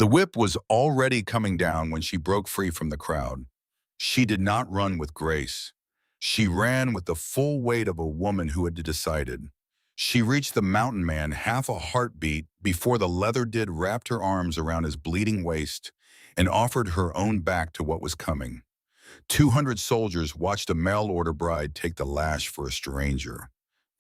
The whip was already coming down when she broke free from the crowd. She did not run with grace. She ran with the full weight of a woman who had decided. She reached the mountain man half a heartbeat before the leather did wrapped her arms around his bleeding waist and offered her own back to what was coming. 200 soldiers watched a mail-order bride take the lash for a stranger.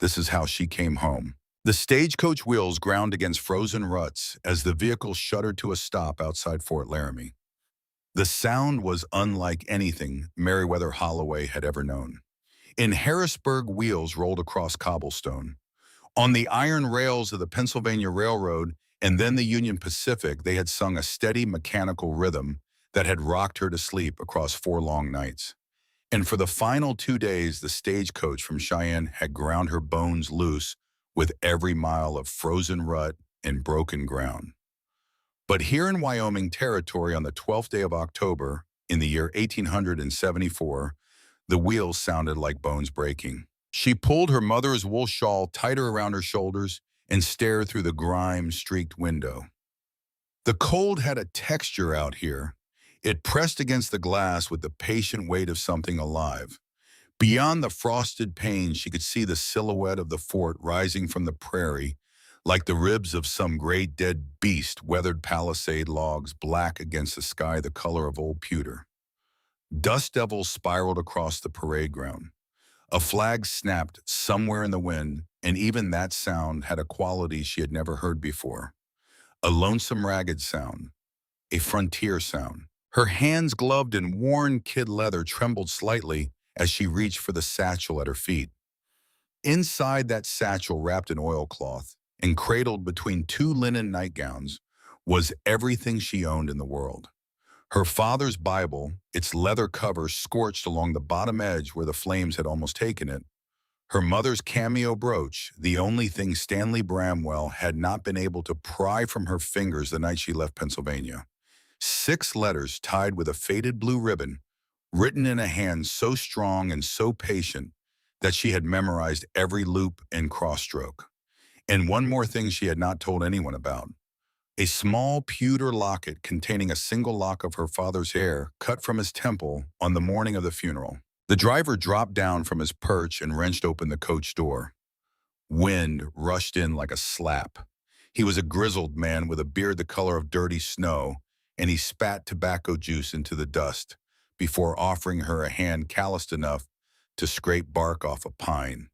This is how she came home. The stagecoach wheels ground against frozen ruts as the vehicle shuddered to a stop outside Fort Laramie. The sound was unlike anything Meriwether Holloway had ever known. In Harrisburg, wheels rolled across cobblestone. On the iron rails of the Pennsylvania Railroad and then the Union Pacific, they had sung a steady mechanical rhythm that had rocked her to sleep across 4 long nights. And for the final 2 days, the stagecoach from Cheyenne had ground her bones loose with every mile of frozen rut and broken ground. But here in Wyoming Territory on the 12th day of October, in the year 1874, the wheels sounded like bones breaking. She pulled her mother's wool shawl tighter around her shoulders and stared through the grime-streaked window. The cold had a texture out here. It pressed against the glass with the patient weight of something alive. Beyond the frosted pane, she could see the silhouette of the fort rising from the prairie, like the ribs of some great dead beast, weathered palisade logs black against a sky the color of old pewter. Dust devils spiraled across the parade ground. A flag snapped somewhere in the wind, and even that sound had a quality she had never heard before. A lonesome ragged sound, a frontier sound. Her hands gloved in worn kid leather trembled slightly as she reached for the satchel at her feet. Inside that satchel, wrapped in oilcloth and cradled between 2 linen nightgowns, was everything she owned in the world. Her father's Bible, its leather cover scorched along the bottom edge where the flames had almost taken it. Her mother's cameo brooch, the only thing Stanley Bramwell had not been able to pry from her fingers the night she left Pennsylvania. 6 letters tied with a faded blue ribbon, written in a hand so strong and so patient that she had memorized every loop and cross-stroke. And one more thing she had not told anyone about. A small pewter locket containing a single lock of her father's hair cut from his temple on the morning of the funeral. The driver dropped down from his perch and wrenched open the coach door. Wind rushed in like a slap. He was a grizzled man with a beard the color of dirty snow, and he spat tobacco juice into the dust before offering her a hand calloused enough to scrape bark off a pine.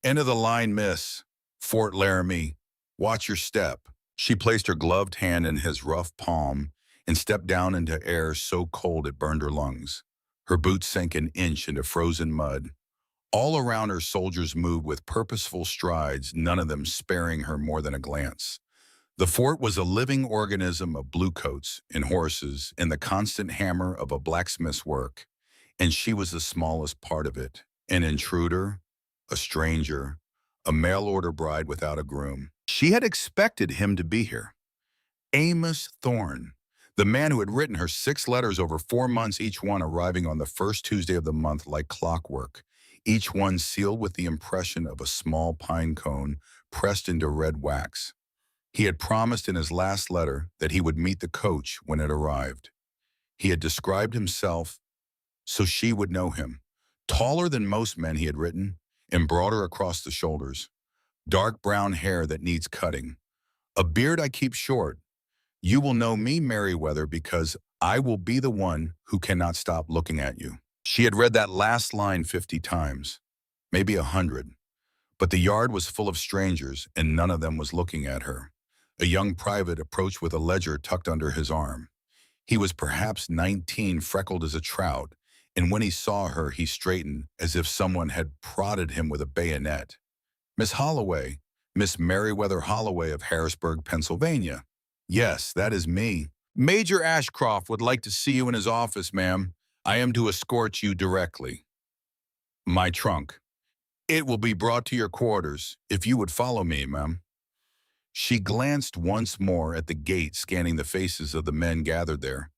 "End of the line, miss. Fort Laramie. Watch your step." She placed her gloved hand in his rough palm and stepped down into air so cold it burned her lungs. Her boots sank an inch into frozen mud. All around her, soldiers moved with purposeful strides, none of them sparing her more than a glance. The fort was a living organism of bluecoats and horses and the constant hammer of a blacksmith's work, and she was the smallest part of it, an intruder, a stranger, a mail-order bride without a groom. She had expected him to be here. Amos Thorne, the man who had written her 6 letters over 4 months, each one arriving on the first Tuesday of the month like clockwork, each one sealed with the impression of a small pine cone pressed into red wax. He had promised in his last letter that he would meet the coach when it arrived. He had described himself so she would know him. Taller than most men, he had written, and broader across the shoulders. Dark brown hair that needs cutting. A beard I keep short. You will know me, Meriwether, because I will be the one who cannot stop looking at you. She had read that last line 50 times, maybe 100. But the yard was full of strangers, and none of them was looking at her. A young private approached with a ledger tucked under his arm. He was perhaps 19, freckled as a trout, and when he saw her, he straightened as if someone had prodded him with a bayonet. "Miss Holloway, Miss Meriwether Holloway of Harrisburg, Pennsylvania." "Yes, that is me." "Major Ashcroft would like to see you in his office, ma'am. I am to escort you directly." "My trunk." "It will be brought to your quarters, if you would follow me, ma'am." She glanced once more at the gate, scanning the faces of the men gathered there.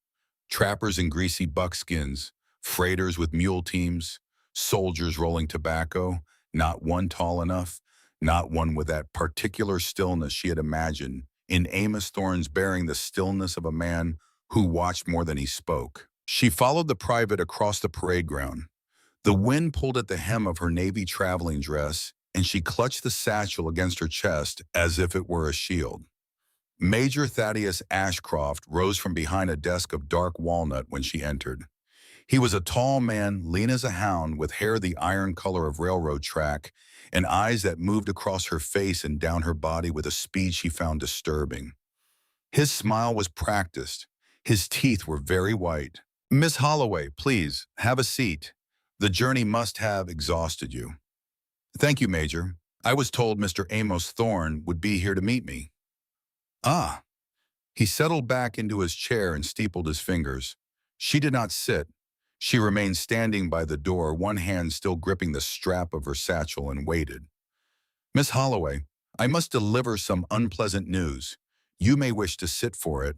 Trappers in greasy buckskins, freighters with mule teams, soldiers rolling tobacco, not one tall enough, not one with that particular stillness she had imagined in Amos Thorne's bearing the stillness of a man who watched more than he spoke. She followed the private across the parade ground. The wind pulled at the hem of her navy traveling dress, and she clutched the satchel against her chest as if it were a shield. Major Thaddeus Ashcroft rose from behind a desk of dark walnut when she entered. He was a tall man, lean as a hound, with hair the iron color of railroad track, and eyes that moved across her face and down her body with a speed she found disturbing. His smile was practiced. His teeth were very white. "Miss Holloway, please, have a seat. The journey must have exhausted you." "Thank you, Major. I was told Mr. Amos Thorne would be here to meet me." "Ah." He settled back into his chair and steepled his fingers. She did not sit. She remained standing by the door, one hand still gripping the strap of her satchel, and waited. "Miss Holloway, I must deliver some unpleasant news. You may wish to sit for it."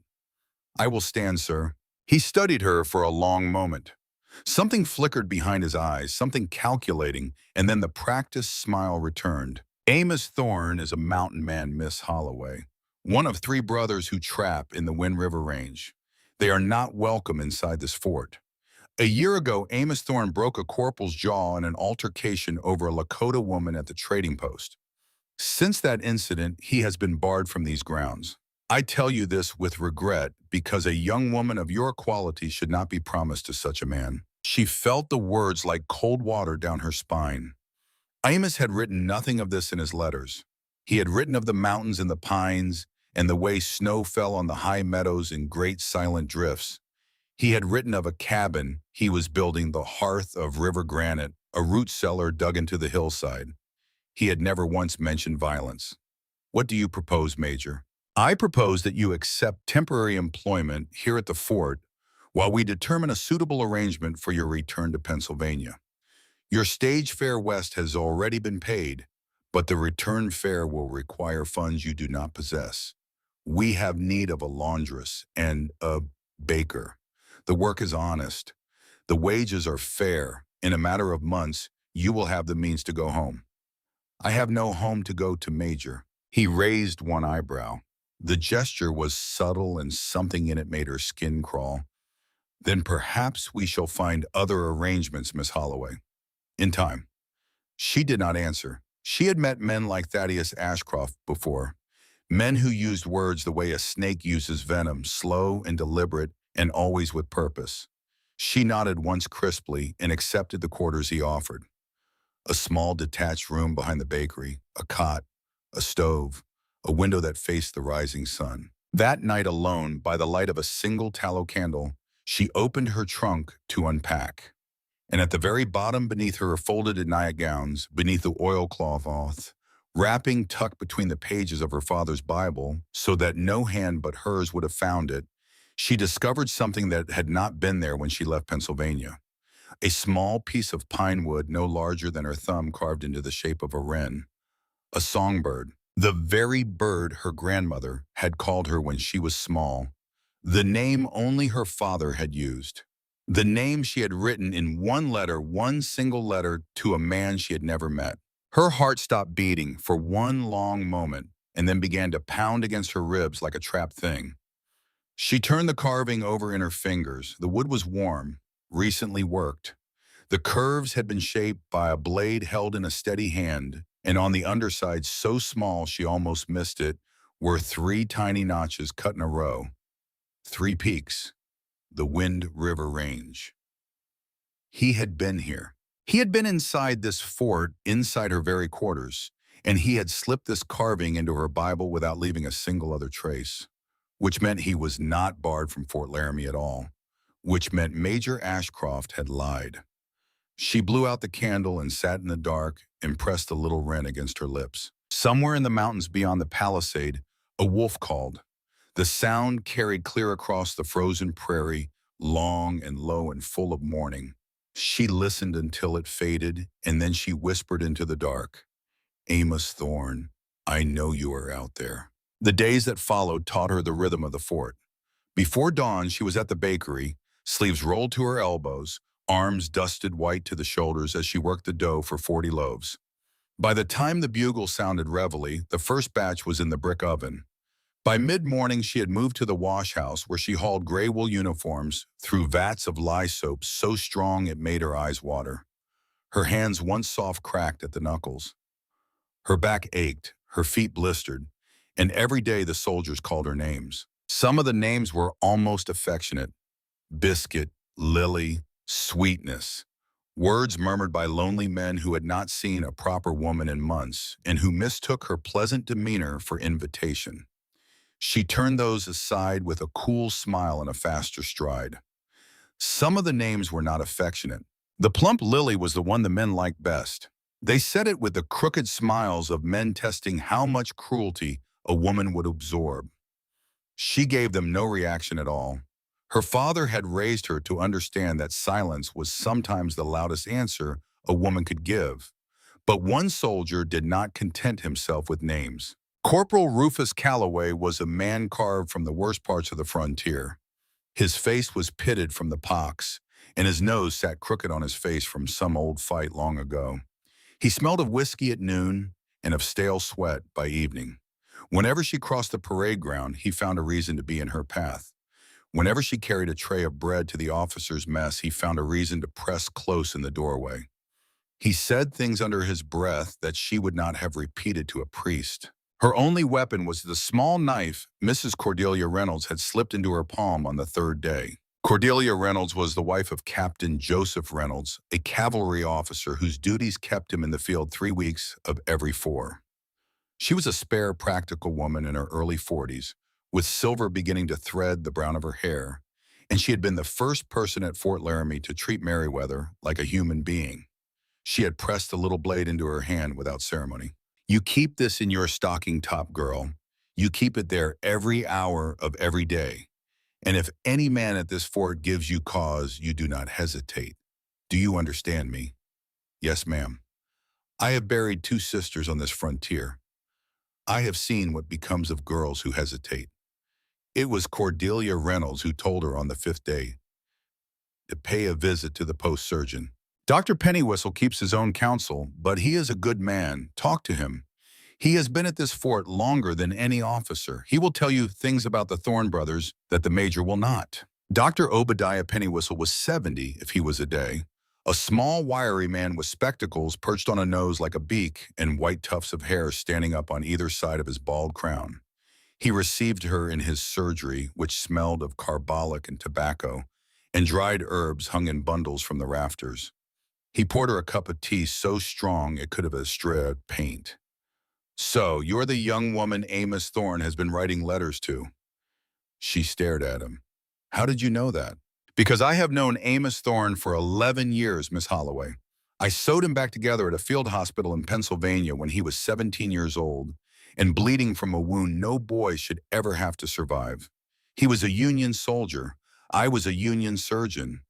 "I will stand, sir." He studied her for a long moment. Something flickered behind his eyes, something calculating, and then the practiced smile returned. "Amos Thorne is a mountain man, Miss Holloway. One of 3 brothers who trap in the Wind River Range. They are not welcome inside this fort. A year ago, Amos Thorne broke a corporal's jaw in an altercation over a Lakota woman at the trading post. Since that incident, he has been barred from these grounds. I tell you this with regret because a young woman of your quality should not be promised to such a man." She felt the words like cold water down her spine. Amos had written nothing of this in his letters. He had written of the mountains and the pines and the way snow fell on the high meadows in great silent drifts. He had written of a cabin he was building, the hearth of river granite, a root cellar dug into the hillside. He had never once mentioned violence. "What do you propose, Major?" "I propose that you accept temporary employment here at the fort while we determine a suitable arrangement for your return to Pennsylvania. Your stage fare west has already been paid, but the return fare will require funds you do not possess. We have need of a laundress and a baker. The work is honest. The wages are fair. In a matter of months, you will have the means to go home." "I have no home to go to, Major." He raised one eyebrow. The gesture was subtle, and something in it made her skin crawl. "Then perhaps we shall find other arrangements, Miss Holloway. In time." She did not answer. She had met men like Thaddeus Ashcroft before. Men who used words the way a snake uses venom, slow and deliberate, and always with purpose. She nodded once crisply and accepted the quarters he offered. A small detached room behind the bakery, a cot, a stove, a window that faced the rising sun. That night alone, by the light of a single tallow candle, she opened her trunk to unpack. And at the very bottom beneath her folded nightgowns, beneath the oilcloth, wrapping tucked between the pages of her father's Bible so that no hand but hers would have found it, she discovered something that had not been there when she left Pennsylvania. A small piece of pine wood no larger than her thumb carved into the shape of a wren. A songbird, the very bird her grandmother had called her when she was small. The name only her father had used. The name she had written in one letter, one single letter, to a man she had never met. Her heart stopped beating for one long moment and then began to pound against her ribs like a trapped thing. She turned the carving over in her fingers. The wood was warm, recently worked. The curves had been shaped by a blade held in a steady hand, and on the underside, so small she almost missed it, were 3 tiny notches cut in a row. 3 peaks. The Wind River Range. He had been here. He had been inside this fort, inside her very quarters, and he had slipped this carving into her Bible without leaving a single other trace, which meant he was not barred from Fort Laramie at all, which meant Major Ashcroft had lied. She blew out the candle and sat in the dark and pressed the little wren against her lips. Somewhere in the mountains beyond the palisade, a wolf called. The sound carried clear across the frozen prairie, long and low and full of mourning. She listened until it faded, and then she whispered into the dark, "Amos Thorne, I know you are out there." The days that followed taught her the rhythm of the fort. Before dawn, she was at the bakery, sleeves rolled to her elbows, arms dusted white to the shoulders as she worked the dough for 40 loaves. By the time the bugle sounded reveille, the first batch was in the brick oven. By mid-morning, she had moved to the wash house where she hauled gray wool uniforms through vats of lye soap so strong it made her eyes water. Her hands once soft cracked at the knuckles. Her back ached, her feet blistered, and every day the soldiers called her names. Some of the names were almost affectionate: Biscuit, Lily, Sweetness. Words murmured by lonely men who had not seen a proper woman in months and who mistook her pleasant demeanor for invitation. She turned those aside with a cool smile and a faster stride. Some of the names were not affectionate. The plump Lily was the one the men liked best. They said it with the crooked smiles of men testing how much cruelty a woman would absorb. She gave them no reaction at all. Her father had raised her to understand that silence was sometimes the loudest answer a woman could give. But one soldier did not content himself with names. Corporal Rufus Calloway was a man carved from the worst parts of the frontier. His face was pitted from the pox, and his nose sat crooked on his face from some old fight long ago. He smelled of whiskey at noon and of stale sweat by evening. Whenever she crossed the parade ground, he found a reason to be in her path. Whenever she carried a tray of bread to the officers' mess, he found a reason to press close in the doorway. He said things under his breath that she would not have repeated to a priest. Her only weapon was the small knife Mrs. Cordelia Reynolds had slipped into her palm on the third day. Cordelia Reynolds was the wife of Captain Joseph Reynolds, a cavalry officer whose duties kept him in the field 3 weeks of every 4. She was a spare, practical woman in her early 40s, with silver beginning to thread the brown of her hair, and she had been the first person at Fort Laramie to treat Meriwether like a human being. She had pressed the little blade into her hand without ceremony. "You keep this in your stocking top, girl. You keep it there every hour of every day. And if any man at this fort gives you cause, you do not hesitate. Do you understand me?" "Yes, ma'am. I have buried 2 sisters on this frontier. I have seen what becomes of girls who hesitate." It was Cordelia Reynolds who told her on the 5th day to pay a visit to the post surgeon. "Dr. Pennywhistle keeps his own counsel, but he is a good man. Talk to him. He has been at this fort longer than any officer. He will tell you things about the Thorne brothers that the major will not." Dr. Obadiah Pennywhistle was 70 if he was a day. A small, wiry man with spectacles perched on a nose like a beak and white tufts of hair standing up on either side of his bald crown. He received her in his surgery, which smelled of carbolic and tobacco, and dried herbs hung in bundles from the rafters. He poured her a cup of tea so strong it could have estrewed paint. "So, you're the young woman Amos Thorne has been writing letters to?" She stared at him. "How did you know that?" "Because I have known Amos Thorne for 11 years, Miss Holloway. I sewed him back together at a field hospital in Pennsylvania when he was 17 years old and bleeding from a wound no boy should ever have to survive. He was a Union soldier. I was a Union surgeon.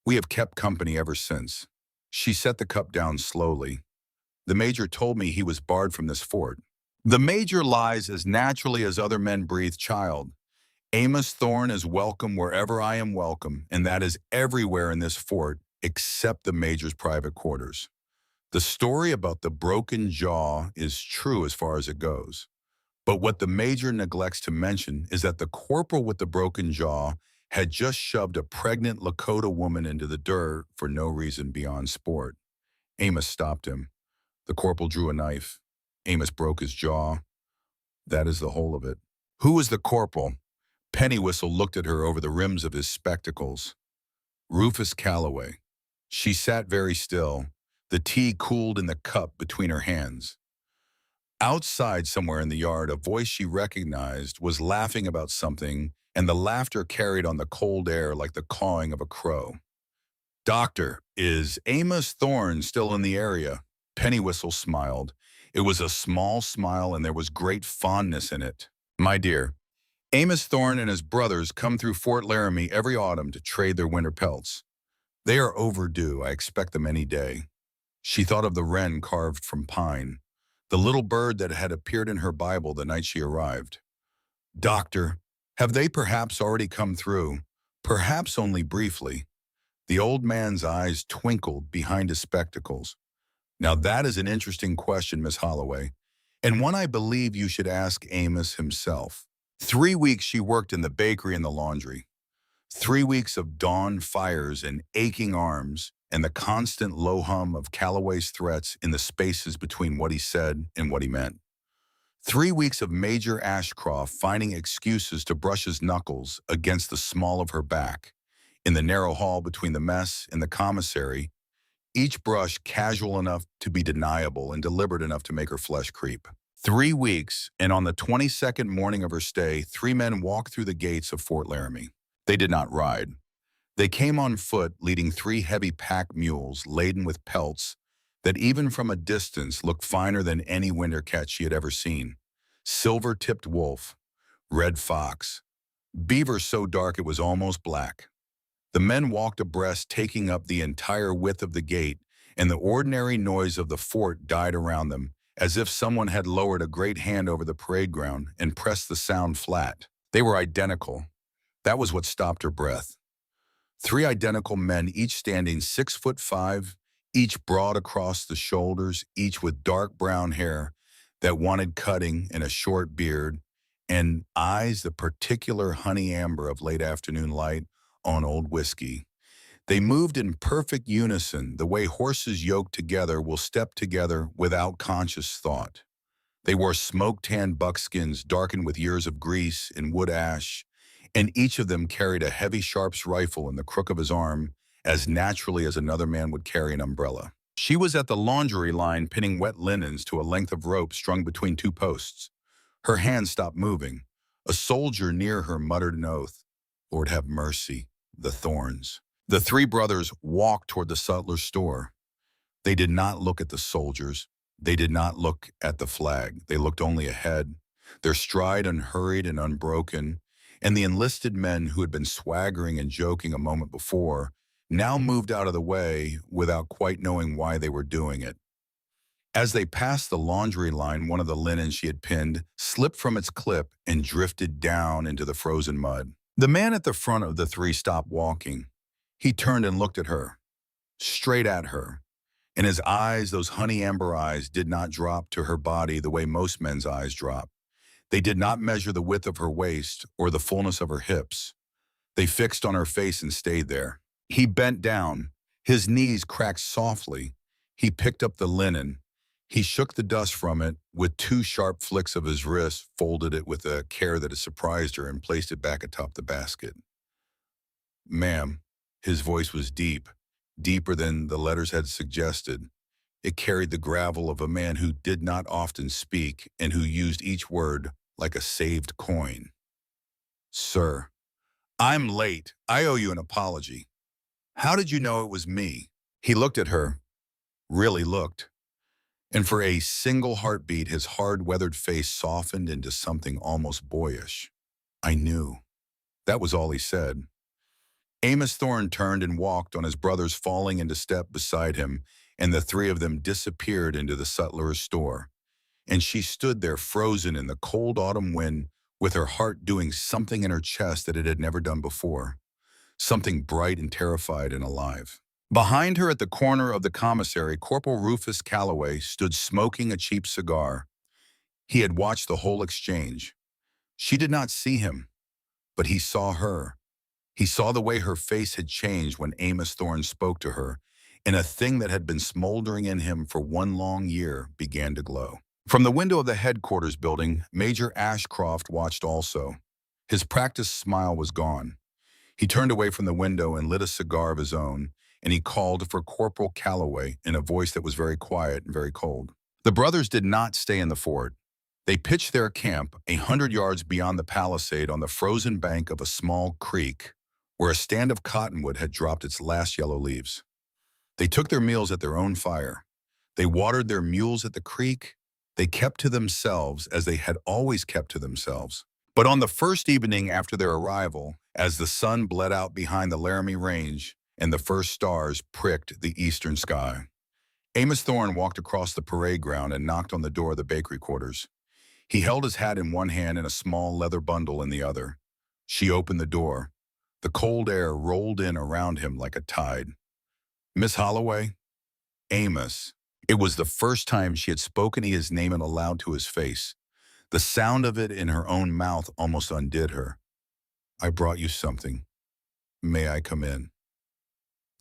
We have kept company ever since." She set the cup down slowly. "The major told me he was barred from this fort." "The major lies as naturally as other men breathe, child. Amos Thorne is welcome wherever I am welcome, and that is everywhere in this fort except the major's private quarters. The story about the broken jaw is true as far as it goes. But what the major neglects to mention is that the corporal with the broken jaw had just shoved a pregnant Lakota woman into the dirt for no reason beyond sport." Amos stopped him. The corporal drew a knife. Amos broke his jaw. That is the whole of it. "Who was the corporal?" Pennywhistle looked at her over the rims of his spectacles. "Rufus Calloway." She sat very still. The tea cooled in the cup between her hands. Outside somewhere in the yard, a voice she recognized was laughing about something, and the laughter carried on the cold air like the cawing of a crow. "Doctor, is Amos Thorne still in the area?" Pennywhistle smiled. It was a small smile, and there was great fondness in it. "My dear, Amos Thorne and his brothers come through Fort Laramie every autumn to trade their winter pelts. They are overdue. I expect them any day." She thought of the wren carved from pine, the little bird that had appeared in her Bible the night she arrived. "Doctor, have they perhaps already come through? Perhaps only briefly." The old man's eyes twinkled behind his spectacles. "Now that is an interesting question, Miss Holloway, and one I believe you should ask Amos himself. 3 weeks she worked in the bakery and the laundry. 3 weeks of dawn fires and aching arms and the constant low hum of Calloway's threats in the spaces between what he said and what he meant. 3 weeks of Major Ashcroft finding excuses to brush his knuckles against the small of her back. In the narrow hall between the mess and the commissary, each brush casual enough to be deniable and deliberate enough to make her flesh creep. 3 weeks, and on the 22nd morning of her stay, 3 men walked through the gates of Fort Laramie. They did not ride. They came on foot, leading 3 heavy pack mules laden with pelts that even from a distance looked finer than any winter cat she had ever seen. Silver-tipped wolf, red fox, beaver so dark it was almost black. The men walked abreast, taking up the entire width of the gate, and the ordinary noise of the fort died around them, as if someone had lowered a great hand over the parade ground and pressed the sound flat. They were identical. That was what stopped her breath. 3 identical men, each standing 6'5", each broad across the shoulders, each with dark brown hair that wanted cutting and a short beard, and eyes the particular honey amber of late afternoon light on old whiskey. They moved in perfect unison, the way horses yoked together will step together without conscious thought. They wore smoke-tanned buckskins darkened with years of grease and wood ash, and each of them carried a heavy Sharps rifle in the crook of his arm as naturally as another man would carry an umbrella. She was at the laundry line pinning wet linens to a length of rope strung between 2 posts. Her hand stopped moving. A soldier near her muttered an oath. Lord have mercy, the thorns. The 3 brothers walked toward the sutler's store. They did not look at the soldiers. They did not look at the flag. They looked only ahead, their stride unhurried and unbroken, and the enlisted men who had been swaggering and joking a moment before now moved out of the way without quite knowing why they were doing it. As they passed the laundry line, one of the linens she had pinned slipped from its clip and drifted down into the frozen mud. The man at the front of the 3 stopped walking. He turned and looked at her, straight at her, and his eyes, those honey amber eyes, did not drop to her body the way most men's eyes drop. They did not measure the width of her waist or the fullness of her hips. They fixed on her face and stayed there. He bent down. His knees cracked softly. He picked up the linen. He shook the dust from it with 2 sharp flicks of his wrist, folded it with a care that had surprised her, and placed it back atop the basket. Ma'am, his voice was deep, deeper than the letters had suggested. It carried the gravel of a man who did not often speak and who used each word like a saved coin. Sir, I'm late. I owe you an apology. How did you know it was me? He looked at her, really looked, and for a single heartbeat his hard, weathered face softened into something almost boyish. I knew. That was all he said. Amos Thorne turned and walked on his brothers falling into step beside him, and the 3 of them disappeared into the sutler's store. And she stood there frozen in the cold autumn wind, with her heart doing something in her chest that it had never done before, something bright and terrified and alive. Behind her at the corner of the commissary, Corporal Rufus Calloway stood smoking a cheap cigar. He had watched the whole exchange. She did not see him, but he saw her. He saw the way her face had changed when Amos Thorne spoke to her, and a thing that had been smoldering in him for 1 long year began to glow. From the window of the headquarters building, Major Ashcroft watched also. His practiced smile was gone. He turned away from the window and lit a cigar of his own, and he called for Corporal Calloway in a voice that was very quiet and very cold. The brothers did not stay in the fort. They pitched their camp 100 yards beyond the palisade on the frozen bank of a small creek, where a stand of cottonwood had dropped its last yellow leaves. They took their meals at their own fire. They watered their mules at the creek. They kept to themselves as they had always kept to themselves. But on the first evening after their arrival, as the sun bled out behind the Laramie Range and the first stars pricked the eastern sky, Amos Thorne walked across the parade ground and knocked on the door of the bakery quarters. He held his hat in one hand and a small leather bundle in the other. She opened the door. The cold air rolled in around him like a tide. Miss Holloway? Amos. It was the first time she had spoken his name aloud to his face. The sound of it in her own mouth almost undid her. "I brought you something. May I come in?"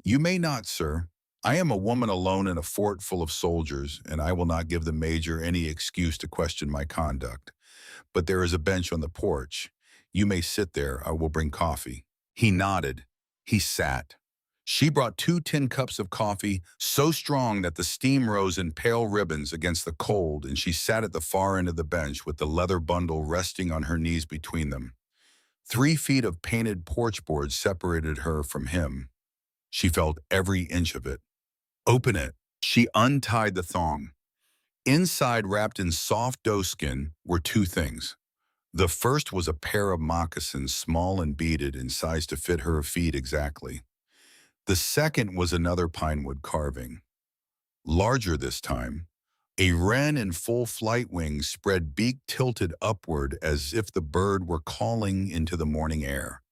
"You may not, sir. I am a woman alone in a fort full of soldiers, and I will not give the major any excuse to question my conduct. But there is a bench on the porch. You may sit there. I will bring coffee." He nodded. He sat. She brought 2 tin cups of coffee, so strong that the steam rose in pale ribbons against the cold, and she sat at the far end of the bench with the leather bundle resting on her knees between them. 3 feet of painted porch boards separated her from him. She felt every inch of it. "Open it." She untied the thong. Inside, wrapped in soft doeskin, were 2 things. The first was a pair of moccasins, small and beaded in size to fit her feet exactly. The second was another pinewood carving. Larger this time, a wren in full flight wings spread beak tilted upward as if the bird were calling into the morning air.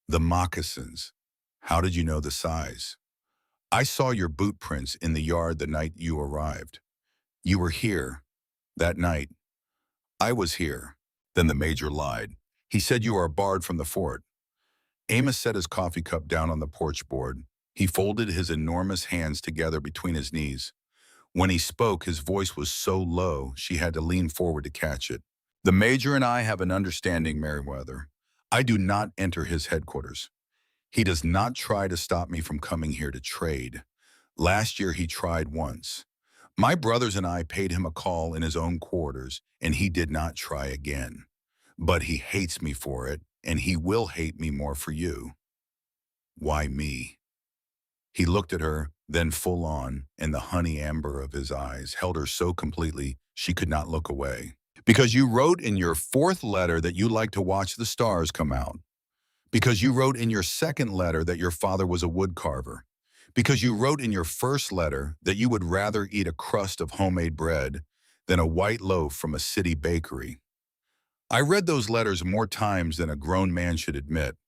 "The moccasins. How did you know the size?" "I saw your boot prints in the yard the night you arrived." "You were here that night." "I was here." Then the major lied. "He said you are barred from the fort." Amos set his coffee cup down on the porch board. He folded his enormous hands together between his knees. When he spoke, his voice was so low she had to lean forward to catch it. "The major and I have an understanding, Meriwether. I do not enter his headquarters. He does not try to stop me from coming here to trade. Last year he tried once. My brothers and I paid him a call in his own quarters, and he did not try again. But he hates me for it, and he will hate me more for you." "Why me?" He looked at her, then full on, and the honey amber of his eyes held her so completely she could not look away. "Because you wrote in your 4th letter that you like to watch the stars come out. Because you wrote in your 2nd letter that your father was a woodcarver. Because you wrote in your 1st letter that you would rather eat a crust of homemade bread than a white loaf from a city bakery. I read those letters more times than a grown man should admit.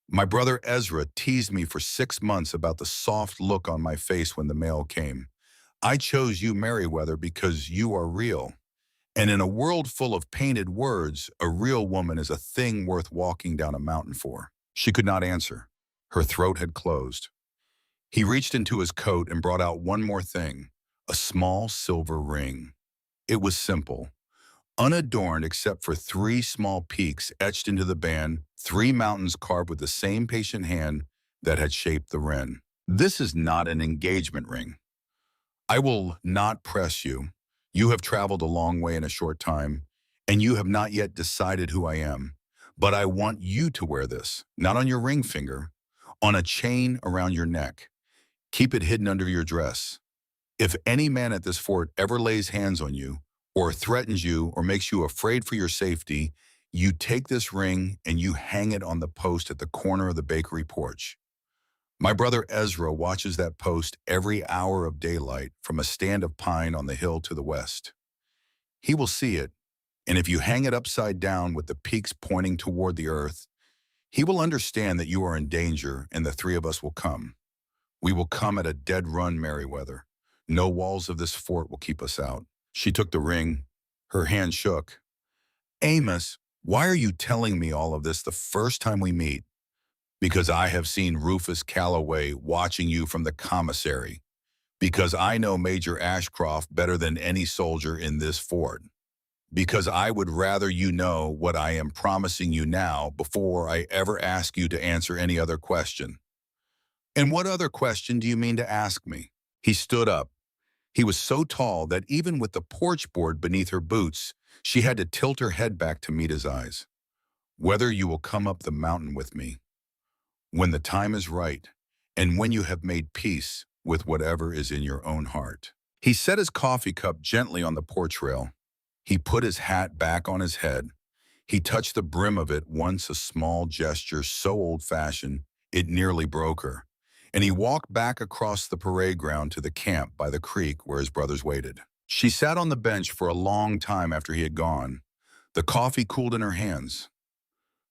My brother Ezra teased me for 6 months about the soft look on my face when the mail came. I chose you, Meriwether, because you are real. And in a world full of painted words, a real woman is a thing worth walking down a mountain for." She could not answer. Her throat had closed. He reached into his coat and brought out one more thing, a small silver ring. It was simple, unadorned except for 3 small peaks etched into the band, 3 mountains carved with the same patient hand that had shaped the wren. "This is not an engagement ring. I will not press you. You have traveled a long way in a short time, and you have not yet decided who I am. But I want you to wear this, not on your ring finger, on a chain around your neck. Keep it hidden under your dress. If any man at this fort ever lays hands on you, or threatens you, or makes you afraid for your safety, you take this ring and you hang it on the post at the corner of the bakery porch. My brother Ezra watches that post every hour of daylight from a stand of pine on the hill to the west. He will see it, and if you hang it upside down with the peaks pointing toward the earth, he will understand that you are in danger and the 3 of us will come. We will come at a dead run, Meriwether. No walls of this fort will keep us out." She took the ring. Her hand shook. "Amos, why are you telling me all of this the first time we meet?" "Because I have seen Rufus Calloway watching you from the commissary. Because I know Major Ashcroft better than any soldier in this fort. Because I would rather you know what I am promising you now before I ever ask you to answer any other question." "And what other question do you mean to ask me?" He stood up. He was so tall that even with the porch board beneath her boots, she had to tilt her head back to meet his eyes. "Whether you will come up the mountain with me, when the time is right, and when you have made peace with whatever is in your own heart." He set his coffee cup gently on the porch rail. He put his hat back on his head. He touched the brim of it once, a small gesture so old-fashioned it nearly broke her. And he walked back across the parade ground to the camp by the creek where his brothers waited. She sat on the bench for a long time after he had gone. The coffee cooled in her hands.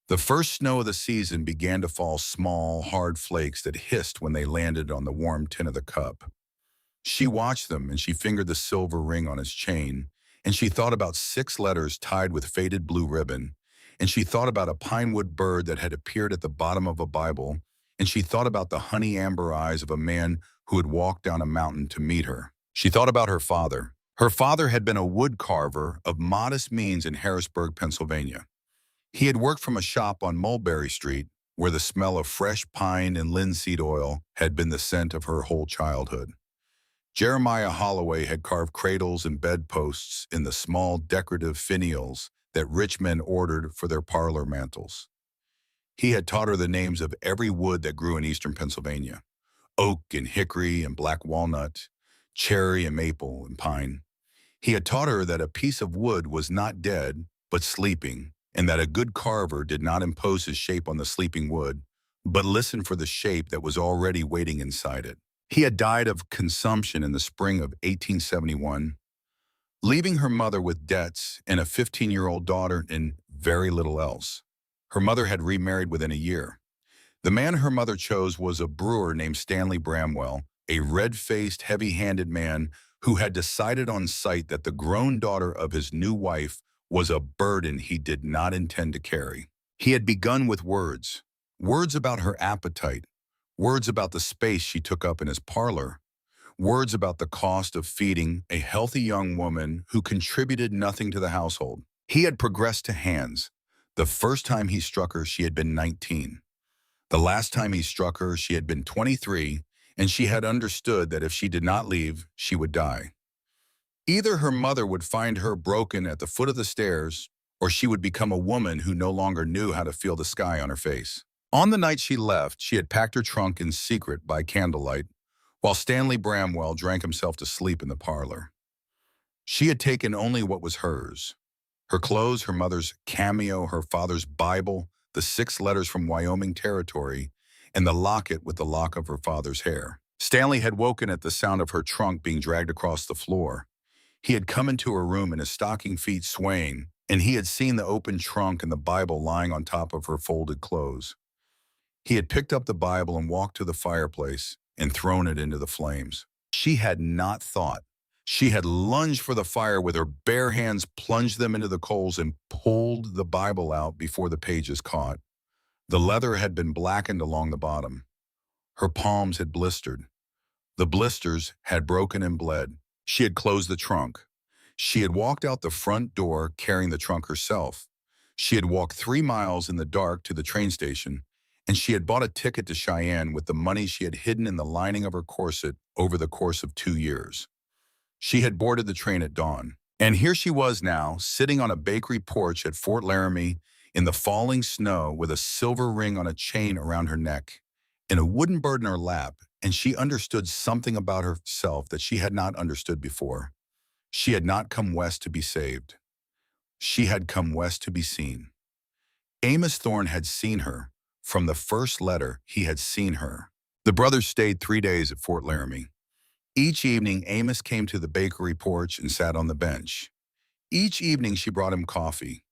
The first snow of the season began to fall, small, hard flakes that hissed when they landed on the warm tin of the cup. She watched them, and she fingered the silver ring on his chain, and she thought about 6 letters tied with faded blue ribbon, and she thought about a pinewood bird that had appeared at the bottom of a Bible, and she thought about the honey amber eyes of a man who had walked down a mountain to meet her. She thought about her father. Her father had been a wood carver of modest means in Harrisburg, Pennsylvania. He had worked from a shop on Mulberry Street, where the smell of fresh pine and linseed oil had been the scent of her whole childhood. Jeremiah Holloway had carved cradles and bedposts in the small decorative finials that rich men ordered for their parlor mantels. He had taught her the names of every wood that grew in eastern Pennsylvania: oak and hickory and black walnut, cherry and maple and pine. He had taught her that a piece of wood was not dead, but sleeping, and that a good carver did not impose his shape on the sleeping wood, but listen for the shape that was already waiting inside it. He had died of consumption in the spring of 1871, leaving her mother with debts and a 15-year-old daughter and very little else. Her mother had remarried within a year. The man her mother chose was a brewer named Stanley Bramwell, a red-faced, heavy-handed man who had decided on sight that the grown daughter of his new wife was a burden he did not intend to carry. He had begun with words, words about her appetite, words about the space she took up in his parlor, words about the cost of feeding a healthy young woman who contributed nothing to the household. He had progressed to hands. The first time he struck her, she had been 19. The last time he struck her, she had been 23, and she had understood that if she did not leave, she would die. Either her mother would find her broken at the foot of the stairs, or she would become a woman who no longer knew how to feel the sky on her face. On the night she left, she had packed her trunk in secret by candlelight, while Stanley Bramwell drank himself to sleep in the parlor. She had taken only what was hers: her clothes, her mother's cameo, her father's Bible, the 6 letters from Wyoming Territory, and the locket with the lock of her father's hair. Stanley had woken at the sound of her trunk being dragged across the floor. He had come into her room in his stocking feet swaying, and he had seen the open trunk and the Bible lying on top of her folded clothes. He had picked up the Bible and walked to the fireplace and thrown it into the flames. She had not thought. She had lunged for the fire with her bare hands, plunged them into the coals, and pulled the Bible out before the pages caught. The leather had been blackened along the bottom. Her palms had blistered. The blisters had broken and bled. She had closed the trunk. She had walked out the front door carrying the trunk herself. She had walked 3 miles in the dark to the train station, and she had bought a ticket to Cheyenne with the money she had hidden in the lining of her corset over the course of 2 years. She had boarded the train at dawn. And here she was now, sitting on a bakery porch at Fort Laramie in the falling snow with a silver ring on a chain around her neck and a wooden bird in her lap, and she understood something about herself that she had not understood before. She had not come west to be saved. She had come west to be seen. Amos Thorne had seen her. From the first letter, he had seen her. The brothers stayed 3 days at Fort Laramie. Each evening, Amos came to the bakery porch and sat on the bench. Each evening, she brought him coffee.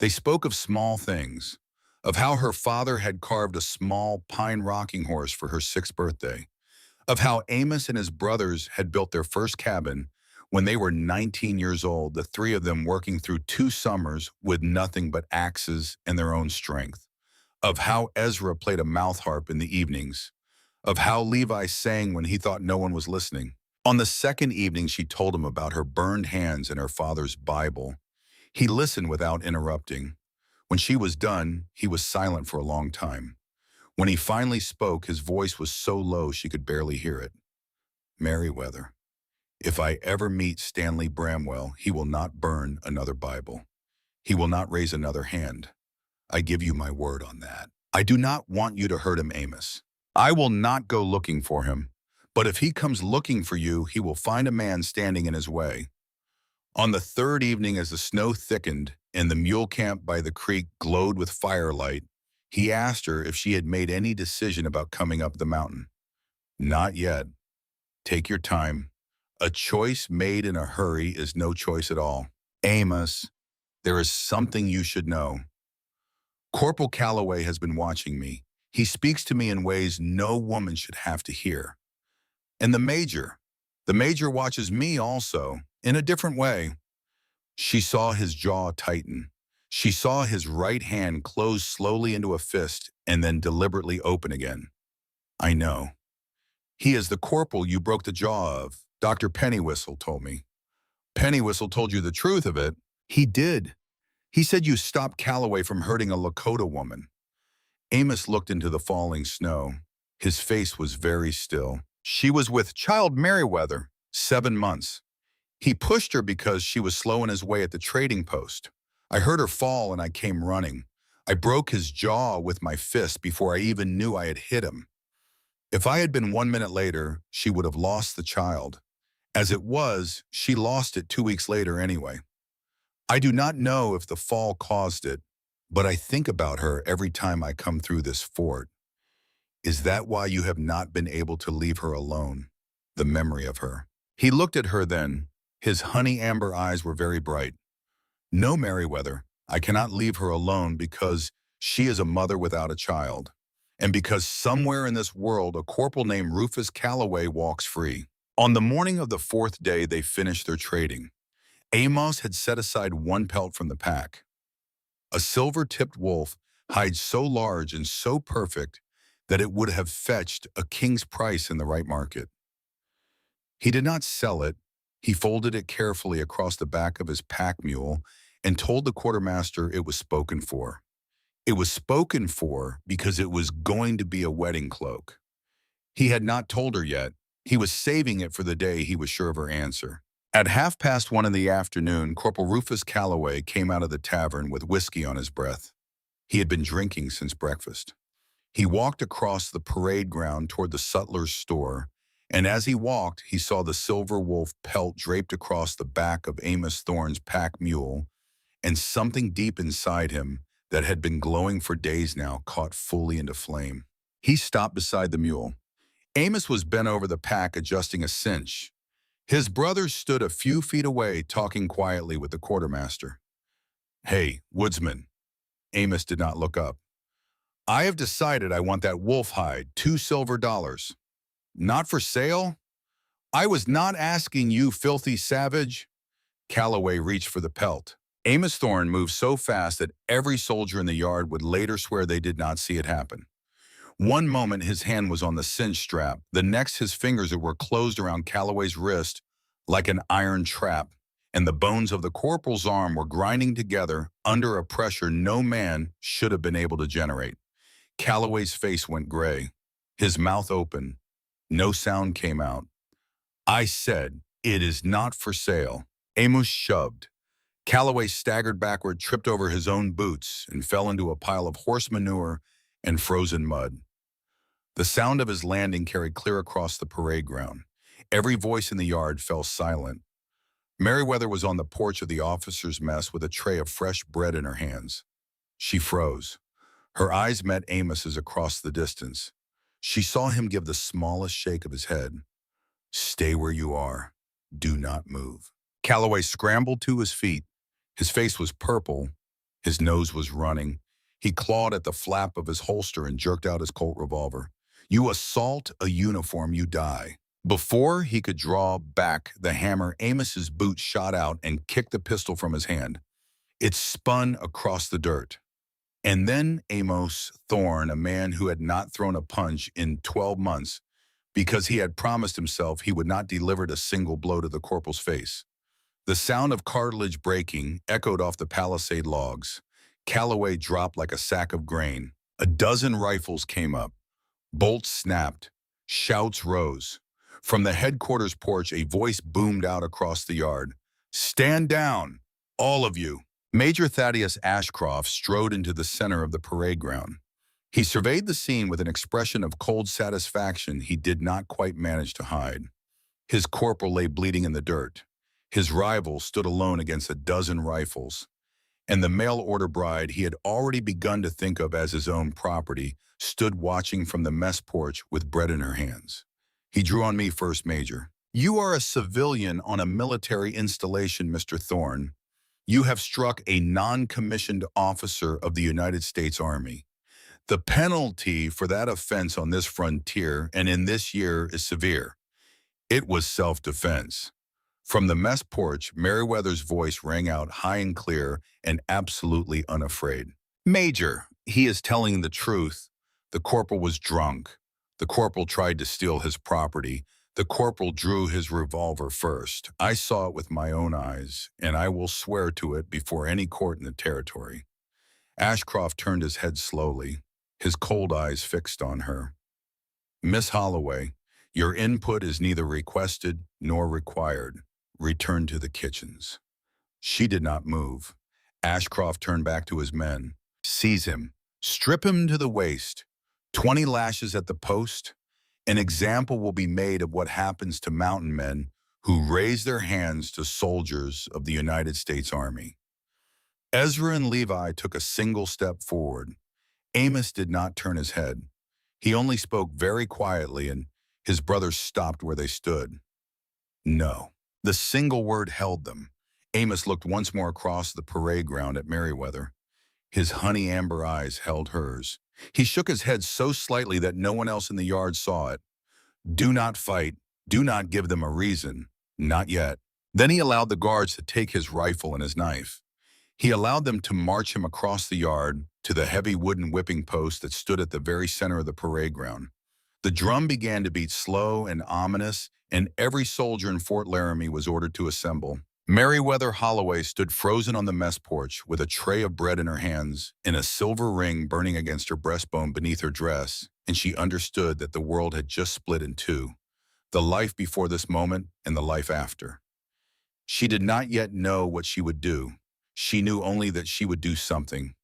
They spoke of small things, of how her father had carved a small pine rocking horse for her 6th birthday, of how Amos and his brothers had built their first cabin when they were 19 years old, the 3 of them working through 2 summers with nothing but axes and their own strength, of how Ezra played a mouth harp in the evenings, of how Levi sang when he thought no one was listening. On the 2nd evening, she told him about her burned hands and her father's Bible. He listened without interrupting. When she was done, he was silent for a long time. When he finally spoke, his voice was so low she could barely hear it. "Meriwether, if I ever meet Stanley Bramwell, he will not burn another Bible. He will not raise another hand. I give you my word on that. I do not want you to hurt him, Amos. I will not go looking for him, but if he comes looking for you, he will find a man standing in his way." On the 3rd evening, as the snow thickened and the mule camp by the creek glowed with firelight, he asked her if she had made any decision about coming up the mountain. "Not yet. Take your time. A choice made in a hurry is no choice at all. Amos, there is something you should know. Corporal Calloway has been watching me. He speaks to me in ways no woman should have to hear. And the major watches me also, in a different way. She saw his jaw tighten. She saw his right hand close slowly into a fist and then deliberately open again. I know. He is the corporal you broke the jaw of, Dr. Pennywhistle told me. Pennywhistle told you the truth of it. He did. He said you stopped Calloway from hurting a Lakota woman. Amos looked into the falling snow. His face was very still. She was with Child Merriweather, 7 months. He pushed her because she was slowing his way at the trading post. I heard her fall and I came running. I broke his jaw with my fist before I even knew I had hit him. If I had been 1 minute later, she would have lost the child. As it was, she lost it 2 weeks later anyway. I do not know if the fall caused it, but I think about her every time I come through this fort. Is that why you have not been able to leave her alone? The memory of her. He looked at her then. His honey amber eyes were very bright. No, Merriweather, I cannot leave her alone because she is a mother without a child, and because somewhere in this world a corporal named Rufus Calloway walks free. On the morning of the 4th day they finished their trading. Amos had set aside 1 pelt from the pack. A silver-tipped wolf, hide so large and so perfect that it would have fetched a king's price in the right market. He did not sell it. He folded it carefully across the back of his pack mule and told the quartermaster it was spoken for. It was spoken for because it was going to be a wedding cloak. He had not told her yet. He was saving it for the day he was sure of her answer. At 1:30 in the afternoon, Corporal Rufus Calloway came out of the tavern with whiskey on his breath. He had been drinking since breakfast. He walked across the parade ground toward the sutler's store, and as he walked, he saw the silver wolf pelt draped across the back of Amos Thorne's pack mule, and something deep inside him that had been glowing for days now caught fully into flame. He stopped beside the mule. Amos was bent over the pack adjusting a cinch. His brother stood a few feet away talking quietly with the quartermaster. "Hey, woodsman." Amos did not look up. "I have decided I want that wolf hide, $2 silver. Not for sale? I was not asking you, filthy savage." Calloway reached for the pelt. Amos Thorne moved so fast that every soldier in the yard would later swear they did not see it happen. One moment his hand was on the cinch strap, the next his fingers were closed around Calloway's wrist like an iron trap, and the bones of the corporal's arm were grinding together under a pressure no man should have been able to generate. Calloway's face went gray. His mouth opened. No sound came out. "I said, it is not for sale." Amos shoved. Calloway staggered backward, tripped over his own boots, and fell into a pile of horse manure and frozen mud. The sound of his landing carried clear across the parade ground. Every voice in the yard fell silent. Merriweather was on the porch of the officers' mess with a tray of fresh bread in her hands. She froze. Her eyes met Amos's across the distance. She saw him give the smallest shake of his head. "Stay where you are. Do not move." Calloway scrambled to his feet. His face was purple. His nose was running. He clawed at the flap of his holster and jerked out his Colt revolver. "You assault a uniform, you die." Before he could draw back the hammer, Amos's boot shot out and kicked the pistol from his hand. It spun across the dirt. And then Amos Thorne, a man who had not thrown a punch in 12 months because he had promised himself he would not deliver a single blow to the corporal's face. The sound of cartilage breaking echoed off the palisade logs. Calloway dropped like a sack of grain. A dozen rifles came up. Bolts snapped. Shouts rose. From the headquarters porch, a voice boomed out across the yard. "Stand down, all of you." Major Thaddeus Ashcroft strode into the center of the parade ground. He surveyed the scene with an expression of cold satisfaction he did not quite manage to hide. His corporal lay bleeding in the dirt. His rival stood alone against a dozen rifles. And the mail-order bride he had already begun to think of as his own property stood watching from the mess porch with bread in her hands. He drew on me first, Major. "You are a civilian on a military installation, Mr. Thorne. You have struck a non-commissioned officer of the United States Army. The penalty for that offense on this frontier and in this year is severe. It was self-defense. From the mess porch, Meriwether's voice rang out high and clear and absolutely unafraid. Major, he is telling the truth. The corporal was drunk. The corporal tried to steal his property. The corporal drew his revolver first. I saw it with my own eyes, and I will swear to it before any court in the territory. Ashcroft turned his head slowly, his cold eyes fixed on her. Miss Holloway, your input is neither requested nor required. Return to the kitchens. She did not move. Ashcroft turned back to his men. Seize him. Strip him to the waist. 20 lashes at the post. An example will be made of what happens to mountain men who raise their hands to soldiers of the United States Army. Ezra and Levi took a single step forward. Amos did not turn his head. He only spoke very quietly, and his brothers stopped where they stood. No. The single word held them. Amos looked once more across the parade ground at Meriwether. His honey amber eyes held hers. He shook his head so slightly that no one else in the yard saw it. Do not fight. Do not give them a reason. Not yet. Then he allowed the guards to take his rifle and his knife. He allowed them to march him across the yard to the heavy wooden whipping post that stood at the very center of the parade ground. The drum began to beat slow and ominous, and every soldier in Fort Laramie was ordered to assemble. Meriwether Holloway stood frozen on the mess porch with a tray of bread in her hands and a silver ring burning against her breastbone beneath her dress, and she understood that the world had just split in two, the life before this moment and the life after. She did not yet know what she would do. She knew only that she would do something.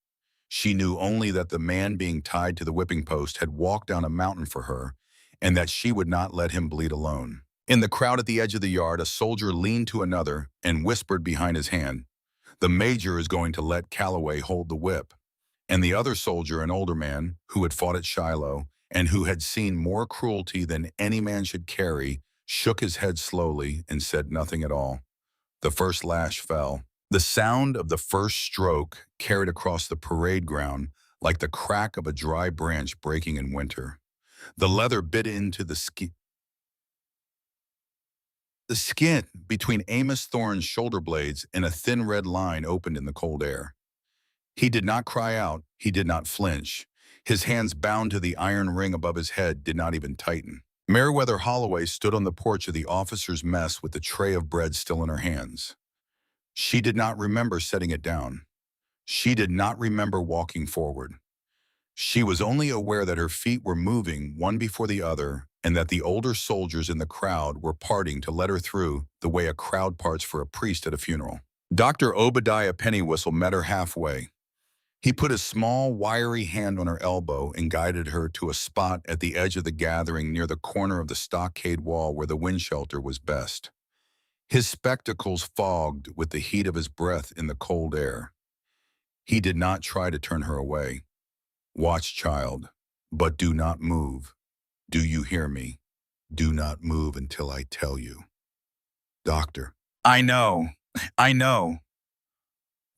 She knew only that the man being tied to the whipping post had walked down a mountain for her, and that she would not let him bleed alone. In the crowd at the edge of the yard, a soldier leaned to another and whispered behind his hand, "The major is going to let Calloway hold the whip." And the other soldier, an older man, who had fought at Shiloh and who had seen more cruelty than any man should carry, shook his head slowly and said nothing at all. The first lash fell. The sound of the first stroke carried across the parade ground like the crack of a dry branch breaking in winter. The leather bit into the skin. The skin between Amos Thorne's shoulder blades and a thin red line opened in the cold air. He did not cry out. He did not flinch. His hands bound to the iron ring above his head did not even tighten. Meriwether Holloway stood on the porch of the officers' mess with the tray of bread still in her hands. She did not remember setting it down. She did not remember walking forward. She was only aware that her feet were moving one before the other and that the older soldiers in the crowd were parting to let her through the way a crowd parts for a priest at a funeral. Dr. Obadiah Pennywhistle met her halfway. He put his small, wiry hand on her elbow and guided her to a spot at the edge of the gathering near the corner of the stockade wall where the wind shelter was best. His spectacles fogged with the heat of his breath in the cold air. He did not try to turn her away. "Watch, child, but do not move. Do you hear me? Do not move until I tell you." "Doctor." I know.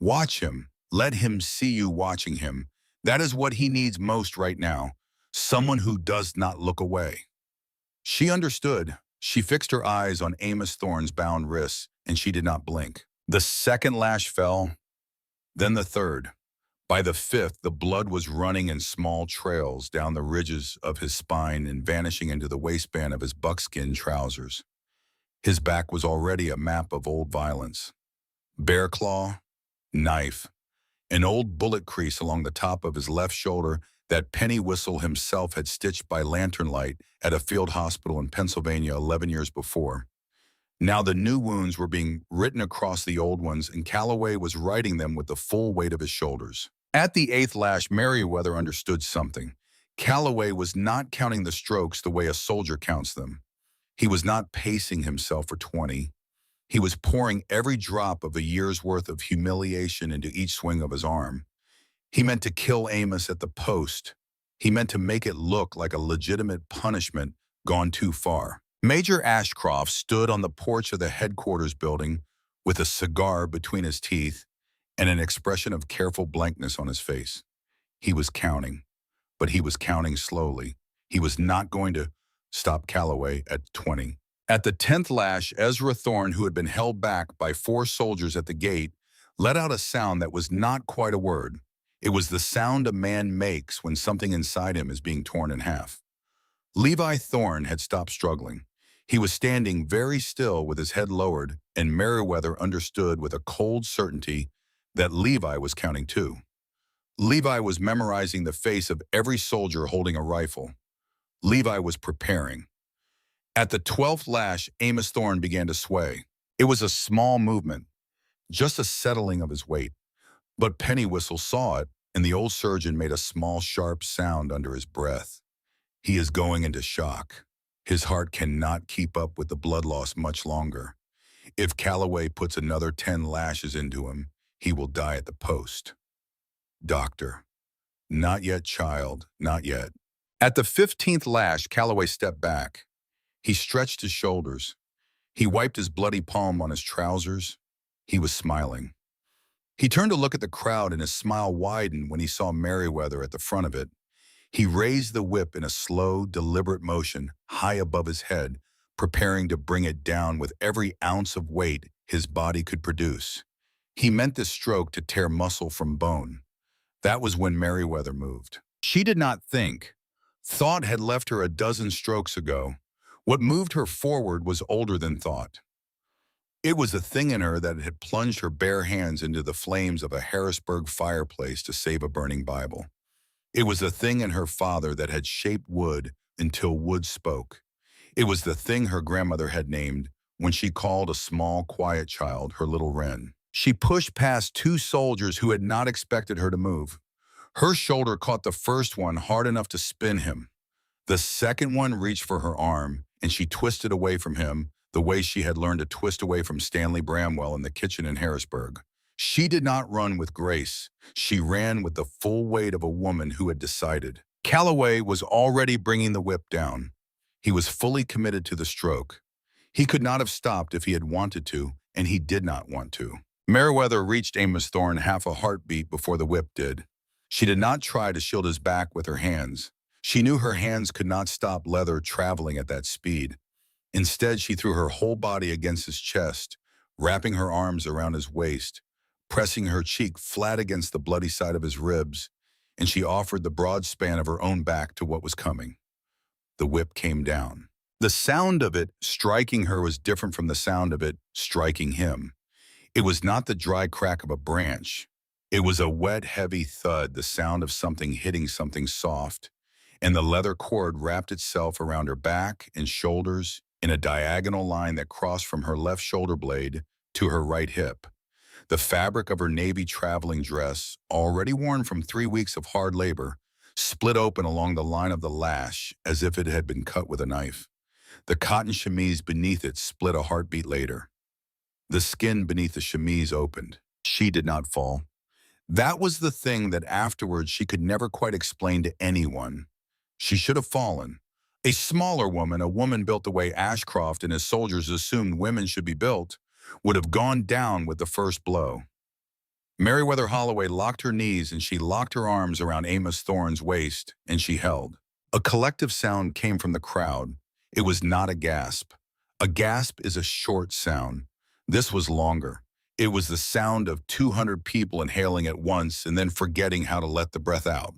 "Watch him. Let him see you watching him. That is what he needs most right now. Someone who does not look away." She understood. She fixed her eyes on Amos Thorne's bound wrists, and she did not blink. The second lash fell, then the third. By the fifth, the blood was running in small trails down the ridges of his spine and vanishing into the waistband of his buckskin trousers. His back was already a map of old violence. Bear claw, knife, an old bullet crease along the top of his left shoulder that Pennywhistle himself had stitched by lantern light at a field hospital in Pennsylvania 11 years before. Now the new wounds were being written across the old ones, and Calloway was writing them with the full weight of his shoulders. At the eighth lash, Meriwether understood something. Calloway was not counting the strokes the way a soldier counts them. He was not pacing himself for 20. He was pouring every drop of a year's worth of humiliation into each swing of his arm. He meant to kill Amos at the post. He meant to make it look like a legitimate punishment gone too far. Major Ashcroft stood on the porch of the headquarters building with a cigar between his teeth and an expression of careful blankness on his face. He was counting, but he was counting slowly. He was not going to stop Calloway at 20. At the 10th lash, Ezra Thorne, who had been held back by 4 soldiers at the gate, let out a sound that was not quite a word. It was the sound a man makes when something inside him is being torn in half. Levi Thorne had stopped struggling. He was standing very still with his head lowered, and Meriwether understood with a cold certainty that Levi was counting too. Levi was memorizing the face of every soldier holding a rifle. Levi was preparing. At the 12th lash, Amos Thorne began to sway. It was a small movement, just a settling of his weight. But Pennywhistle saw it, and the old surgeon made a small, sharp sound under his breath. He is going into shock. His heart cannot keep up with the blood loss much longer. If Calloway puts another 10 lashes into him, he will die at the post. Doctor. Not yet, child, not yet. At the 15th lash, Calloway stepped back. He stretched his shoulders. He wiped his bloody palm on his trousers. He was smiling. He turned to look at the crowd, and his smile widened when he saw Meriwether at the front of it. He raised the whip in a slow, deliberate motion high above his head, preparing to bring it down with every ounce of weight his body could produce. He meant this stroke to tear muscle from bone. That was when Meriwether moved. She did not think. Thought had left her a dozen strokes ago. What moved her forward was older than thought. It was the thing in her that had plunged her bare hands into the flames of a Harrisburg fireplace to save a burning Bible. It was the thing in her father that had shaped wood until wood spoke. It was the thing her grandmother had named when she called a small, quiet child her little wren. She pushed past 2 soldiers who had not expected her to move. Her shoulder caught the first one hard enough to spin him. The second one reached for her arm, and she twisted away from him the way she had learned to twist away from Stanley Bramwell in the kitchen in Harrisburg. She did not run with grace. She ran with the full weight of a woman who had decided. Calloway was already bringing the whip down. He was fully committed to the stroke. He could not have stopped if he had wanted to, and he did not want to. Meriwether reached Amos Thorne half a heartbeat before the whip did. She did not try to shield his back with her hands. She knew her hands could not stop leather traveling at that speed. Instead, she threw her whole body against his chest, wrapping her arms around his waist, pressing her cheek flat against the bloody side of his ribs, and she offered the broad span of her own back to what was coming. The whip came down. The sound of it striking her was different from the sound of it striking him. It was not the dry crack of a branch. It was a wet, heavy thud, the sound of something hitting something soft, and the leather cord wrapped itself around her back and shoulders in a diagonal line that crossed from her left shoulder blade to her right hip. The fabric of her navy traveling dress, already worn from 3 weeks of hard labor, split open along the line of the lash as if it had been cut with a knife. The cotton chemise beneath it split a heartbeat later. The skin beneath the chemise opened. She did not fall. That was the thing that afterwards she could never quite explain to anyone. She should have fallen. A smaller woman, a woman built the way Ashcroft and his soldiers assumed women should be built, would have gone down with the first blow. Meriwether Holloway locked her knees and she locked her arms around Amos Thorne's waist, and she held. A collective sound came from the crowd. It was not a gasp. A gasp is a short sound. This was longer. It was the sound of 200 people inhaling at once and then forgetting how to let the breath out.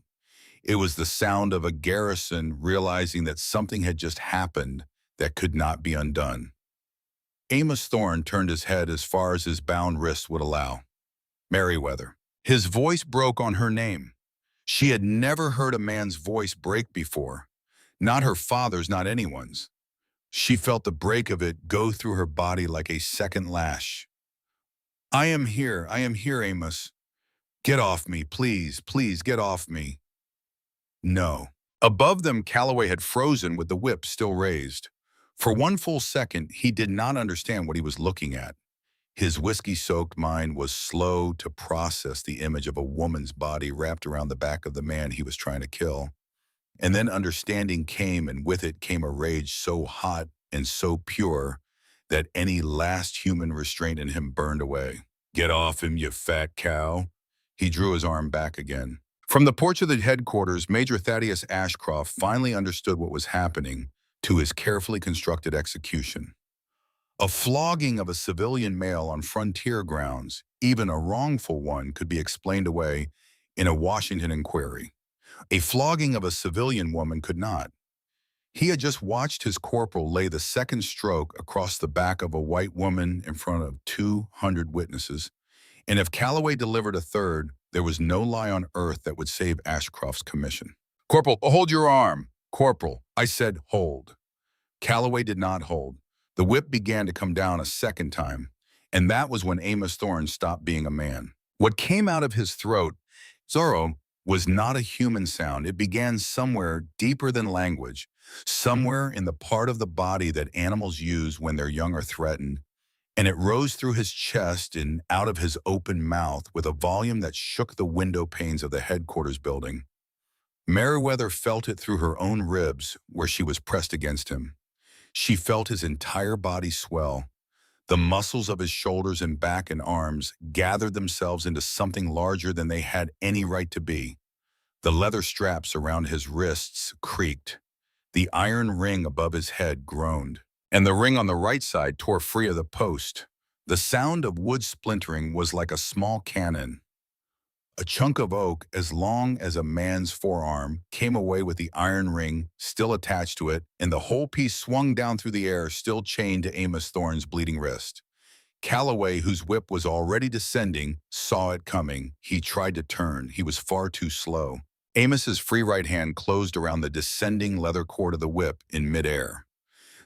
It was the sound of a garrison realizing that something had just happened that could not be undone. Amos Thorne turned his head as far as his bound wrists would allow. Meriwether. His voice broke on her name. She had never heard a man's voice break before. Not her father's, not anyone's. She felt the break of it go through her body like a second lash. I am here, Amos. Get off me, please, please get off me. No. Above them, Calloway had frozen with the whip still raised. For one full second, he did not understand what he was looking at. His whiskey-soaked mind was slow to process the image of a woman's body wrapped around the back of the man he was trying to kill. And then understanding came, and with it came a rage so hot and so pure that any last human restraint in him burned away. Get off him, you fat cow. He drew his arm back again. From the porch of the headquarters, Major Thaddeus Ashcroft finally understood what was happening to his carefully constructed execution. A flogging of a civilian male on frontier grounds, even a wrongful one, could be explained away in a Washington inquiry. A flogging of a civilian woman could not. He had just watched his corporal lay the second stroke across the back of a white woman in front of 200 witnesses, and if Calloway delivered a third, there was no lie on earth that would save Ashcroft's commission. "Corporal, hold your arm." "Corporal," I said, "hold." Calloway did not hold. The whip began to come down a second time, and that was when Amos Thorne stopped being a man. What came out of his throat, Zorro, was not a human sound. It began somewhere deeper than language, somewhere in the part of the body that animals use when their young are threatened, and it rose through his chest and out of his open mouth with a volume that shook the window panes of the headquarters building. Meriwether felt it through her own ribs where she was pressed against him. She felt his entire body swell. The muscles of his shoulders and back and arms gathered themselves into something larger than they had any right to be. The leather straps around his wrists creaked. The iron ring above his head groaned, and the ring on the right side tore free of the post. The sound of wood splintering was like a small cannon. A chunk of oak, as long as a man's forearm, came away with the iron ring still attached to it, and the whole piece swung down through the air, still chained to Amos Thorne's bleeding wrist. Calloway, whose whip was already descending, saw it coming. He tried to turn. He was far too slow. Amos's free right hand closed around the descending leather cord of the whip in midair.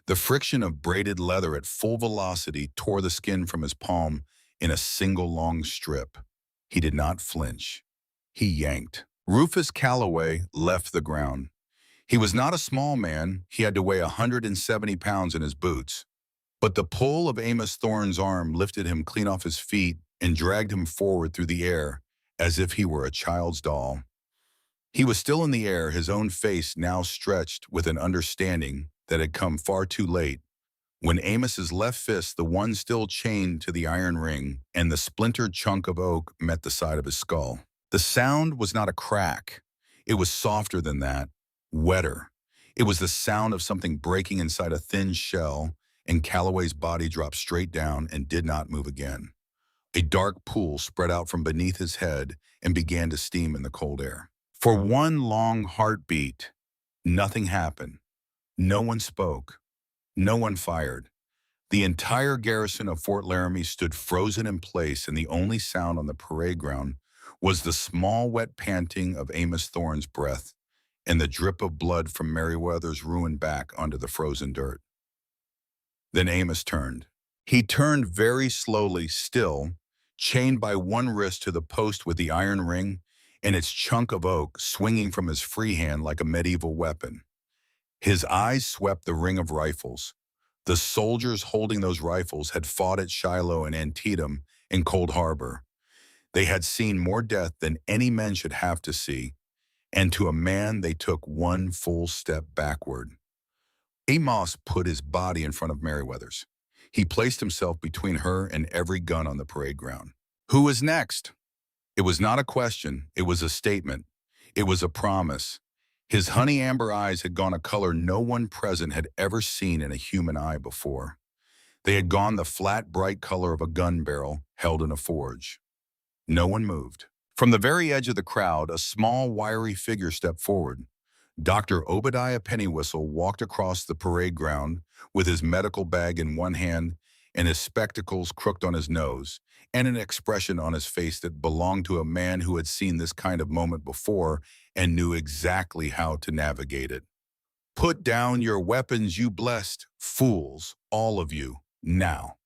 The friction of braided leather at full velocity tore the skin from his palm in a single long strip. He did not flinch. He yanked. Rufus Calloway left the ground. He was not a small man. He had to weigh 170 pounds in his boots. But the pull of Amos Thorne's arm lifted him clean off his feet and dragged him forward through the air as if he were a child's doll. He was still in the air, his own face now stretched with an understanding that had come far too late, when Amos's left fist, the one still chained to the iron ring, and the splintered chunk of oak met the side of his skull. The sound was not a crack. It was softer than that, wetter. It was the sound of something breaking inside a thin shell, and Calloway's body dropped straight down and did not move again. A dark pool spread out from beneath his head and began to steam in the cold air. For one long heartbeat, nothing happened. No one spoke. No one fired. The entire garrison of Fort Laramie stood frozen in place, and the only sound on the parade ground was the small wet panting of Amos Thorne's breath and the drip of blood from Meriwether's ruined back onto the frozen dirt. Then Amos turned. He turned very slowly, still, chained by one wrist to the post with the iron ring and its chunk of oak swinging from his free hand like a medieval weapon. His eyes swept the ring of rifles. The soldiers holding those rifles had fought at Shiloh and Antietam and Cold Harbor. They had seen more death than any men should have to see, and to a man they took one full step backward. Amos put his body in front of Meriwether's. He placed himself between her and every gun on the parade ground. Who was next? It was not a question, it was a statement. It was a promise. His honey amber eyes had gone a color no one present had ever seen in a human eye before. They had gone the flat, bright color of a gun barrel held in a forge. No one moved. From the very edge of the crowd, a small, wiry figure stepped forward. Dr. Obadiah Pennywhistle walked across the parade ground with his medical bag in one hand and his spectacles crooked on his nose, and an expression on his face that belonged to a man who had seen this kind of moment before and knew exactly how to navigate it. "Put down your weapons, you blessed fools, all of you, now."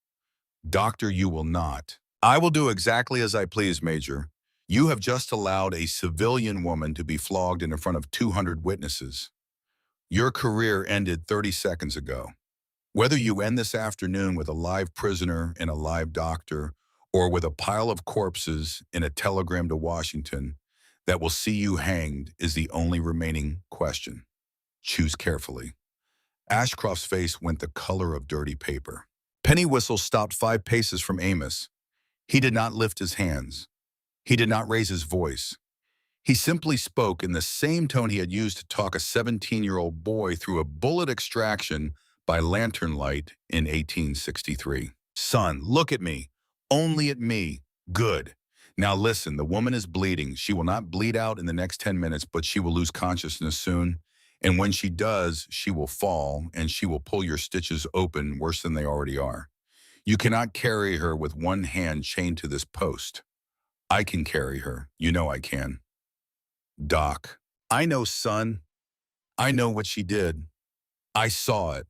"Doctor, you will not." "I will do exactly as I please, Major. You have just allowed a civilian woman to be flogged in front of 200 witnesses. Your career ended 30 seconds ago. Whether you end this afternoon with a live prisoner and a live doctor, or with a pile of corpses in a telegram to Washington that will see you hanged, is the only remaining question. Choose carefully." Ashcroft's face went the color of dirty paper. Pennywhistle stopped 5 paces from Amos. He did not lift his hands. He did not raise his voice. He simply spoke in the same tone he had used to talk a 17-year-old boy through a bullet extraction by lantern light in 1863. Son, look at me. Only at me. Good. Now listen, the woman is bleeding. She will not bleed out in the next 10 minutes, but she will lose consciousness soon. And when she does, she will fall, and she will pull your stitches open worse than they already are. You cannot carry her with one hand chained to this post. I can carry her. You know I can. Doc. I know, son. I know what she did. I saw it.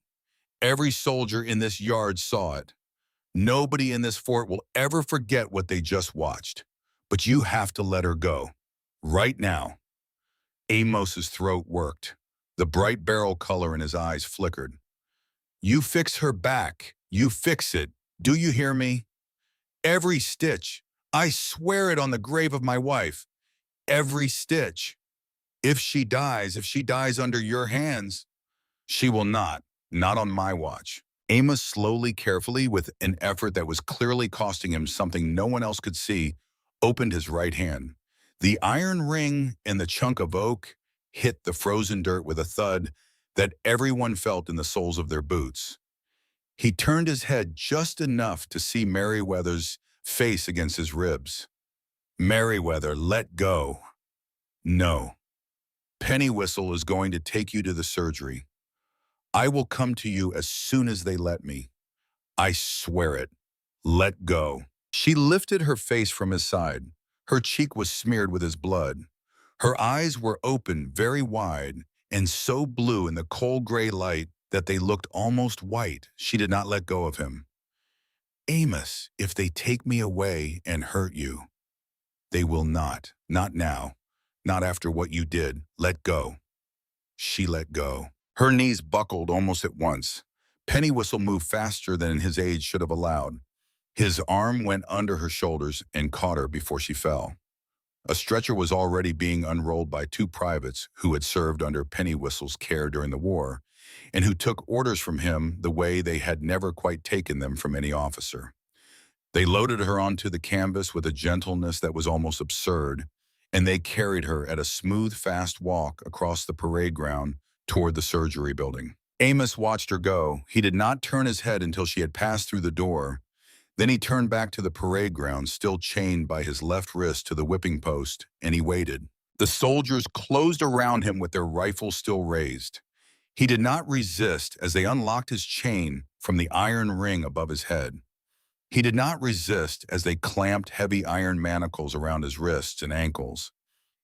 Every soldier in this yard saw it. Nobody in this fort will ever forget what they just watched. But you have to let her go. Right now. Amos's throat worked. The bright beryl color in his eyes flickered. You fix her back. You fix it. Do you hear me? Every stitch. I swear it on the grave of my wife. Every stitch. If she dies under your hands, she will not on my watch. Amos slowly, carefully, with an effort that was clearly costing him something no one else could see, opened his right hand. The iron ring and the chunk of oak hit the frozen dirt with a thud that everyone felt in the soles of their boots. He turned his head just enough to see Merriweather's face against his ribs. Merriweather, let go. No. Pennywhistle is going to take you to the surgery. I will come to you as soon as they let me. I swear it. Let go. She lifted her face from his side. Her cheek was smeared with his blood. Her eyes were open very wide and so blue in the cold gray light that they looked almost white. She did not let go of him. Amos, if they take me away and hurt you, they will not. Not now. Not after what you did. Let go. She let go. Her knees buckled almost at once. Pennywhistle moved faster than his age should have allowed. His arm went under her shoulders and caught her before she fell. A stretcher was already being unrolled by two privates who had served under Pennywhistle's care during the war, and who took orders from him the way they had never quite taken them from any officer. They loaded her onto the canvas with a gentleness that was almost absurd, and they carried her at a smooth, fast walk across the parade ground toward the surgery building. Amos watched her go. He did not turn his head until she had passed through the door. Then he turned back to the parade ground, still chained by his left wrist to the whipping post, and he waited. The soldiers closed around him with their rifles still raised. He did not resist as they unlocked his chain from the iron ring above his head. He did not resist as they clamped heavy iron manacles around his wrists and ankles.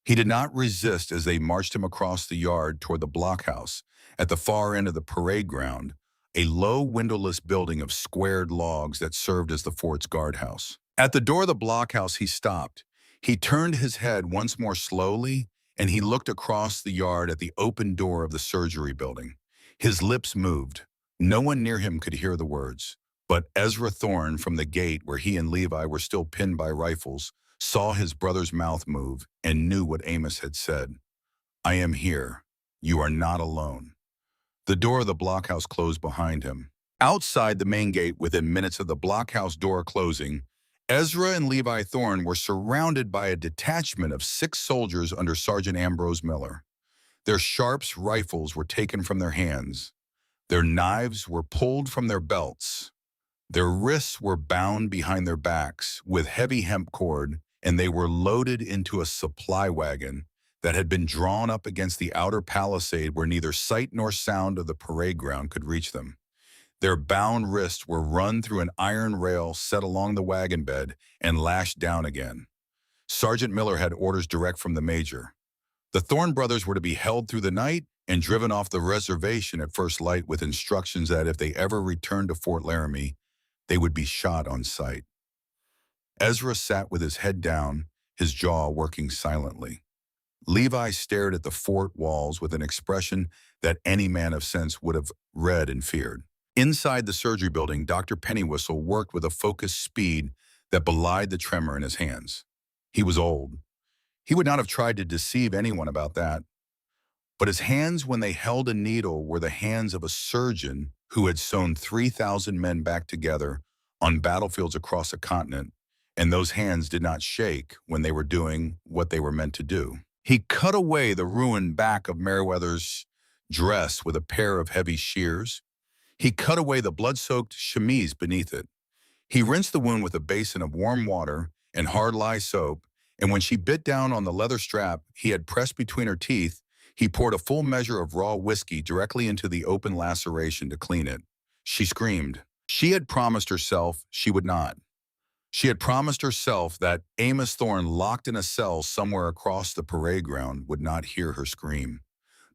He did not resist as they marched him across the yard toward the blockhouse at the far end of the parade ground, a low windowless building of squared logs that served as the fort's guardhouse. At the door of the blockhouse, he stopped. He turned his head once more slowly, and he looked across the yard at the open door of the surgery building. His lips moved. No one near him could hear the words, but Ezra Thorne, from the gate where he and Levi were still pinned by rifles, saw his brother's mouth move and knew what Amos had said. I am here. You are not alone. The door of the blockhouse closed behind him. Outside the main gate, within minutes of the blockhouse door closing, Ezra and Levi Thorne were surrounded by a detachment of 6 soldiers under Sergeant Ambrose Miller. Their Sharps rifles were taken from their hands. Their knives were pulled from their belts. Their wrists were bound behind their backs with heavy hemp cord, and they were loaded into a supply wagon that had been drawn up against the outer palisade where neither sight nor sound of the parade ground could reach them. Their bound wrists were run through an iron rail set along the wagon bed and lashed down again. Sergeant Miller had orders direct from the major. The Thorne brothers were to be held through the night and driven off the reservation at first light with instructions that if they ever returned to Fort Laramie, they would be shot on sight. Ezra sat with his head down, his jaw working silently. Levi stared at the fort walls with an expression that any man of sense would have read and feared. Inside the surgery building, Dr. Pennywhistle worked with a focused speed that belied the tremor in his hands. He was old. He would not have tried to deceive anyone about that. But his hands, when they held a needle, were the hands of a surgeon who had sewn 3,000 men back together on battlefields across a continent, and those hands did not shake when they were doing what they were meant to do. He cut away the ruined back of Merriweather's dress with a pair of heavy shears. He cut away the blood-soaked chemise beneath it. He rinsed the wound with a basin of warm water and hard lye soap, and when she bit down on the leather strap he had pressed between her teeth, he poured a full measure of raw whiskey directly into the open laceration to clean it. She screamed. She had promised herself she would not. She had promised herself that Amos Thorne, locked in a cell somewhere across the parade ground, would not hear her scream.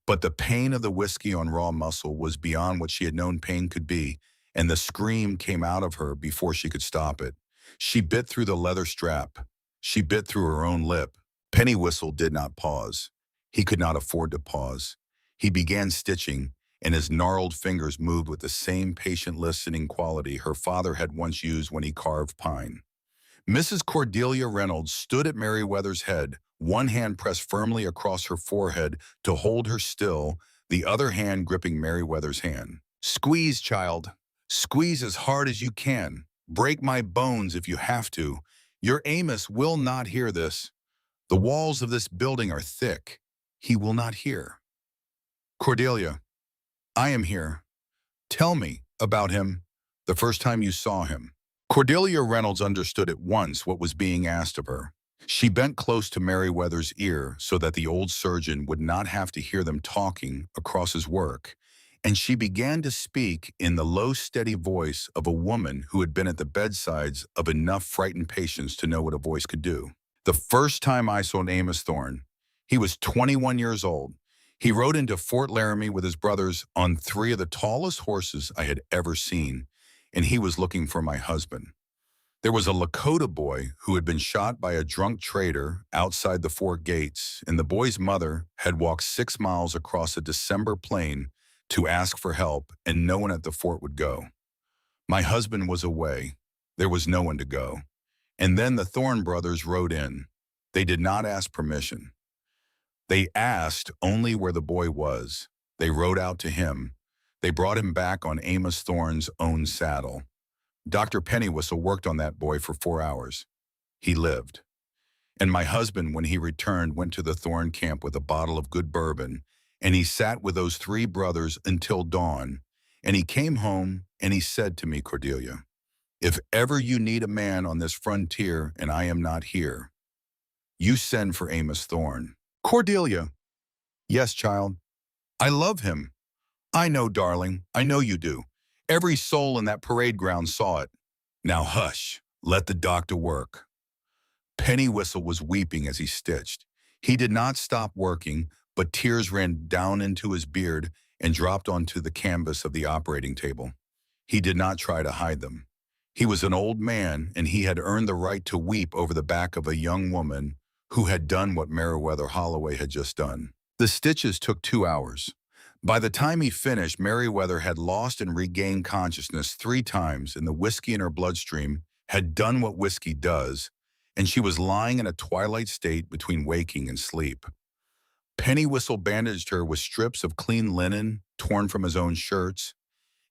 But the pain of the whiskey on raw muscle was beyond what she had known pain could be, and the scream came out of her before she could stop it. She bit through the leather strap. She bit through her own lip. Pennywhistle did not pause. He could not afford to pause. He began stitching, and his gnarled fingers moved with the same patient listening quality her father had once used when he carved pine. Mrs. Cordelia Reynolds stood at Merryweather's head, one hand pressed firmly across her forehead to hold her still, the other hand gripping Merryweather's hand. "Squeeze, child. Squeeze as hard as you can. Break my bones if you have to. Your Amos will not hear this. The walls of this building are thick. He will not hear." "Cordelia, I am here. Tell me about him, the first time you saw him." Cordelia Reynolds understood at once what was being asked of her. She bent close to Merryweather's ear so that the old surgeon would not have to hear them talking across his work, and she began to speak in the low, steady voice of a woman who had been at the bedsides of enough frightened patients to know what a voice could do. "The first time I saw Amos Thorne, he was 21 years old. He rode into Fort Laramie with his brothers on 3 of the tallest horses I had ever seen, and he was looking for my husband. There was a Lakota boy who had been shot by a drunk trader outside the fort gates, and the boy's mother had walked 6 miles across a December plain to ask for help, and no one at the fort would go. My husband was away. There was no one to go. And then the Thorne brothers rode in. They did not ask permission. They asked only where the boy was. They rode out to him. They brought him back on Amos Thorne's own saddle. Dr. Pennywhistle worked on that boy for 4 hours. He lived. And my husband, when he returned, went to the Thorne camp with a bottle of good bourbon, and he sat with those 3 brothers until dawn. And he came home and he said to me, Cordelia, if ever you need a man on this frontier and I am not here, you send for Amos Thorne." "Cordelia." "Yes, child. I love him." "I know, darling. I know you do. Every soul in that parade ground saw it. Now hush. Let the doctor work." Pennywhistle was weeping as he stitched. He did not stop working, but tears ran down into his beard and dropped onto the canvas of the operating table. He did not try to hide them. He was an old man, and he had earned the right to weep over the back of a young woman who had done what Meriwether Holloway had just done. The stitches took 2 hours. By the time he finished, Meriwether had lost and regained consciousness 3 times, and the whiskey in her bloodstream had done what whiskey does, and she was lying in a twilight state between waking and sleep. Pennywhistle bandaged her with strips of clean linen torn from his own shirts,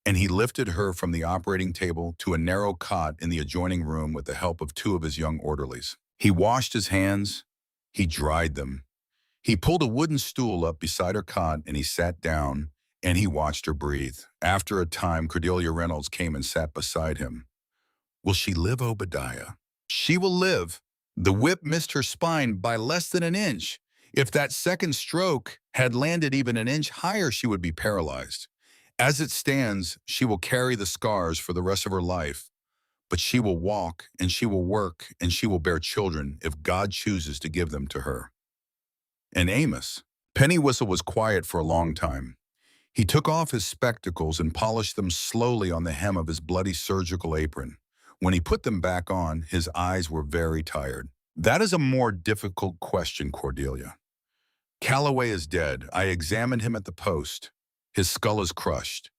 and he lifted her from the operating table to a narrow cot in the adjoining room with the help of 2 of his young orderlies. He washed his hands. He dried them. He pulled a wooden stool up beside her cot, and he sat down, and he watched her breathe. After a time, Cordelia Reynolds came and sat beside him. "Will she live, Obadiah?" "She will live. The whip missed her spine by less than an inch. If that second stroke had landed even an inch higher, she would be paralyzed. As it stands, she will carry the scars for the rest of her life. But she will walk, and she will work, and she will bear children if God chooses to give them to her." And Amos. Pennywhistle was quiet for a long time. He took off his spectacles and polished them slowly on the hem of his bloody surgical apron. When he put them back on, his eyes were very tired. "That is a more difficult question, Cordelia. Calloway is dead. I examined him at the post. His skull is crushed.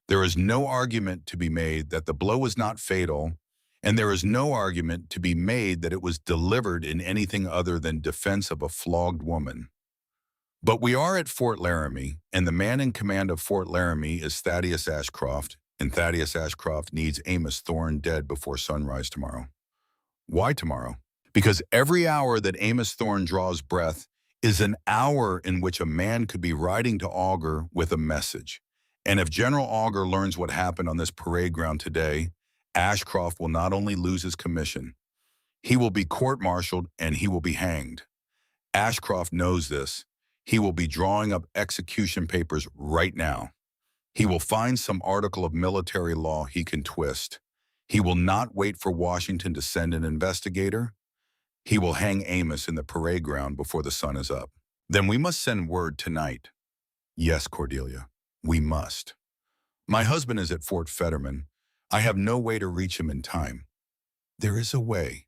There is no argument to be made that the blow was not fatal, and there is no argument to be made that it was delivered in anything other than defense of a flogged woman. But we are at Fort Laramie, and the man in command of Fort Laramie is Thaddeus Ashcroft, and Thaddeus Ashcroft needs Amos Thorne dead before sunrise tomorrow." "Why tomorrow?" "Because every hour that Amos Thorne draws breath is an hour in which a man could be riding to Augur with a message. And if General Augur learns what happened on this parade ground today, Ashcroft will not only lose his commission, he will be court-martialed and he will be hanged. Ashcroft knows this. He will be drawing up execution papers right now. He will find some article of military law he can twist. He will not wait for Washington to send an investigator. He will hang Amos in the parade ground before the sun is up. Then we must send word tonight. Yes, Cordelia, we must. My husband is at Fort Fetterman. I have no way to reach him in time. There is a way.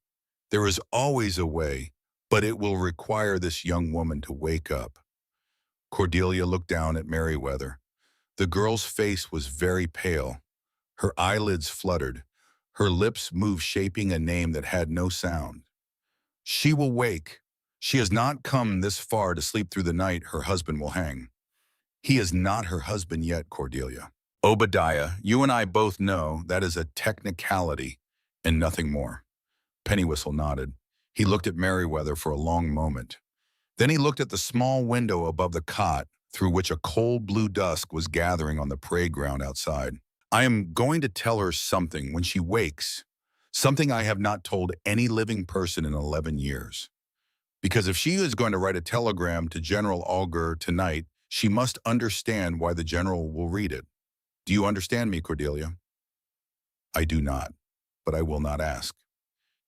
There is always a way, but it will require this young woman to wake up. Cordelia looked down at Merriweather. The girl's face was very pale. Her eyelids fluttered. Her lips moved, shaping a name that had no sound. She will wake. She has not come this far to sleep through the night her husband will hang. He is not her husband yet, Cordelia. Obadiah, you and I both know that is a technicality and nothing more. Pennywhistle nodded. He looked at Merriweather for a long moment. Then he looked at the small window above the cot through which a cold blue dusk was gathering on the parade ground outside. I am going to tell her something when she wakes, something I have not told any living person in 11 years. Because if she is going to write a telegram to General Augur tonight, she must understand why the general will read it. Do you understand me, Cordelia? I do not, but I will not ask.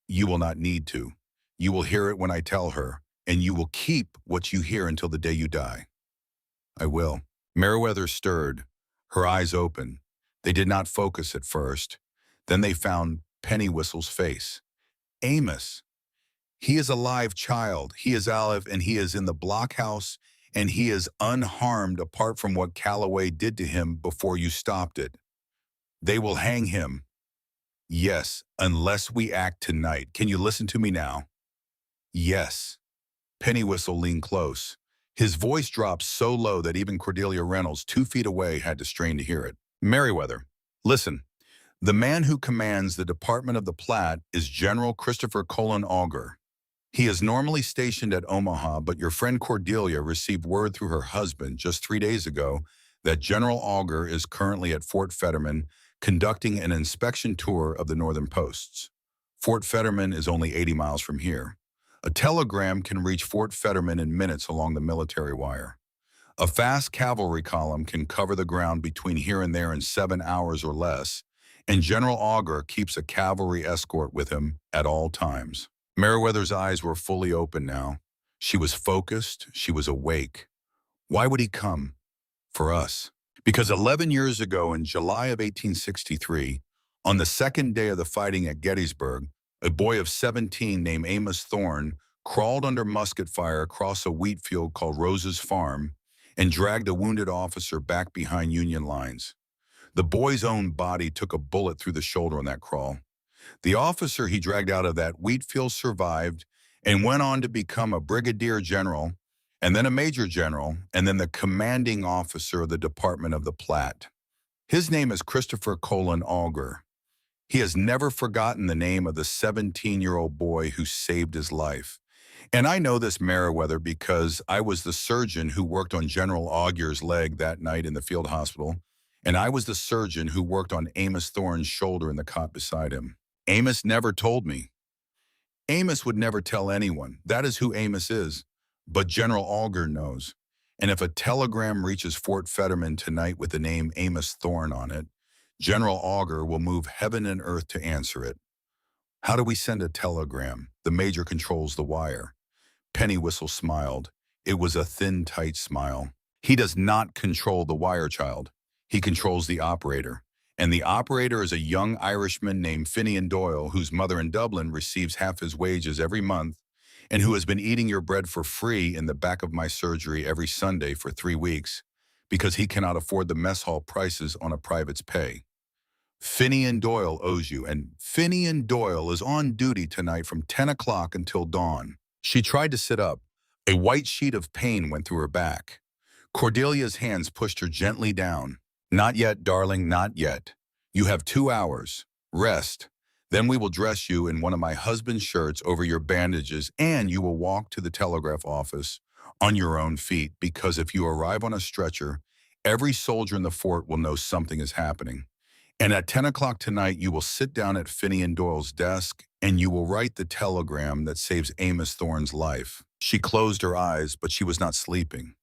You will not need to. You will hear it when I tell her, and you will keep what you hear until the day you die. I will. Merriweather stirred, her eyes open. They did not focus at first. Then they found Pennywhistle's face. Amos. He is a live child. He is alive, and he is in the blockhouse, and he is unharmed apart from what Calloway did to him before you stopped it. They will hang him. Yes, unless we act tonight. Can you listen to me now? Yes. Pennywhistle leaned close. His voice dropped so low that even Cordelia Reynolds, 2 feet away, had to strain to hear it. Merriweather, listen. The man who commands the Department of the Platte is General Christopher Colin Augur. He is normally stationed at Omaha, but your friend Cordelia received word through her husband just 3 days ago that General Augur is currently at Fort Fetterman conducting an inspection tour of the northern posts. Fort Fetterman is only 80 miles from here. A telegram can reach Fort Fetterman in minutes along the military wire. A fast cavalry column can cover the ground between here and there in 7 hours or less, and General Augur keeps a cavalry escort with him at all times. Merriweather's eyes were fully open now. She was focused. She was awake. Why would he come? For us. Because 11 years ago, in July of 1863, on the second day of the fighting at Gettysburg, a boy of 17 named Amos Thorne crawled under musket fire across a wheat field called Rose's Farm and dragged a wounded officer back behind Union lines. The boy's own body took a bullet through the shoulder on that crawl. The officer he dragged out of that wheat field survived and went on to become a brigadier general, and then a major general, and then the commanding officer of the Department of the Platte. His name is Christopher Colin Augur. He has never forgotten the name of the 17-year-old boy who saved his life. And I know this, Merriweather, because I was the surgeon who worked on General Augur's leg that night in the field hospital, and I was the surgeon who worked on Amos Thorne's shoulder in the cot beside him. Amos never told me. Amos would never tell anyone. That is who Amos is. But General Augur knows. And if a telegram reaches Fort Fetterman tonight with the name Amos Thorne on it, General Augur will move heaven and earth to answer it. How do we send a telegram? The major controls the wire. Pennywhistle smiled. It was a thin, tight smile. He does not control the wire, child. He controls the operator. And the operator is a young Irishman named Finian Doyle, whose mother in Dublin receives half his wages every month, and who has been eating your bread for free in the back of my surgery every Sunday for 3 weeks, because he cannot afford the mess hall prices on a private's pay. Finian Doyle owes you, and Finian Doyle is on duty tonight from 10 o'clock until dawn. She tried to sit up. A white sheet of pain went through her back. Cordelia's hands pushed her gently down. Not yet, darling, not yet. You have 2 hours. Rest. Then we will dress you in one of my husband's shirts over your bandages, and you will walk to the telegraph office on your own feet, because if you arrive on a stretcher, Every soldier in the fort will know something is happening. And at 10 o'clock tonight, you will sit down at Finian Doyle's desk and you will write the telegram that saves Amos Thorne's life." She closed her eyes, but she was not sleeping.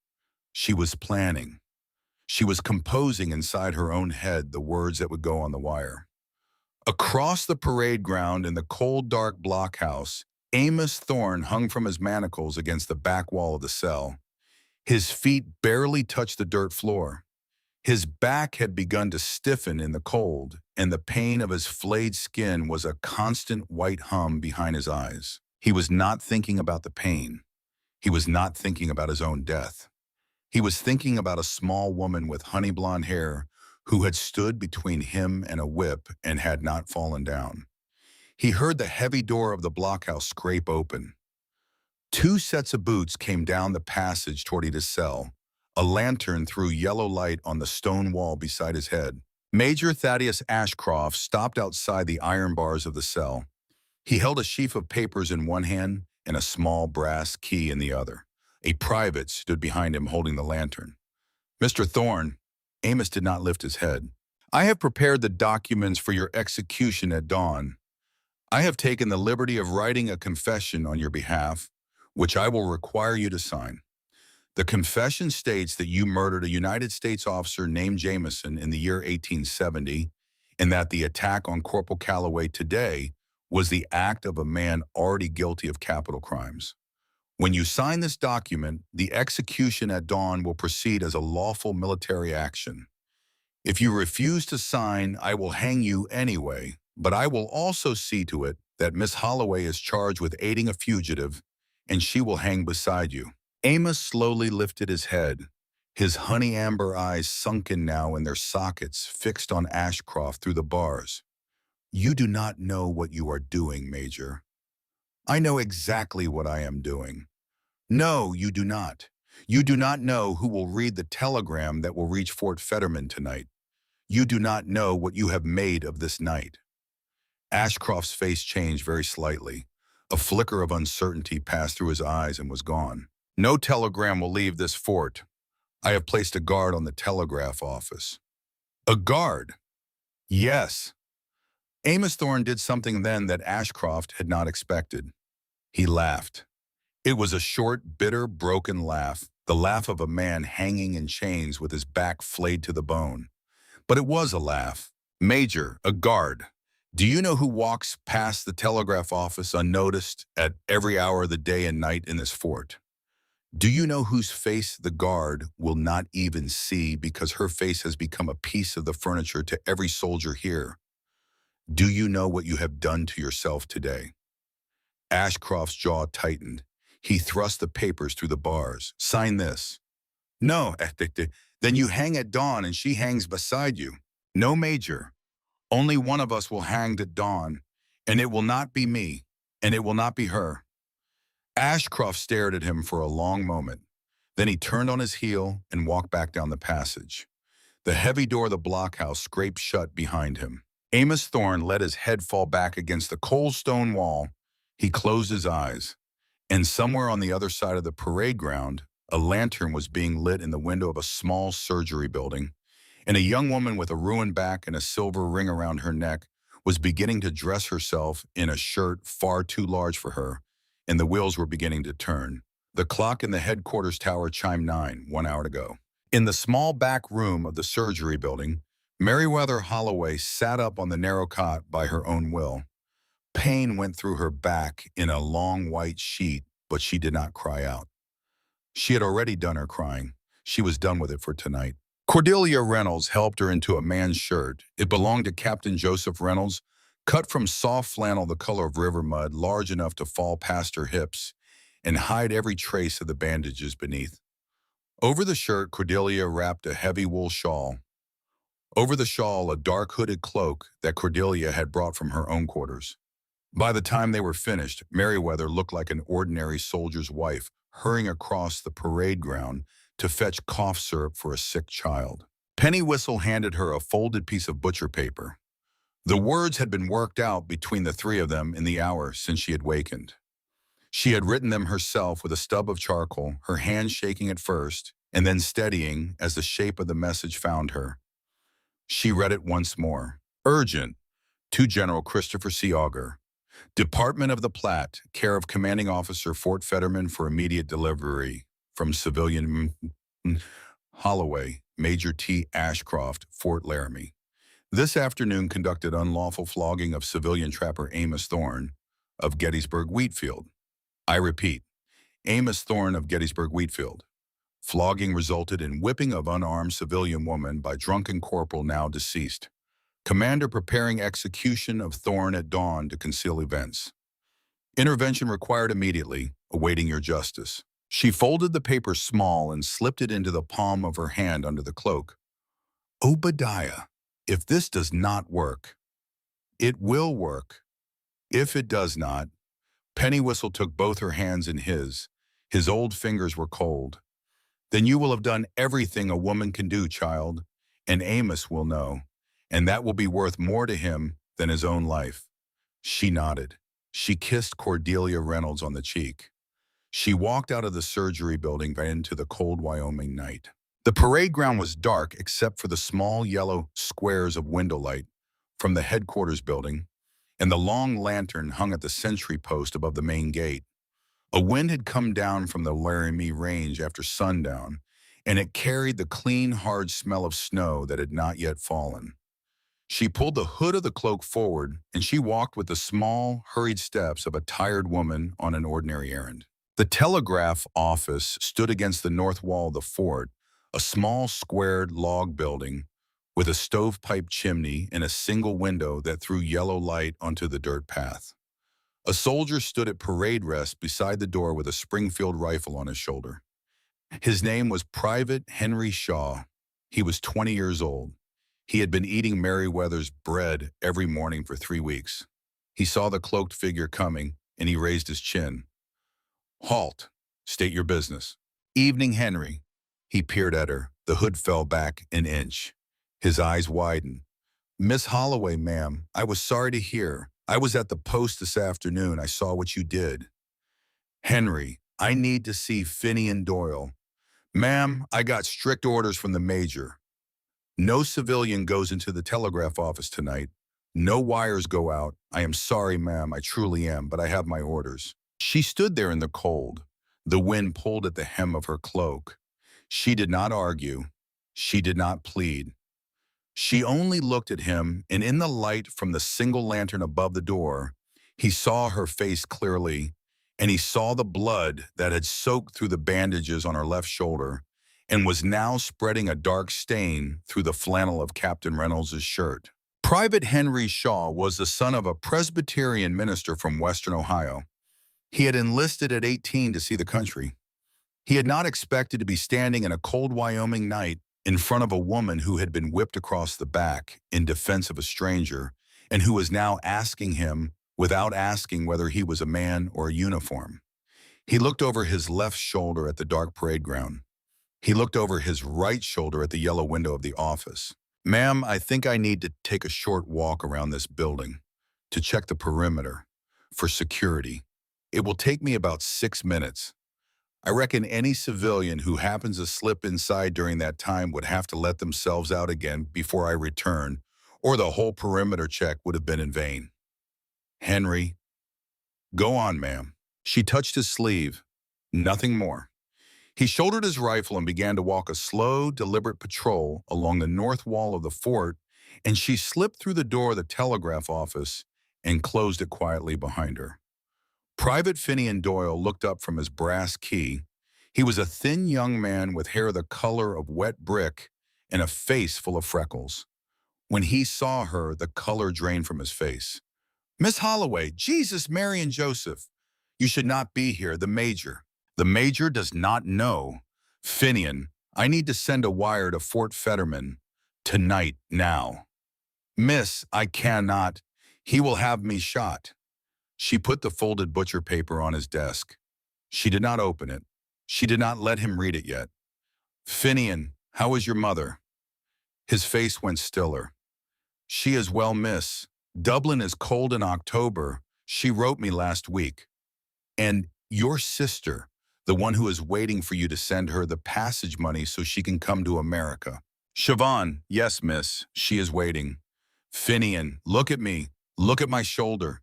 She was planning. She was composing inside her own head the words that would go on the wire. Across the parade ground in the cold, dark blockhouse, Amos Thorne hung from his manacles against the back wall of the cell. His feet barely touched the dirt floor. His back had begun to stiffen in the cold, and the pain of his flayed skin was a constant white hum behind his eyes. He was not thinking about the pain. He was not thinking about his own death. He was thinking about a small woman with honey blonde hair who had stood between him and a whip and had not fallen down. He heard the heavy door of the blockhouse scrape open. Two sets of boots came down the passage toward his cell. A lantern threw yellow light on the stone wall beside his head. Major Thaddeus Ashcroft stopped outside the iron bars of the cell. He held a sheaf of papers in one hand and a small brass key in the other. A private stood behind him holding the lantern. "Mr. Thorne," Amos did not lift his head. "I have prepared the documents for your execution at dawn. I have taken the liberty of writing a confession on your behalf, which I will require you to sign. The confession states that you murdered a United States officer named Jameson in the year 1870, and that the attack on Corporal Calloway today was the act of a man already guilty of capital crimes. When you sign this document, the execution at dawn will proceed as a lawful military action. If you refuse to sign, I will hang you anyway, but I will also see to it that Miss Holloway is charged with aiding a fugitive, and she will hang beside you." Amos slowly lifted his head, his honey amber eyes sunken now in their sockets, fixed on Ashcroft through the bars. "You do not know what you are doing, Major." "I know exactly what I am doing." "No, you do not. You do not know who will read the telegram that will reach Fort Fetterman tonight. You do not know what you have made of this night." Ashcroft's face changed very slightly. A flicker of uncertainty passed through his eyes and was gone. "No telegram will leave this fort. I have placed a guard on the telegraph office." "A guard?" "Yes." Amos Thorne did something then that Ashcroft had not expected. He laughed. It was a short, bitter, broken laugh, the laugh of a man hanging in chains with his back flayed to the bone. But it was a laugh. "Major, a guard. Do you know who walks past the telegraph office unnoticed at every hour of the day and night in this fort? Do you know whose face the guard will not even see because her face has become a piece of the furniture to every soldier here? Do you know what you have done to yourself today?" Ashcroft's jaw tightened. He thrust the papers through the bars. "Sign this." "No, then you hang at dawn and she hangs beside you." "No, Major. Only one of us will hang at dawn, and it will not be me, and it will not be her." Ashcroft stared at him for a long moment. Then he turned on his heel and walked back down the passage. The heavy door of the blockhouse scraped shut behind him. Amos Thorne let his head fall back against the cold stone wall. He closed his eyes, and somewhere on the other side of the parade ground, a lantern was being lit in the window of a small surgery building, and a young woman with a ruined back and a silver ring around her neck was beginning to dress herself in a shirt far too large for her, and the wheels were beginning to turn. The clock in the headquarters tower chimed 9, 1 hour to go. In the small back room of the surgery building, Meriwether Holloway sat up on the narrow cot by her own will. Pain went through her back in a long white sheet, but she did not cry out. She had already done her crying. She was done with it for tonight. Cordelia Reynolds helped her into a man's shirt. It belonged to Captain Joseph Reynolds, cut from soft flannel the color of river mud, large enough to fall past her hips and hide every trace of the bandages beneath. Over the shirt, Cordelia wrapped a heavy wool shawl. Over the shawl, a dark hooded cloak that Cordelia had brought from her own quarters. By the time they were finished, Meriwether looked like an ordinary soldier's wife hurrying across the parade ground to fetch cough syrup for a sick child. Penny Whistle handed her a folded piece of butcher paper. The words had been worked out between the three of them in the hour since she had wakened. She had written them herself with a stub of charcoal, her hand shaking at first, and then steadying as the shape of the message found her. She read it once more. Urgent, to General Christopher C. Auger. Department of the Platte, care of Commanding Officer Fort Fetterman for immediate delivery. From Civilian Holloway, Major T. Ashcroft, Fort Laramie. This afternoon conducted unlawful flogging of civilian trapper Amos Thorne of Gettysburg Wheatfield. I repeat, Amos Thorne of Gettysburg Wheatfield. Flogging resulted in whipping of unarmed civilian woman by drunken corporal now deceased. Commander preparing execution of Thorne at dawn to conceal events. Intervention required immediately, awaiting your justice. She folded the paper small and slipped it into the palm of her hand under the cloak. Obadiah, if this does not work, it will work. If it does not, Pennywhistle took both her hands in his. His old fingers were cold. Then you will have done everything a woman can do, child, and Amos will know, and that will be worth more to him than his own life. She nodded. She kissed Cordelia Reynolds on the cheek. She walked out of the surgery building and into the cold Wyoming night. The parade ground was dark except for the small yellow squares of window light from the headquarters building and the long lantern hung at the sentry post above the main gate. A wind had come down from the Laramie Range after sundown, and it carried the clean, hard smell of snow that had not yet fallen. She pulled the hood of the cloak forward, and she walked with the small, hurried steps of a tired woman on an ordinary errand. The telegraph office stood against the north wall of the fort, a small squared log building with a stovepipe chimney and a single window that threw yellow light onto the dirt path. A soldier stood at parade rest beside the door with a Springfield rifle on his shoulder. His name was Private Henry Shaw. He was 20 years old. He had been eating Meriwether's bread every morning for 3 weeks. He saw the cloaked figure coming, and he raised his chin. Halt. State your business. Evening, Henry. He peered at her. The hood fell back an inch. His eyes widened. Miss Holloway, ma'am, I was sorry to hear. I was at the post this afternoon. I saw what you did. Henry, I need to see Finian Doyle. Ma'am, I got strict orders from the major. No civilian goes into the telegraph office tonight. No wires go out. I am sorry, ma'am, I truly am, but I have my orders. She stood there in the cold. The wind pulled at the hem of her cloak. She did not argue. She did not plead. She only looked at him, and in the light from the single lantern above the door, he saw her face clearly, and he saw the blood that had soaked through the bandages on her left shoulder and was now spreading a dark stain through the flannel of Captain Reynolds' shirt. Private Henry Shaw was the son of a Presbyterian minister from Western Ohio. He had enlisted at 18 to see the country. He had not expected to be standing in a cold Wyoming night in front of a woman who had been whipped across the back in defense of a stranger and who was now asking him without asking whether he was a man or a uniform. He looked over his left shoulder at the dark parade ground. He looked over his right shoulder at the yellow window of the office. Ma'am, I think I need to take a short walk around this building to check the perimeter for security. It will take me about 6 minutes. I reckon any civilian who happens to slip inside during that time would have to let themselves out again before I return, or the whole perimeter check would have been in vain. Henry, go on, ma'am. She touched his sleeve. Nothing more. He shouldered his rifle and began to walk a slow, deliberate patrol along the north wall of the fort, and she slipped through the door of the telegraph office and closed it quietly behind her. Private Finian Doyle looked up from his brass key. He was a thin young man with hair the color of wet brick and a face full of freckles. When he saw her, the color drained from his face. Miss Holloway, Jesus, Mary, and Joseph, you should not be here, the major. The major does not know. Finian, I need to send a wire to Fort Fetterman. Tonight, now. Miss, I cannot. He will have me shot. She put the folded butcher paper on his desk. She did not open it. She did not let him read it yet. Finian, how is your mother? His face went stiller. She is well, miss. Dublin is cold in October. She wrote me last week. And your sister, The one who is waiting for you to send her the passage money so she can come to America. Siobhan, yes, miss, she is waiting. Finian, look at me. Look at my shoulder.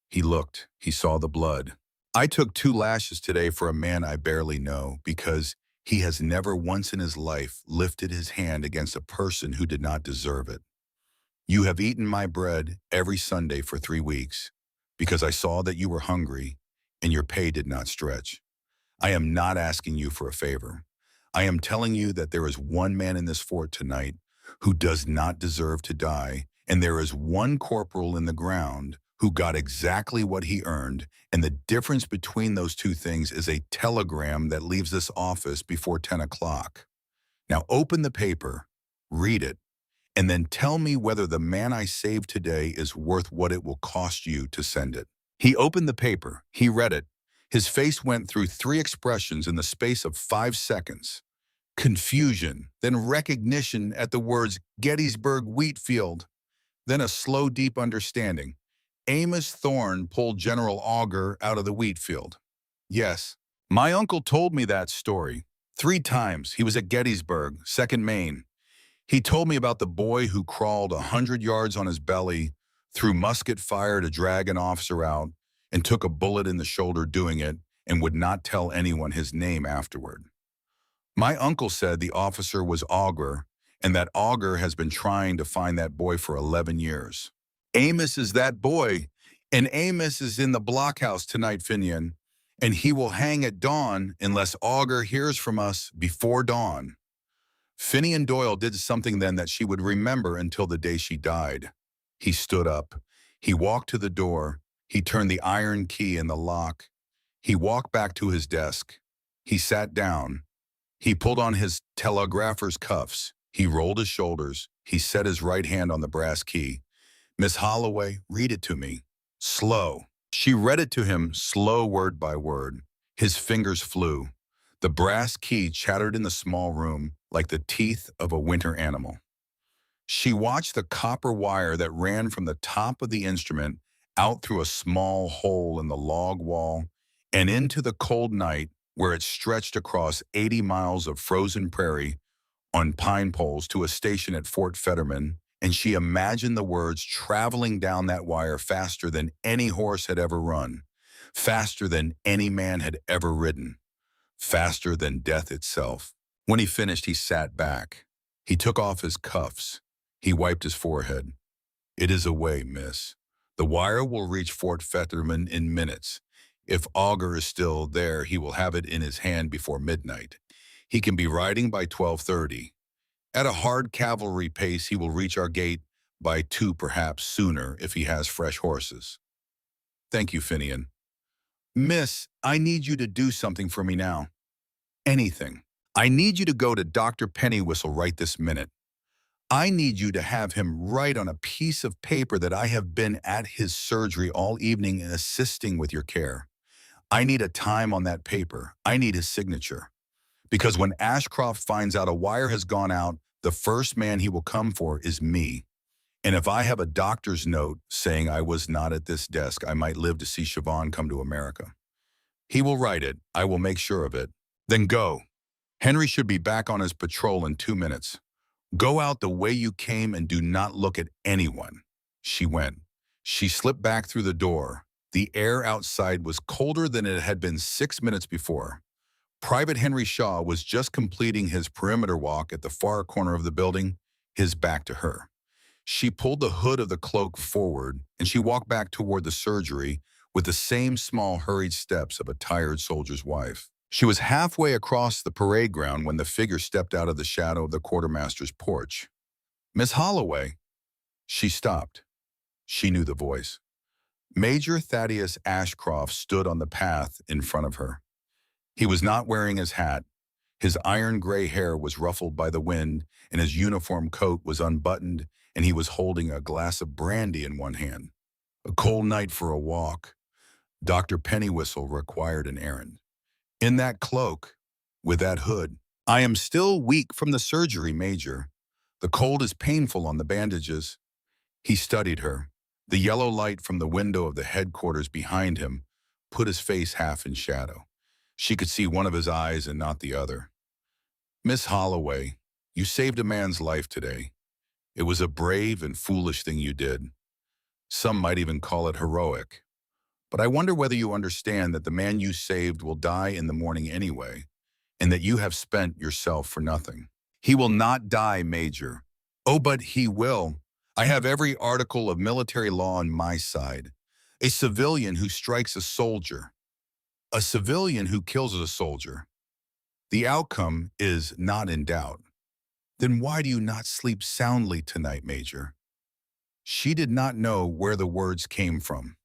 He looked. He saw the blood. I took 2 lashes today for a man I barely know because he has never once in his life lifted his hand against a person who did not deserve it. You have eaten my bread every Sunday for 3 weeks because I saw that you were hungry and your pay did not stretch. I am not asking you for a favor. I am telling you that there is one man in this fort tonight who does not deserve to die, and there is one corporal in the ground who got exactly what he earned, and the difference between those two things is a telegram that leaves this office before 10 o'clock. Now open the paper, read it, and then tell me whether the man I saved today is worth what it will cost you to send it. He opened the paper. He read it. His face went through 3 expressions in the space of 5 seconds. Confusion, then recognition at the words Gettysburg wheat field, then a slow, deep understanding. Amos Thorne pulled General Augur out of the wheat field. Yes, my uncle told me that story. 3 times he was at Gettysburg, 2nd Maine. He told me about the boy who crawled 100 yards on his belly, threw musket fire to drag an officer out, and took a bullet in the shoulder doing it, and would not tell anyone his name afterward. My uncle said the officer was Augur, and that Augur has been trying to find that boy for 11 years. Amos is that boy, and Amos is in the blockhouse tonight, Finian, and he will hang at dawn unless Augur hears from us before dawn. Finian Doyle did something then that she would remember until the day she died. He stood up. He walked to the door. He turned the iron key in the lock. He walked back to his desk. He sat down. He pulled on his telegrapher's cuffs. He rolled his shoulders. He set his right hand on the brass key. Miss Holloway, read it to me. Slow. She read it to him, slow word by word. His fingers flew. The brass key chattered in the small room like the teeth of a winter animal. She watched the copper wire that ran from the top of the instrument out through a small hole in the log wall and into the cold night where it stretched across 80 miles of frozen prairie on pine poles to a station at Fort Fetterman, and she imagined the words traveling down that wire faster than any horse had ever run, faster than any man had ever ridden, faster than death itself. When he finished, he sat back. He took off his cuffs. He wiped his forehead. It is away, miss. The wire will reach Fort Fetterman in minutes. If Augur is still there, he will have it in his hand before midnight. He can be riding by 12:30. At a hard cavalry pace, he will reach our gate by 2, perhaps sooner, if he has fresh horses. Thank you, Finian. Miss, I need you to do something for me now. Anything. I need you to go to Dr. Pennywhistle right this minute. I need you to have him write on a piece of paper that I have been at his surgery all evening and assisting with your care. I need a time on that paper. I need his signature. Because when Ashcroft finds out a wire has gone out, the first man he will come for is me. And if I have a doctor's note saying I was not at this desk, I might live to see Siobhan come to America. He will write it. I will make sure of it. Then go. Henry should be back on his patrol in 2 minutes. Go out the way you came and do not look at anyone. She went. She slipped back through the door. The air outside was colder than it had been 6 minutes before. Private Henry Shaw was just completing his perimeter walk at the far corner of the building, his back to her. She pulled the hood of the cloak forward, and she walked back toward the surgery with the same small, hurried steps of a tired soldier's wife. She was halfway across the parade ground when the figure stepped out of the shadow of the quartermaster's porch. Miss Holloway. She stopped. She knew the voice. Major Thaddeus Ashcroft stood on the path in front of her. He was not wearing his hat. His iron gray hair was ruffled by the wind, and his uniform coat was unbuttoned, and he was holding a glass of brandy in one hand. A cold night for a walk. Dr. Pennywhistle required an errand. In that cloak, with that hood. I am still weak from the surgery, Major. The cold is painful on the bandages. He studied her. The yellow light from the window of the headquarters behind him put his face half in shadow. She could see one of his eyes and not the other. Miss Holloway, you saved a man's life today. It was a brave and foolish thing you did. Some might even call it heroic. But I wonder whether you understand that the man you saved will die in the morning anyway, and that you have spent yourself for nothing. He will not die, Major. Oh, but he will. I have every article of military law on my side. A civilian who strikes a soldier. A civilian who kills a soldier. The outcome is not in doubt. Then why do you not sleep soundly tonight, Major? She did not know where the words came from.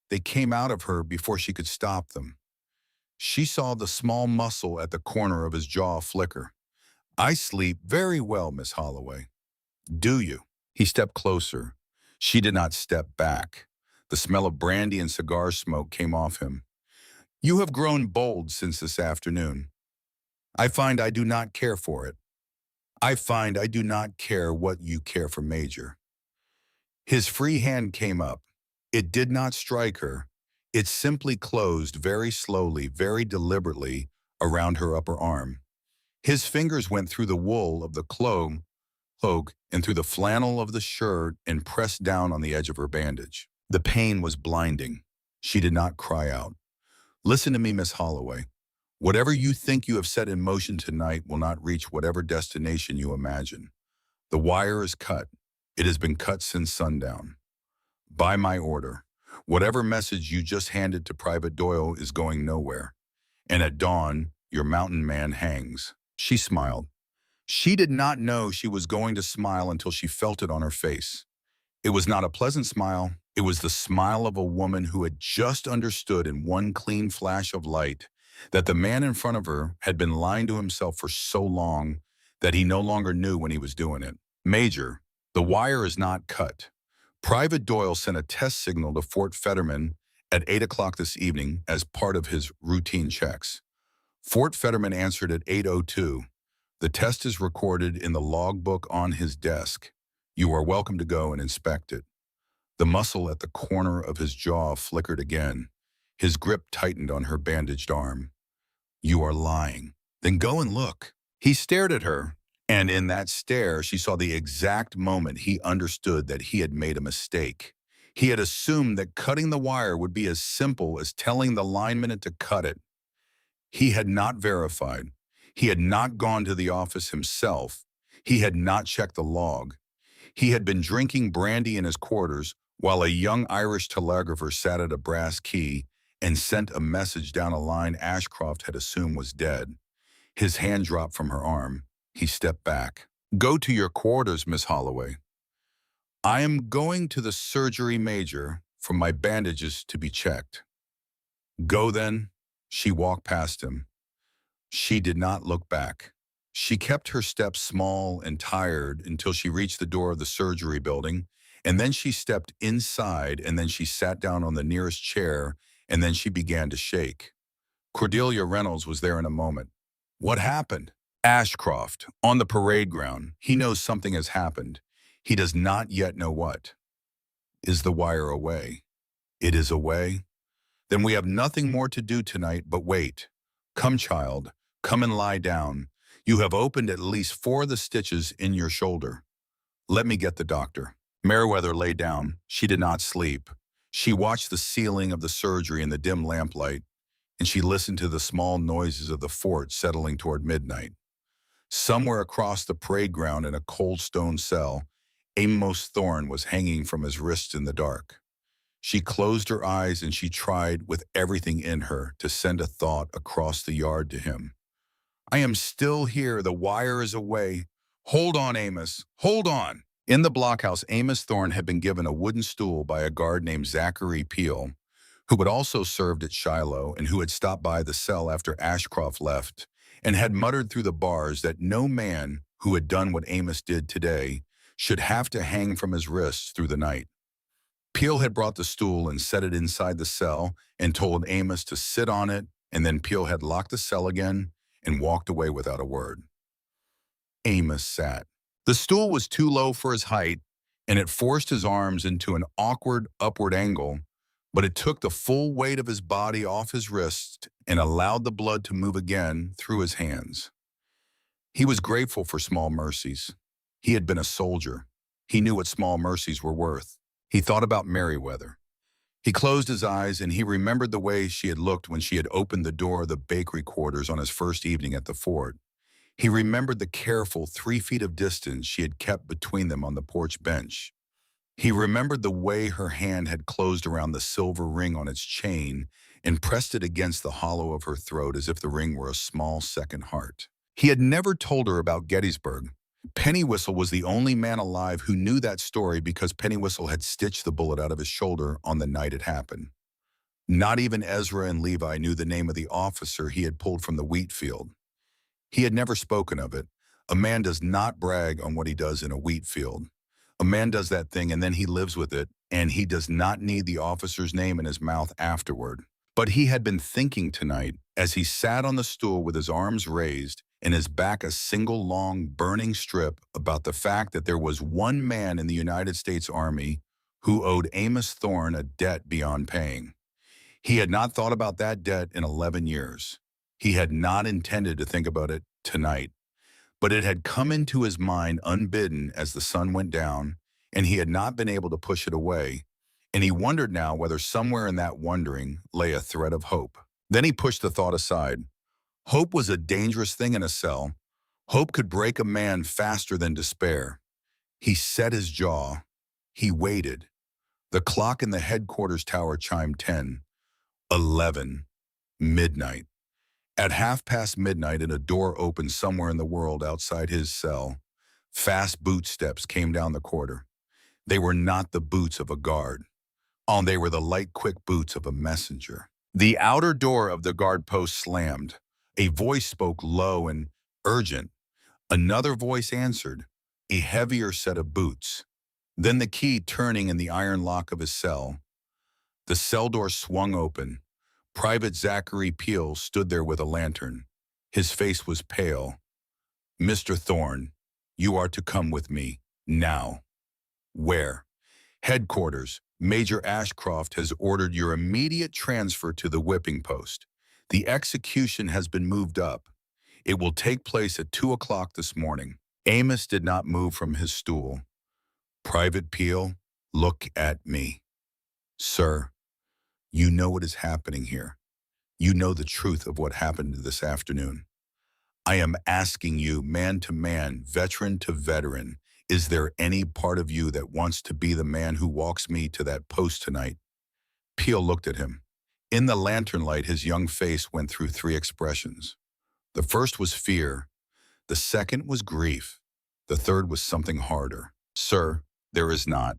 They came out of her before she could stop them. She saw the small muscle at the corner of his jaw flicker. I sleep very well, Miss Holloway. Do you? He stepped closer. She did not step back. The smell of brandy and cigar smoke came off him. You have grown bold since this afternoon. I find I do not care for it. I find I do not care what you care for, Major. His free hand came up. It did not strike her. It simply closed very slowly, very deliberately around her upper arm. His fingers went through the wool of the cloak and through the flannel of the shirt and pressed down on the edge of her bandage. The pain was blinding. She did not cry out. Listen to me, Miss Holloway. Whatever you think you have set in motion tonight will not reach whatever destination you imagine. The wire is cut. It has been cut since sundown. By my order, whatever message you just handed to Private Doyle is going nowhere. And at dawn, your mountain man hangs. She smiled. She did not know she was going to smile until she felt it on her face. It was not a pleasant smile. It was the smile of a woman who had just understood in one clean flash of light that the man in front of her had been lying to himself for so long that he no longer knew when he was doing it. Major, the wire is not cut. Private Doyle sent a test signal to Fort Fetterman at 8 o'clock this evening as part of his routine checks. Fort Fetterman answered at 8:02. The test is recorded in the logbook on his desk. You are welcome to go and inspect it. The muscle at the corner of his jaw flickered again. His grip tightened on her bandaged arm. You are lying. Then go and look. He stared at her, and in that stare she saw the exact moment he understood that he had made a mistake. He had assumed that cutting the wire would be as simple as telling the lineman to cut it. He had not verified. He had not gone to the office himself. He had not checked the log. He had been drinking brandy in his quarters while a young Irish telegrapher sat at a brass key and sent a message down a line Ashcroft had assumed was dead. His hand dropped from her arm. He stepped back. Go to your quarters, Miss Holloway. I am going to the surgery, Major, for my bandages to be checked. Go then. She walked past him. She did not look back. She kept her steps small and tired until she reached the door of the surgery building, and then she stepped inside, and then she sat down on the nearest chair, and then she began to shake. Cordelia Reynolds was there in a moment. What happened? Ashcroft, on the parade ground. He knows something has happened. He does not yet know what. Is the wire away? It is away? Then we have nothing more to do tonight but wait. Come, child, come and lie down. You have opened at least 4 of the stitches in your shoulder. Let me get the doctor. Meriwether lay down. She did not sleep. She watched the ceiling of the surgery in the dim lamplight, and she listened to the small noises of the fort settling toward midnight. Somewhere across the parade ground in a cold stone cell, Amos Thorne was hanging from his wrists in the dark. She closed her eyes and she tried with everything in her to send a thought across the yard to him. I am still here. The wire is away. Hold on, Amos. Hold on. In the blockhouse, Amos Thorne had been given a wooden stool by a guard named Zachary Peel, who had also served at Shiloh and who had stopped by the cell after Ashcroft left and had muttered through the bars that no man who had done what Amos did today should have to hang from his wrists through the night. Peel had brought the stool and set it inside the cell and told Amos to sit on it, and then Peel had locked the cell again and walked away without a word. Amos sat. The stool was too low for his height, and it forced his arms into an awkward upward angle, but it took the full weight of his body off his wrists and allowed the blood to move again through his hands. He was grateful for small mercies. He had been a soldier. He knew what small mercies were worth. He thought about Meriwether. He closed his eyes and he remembered the way she had looked when she had opened the door of the bakery quarters on his first evening at the fort. He remembered the careful 3 feet of distance she had kept between them on the porch bench. He remembered the way her hand had closed around the silver ring on its chain and pressed it against the hollow of her throat as if the ring were a small second heart. He had never told her about Gettysburg. Pennywhistle was the only man alive who knew that story because Pennywhistle had stitched the bullet out of his shoulder on the night it happened. Not even Ezra and Levi knew the name of the officer he had pulled from the wheat field. He had never spoken of it. A man does not brag on what he does in a wheat field. A man does that thing and then he lives with it, and he does not need the officer's name in his mouth afterward. But he had been thinking tonight, as he sat on the stool with his arms raised and his back a single long burning strip, about the fact that there was one man in the United States Army who owed Amos Thorne a debt beyond paying. He had not thought about that debt in 11 years. He had not intended to think about it tonight. But it had come into his mind unbidden as the sun went down, and he had not been able to push it away, and he wondered now whether somewhere in that wondering lay a thread of hope. Then he pushed the thought aside. Hope was a dangerous thing in a cell. Hope could break a man faster than despair. He set his jaw. He waited. The clock in the headquarters tower chimed 10, 11, midnight. At midnight, and a door opened somewhere in the world outside his cell. Fast boot steps came down the corridor. They were not the boots of a guard. They were the light, quick boots of a messenger. The outer door of the guard post slammed. A voice spoke low and urgent. Another voice answered, a heavier set of boots. Then the key turning in the iron lock of his cell. The cell door swung open. Private Zachary Peel stood there with a lantern. His face was pale. Mr. Thorne, you are to come with me, now. Where? Headquarters. Major Ashcroft has ordered your immediate transfer to the whipping post. The execution has been moved up. It will take place at 2 o'clock this morning. Amos did not move from his stool. Private Peel, look at me. Sir, you know what is happening here. You know the truth of what happened this afternoon. I am asking you, man to man, veteran to veteran, is there any part of you that wants to be the man who walks me to that post tonight? Peel looked at him. In the lantern light, his young face went through 3 expressions. The first was fear. The second was grief. The third was something harder. Sir, there is not.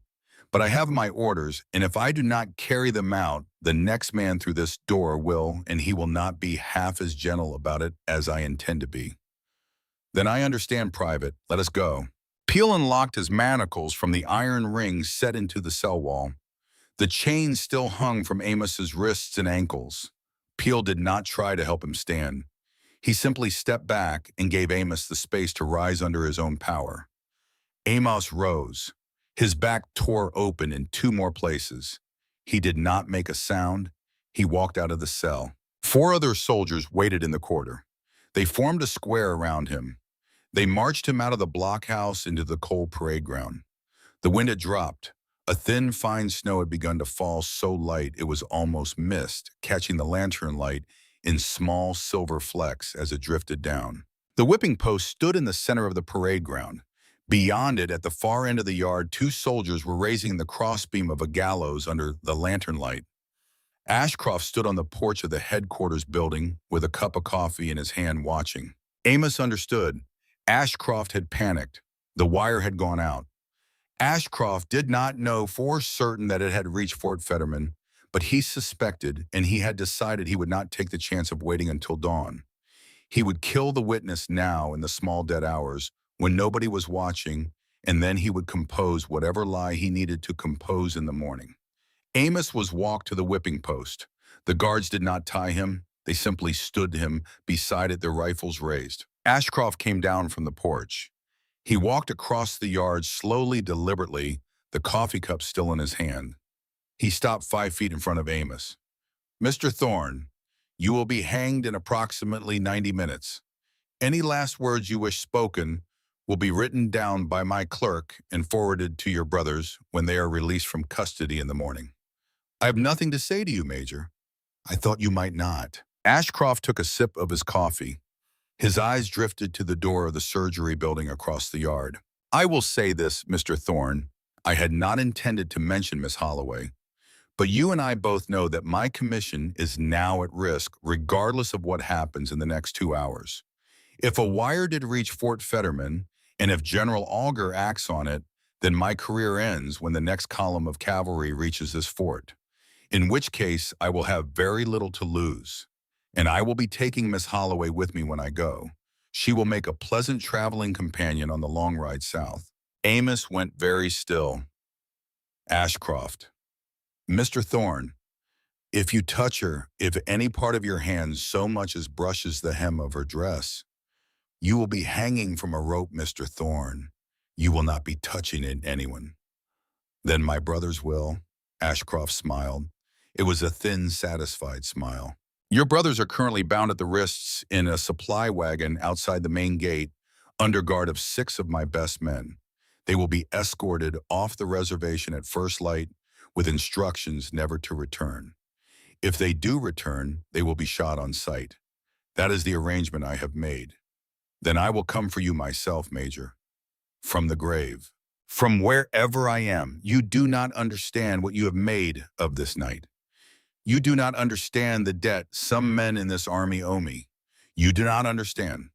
But I have my orders, and if I do not carry them out, the next man through this door will, and he will not be half as gentle about it as I intend to be. Then I understand, Private. Let us go. Peel unlocked his manacles from the iron rings set into the cell wall. The chains still hung from Amos's wrists and ankles. Peel did not try to help him stand. He simply stepped back and gave Amos the space to rise under his own power. Amos rose. His back tore open in 2 more places. He did not make a sound. He walked out of the cell. 4 other soldiers waited in the corridor. They formed a square around him. They marched him out of the blockhouse into the cold parade ground. The wind had dropped. A thin, fine snow had begun to fall so light it was almost mist, catching the lantern light in small silver flecks as it drifted down. The whipping post stood in the center of the parade ground. Beyond it, at the far end of the yard, 2 soldiers were raising the crossbeam of a gallows under the lantern light. Ashcroft stood on the porch of the headquarters building with a cup of coffee in his hand, watching. Amos understood. Ashcroft had panicked. The wire had gone out. Ashcroft did not know for certain that it had reached Fort Fetterman, but he suspected, and he had decided he would not take the chance of waiting until dawn. He would kill the witness now in the small dead hours, when nobody was watching, and then he would compose whatever lie he needed to compose in the morning. Amos was walked to the whipping post. The guards did not tie him. They simply stood him beside it, their rifles raised. Ashcroft came down from the porch. He walked across the yard slowly, deliberately, the coffee cup still in his hand. He stopped 5 feet in front of Amos. Mr. Thorne, You will be hanged in approximately 90 minutes. Any last words you wish spoken will be written down by my clerk and forwarded to your brothers when they are released from custody in the morning. I have nothing to say to you, Major. I thought you might not. Ashcroft took a sip of his coffee. His eyes drifted to the door of the surgery building across the yard. I will say this, Mr. Thorne. I had not intended to mention Miss Holloway, but you and I both know that my commission is now at risk regardless of what happens in the next 2 hours. If a wire did reach Fort Fetterman, and if General Auger acts on it, then my career ends when the next column of cavalry reaches this fort, in which case I will have very little to lose. And I will be taking Miss Holloway with me when I go. She will make a pleasant traveling companion on the long ride south. Amos went very still. Ashcroft. Mr. Thorne, if you touch her, if any part of your hand so much as brushes the hem of her dress, you will be hanging from a rope, Mr. Thorne. You will not be touching it, anyone. Then my brothers will. Ashcroft smiled. It was a thin, satisfied smile. Your brothers are currently bound at the wrists in a supply wagon outside the main gate, under guard of 6 of my best men. They will be escorted off the reservation at first light with instructions never to return. If they do return, they will be shot on sight. That is the arrangement I have made. Then I will come for you myself, Major. From the grave. From wherever I am. You do not understand what you have made of this night. You do not understand the debt some men in this army owe me. You do not understand.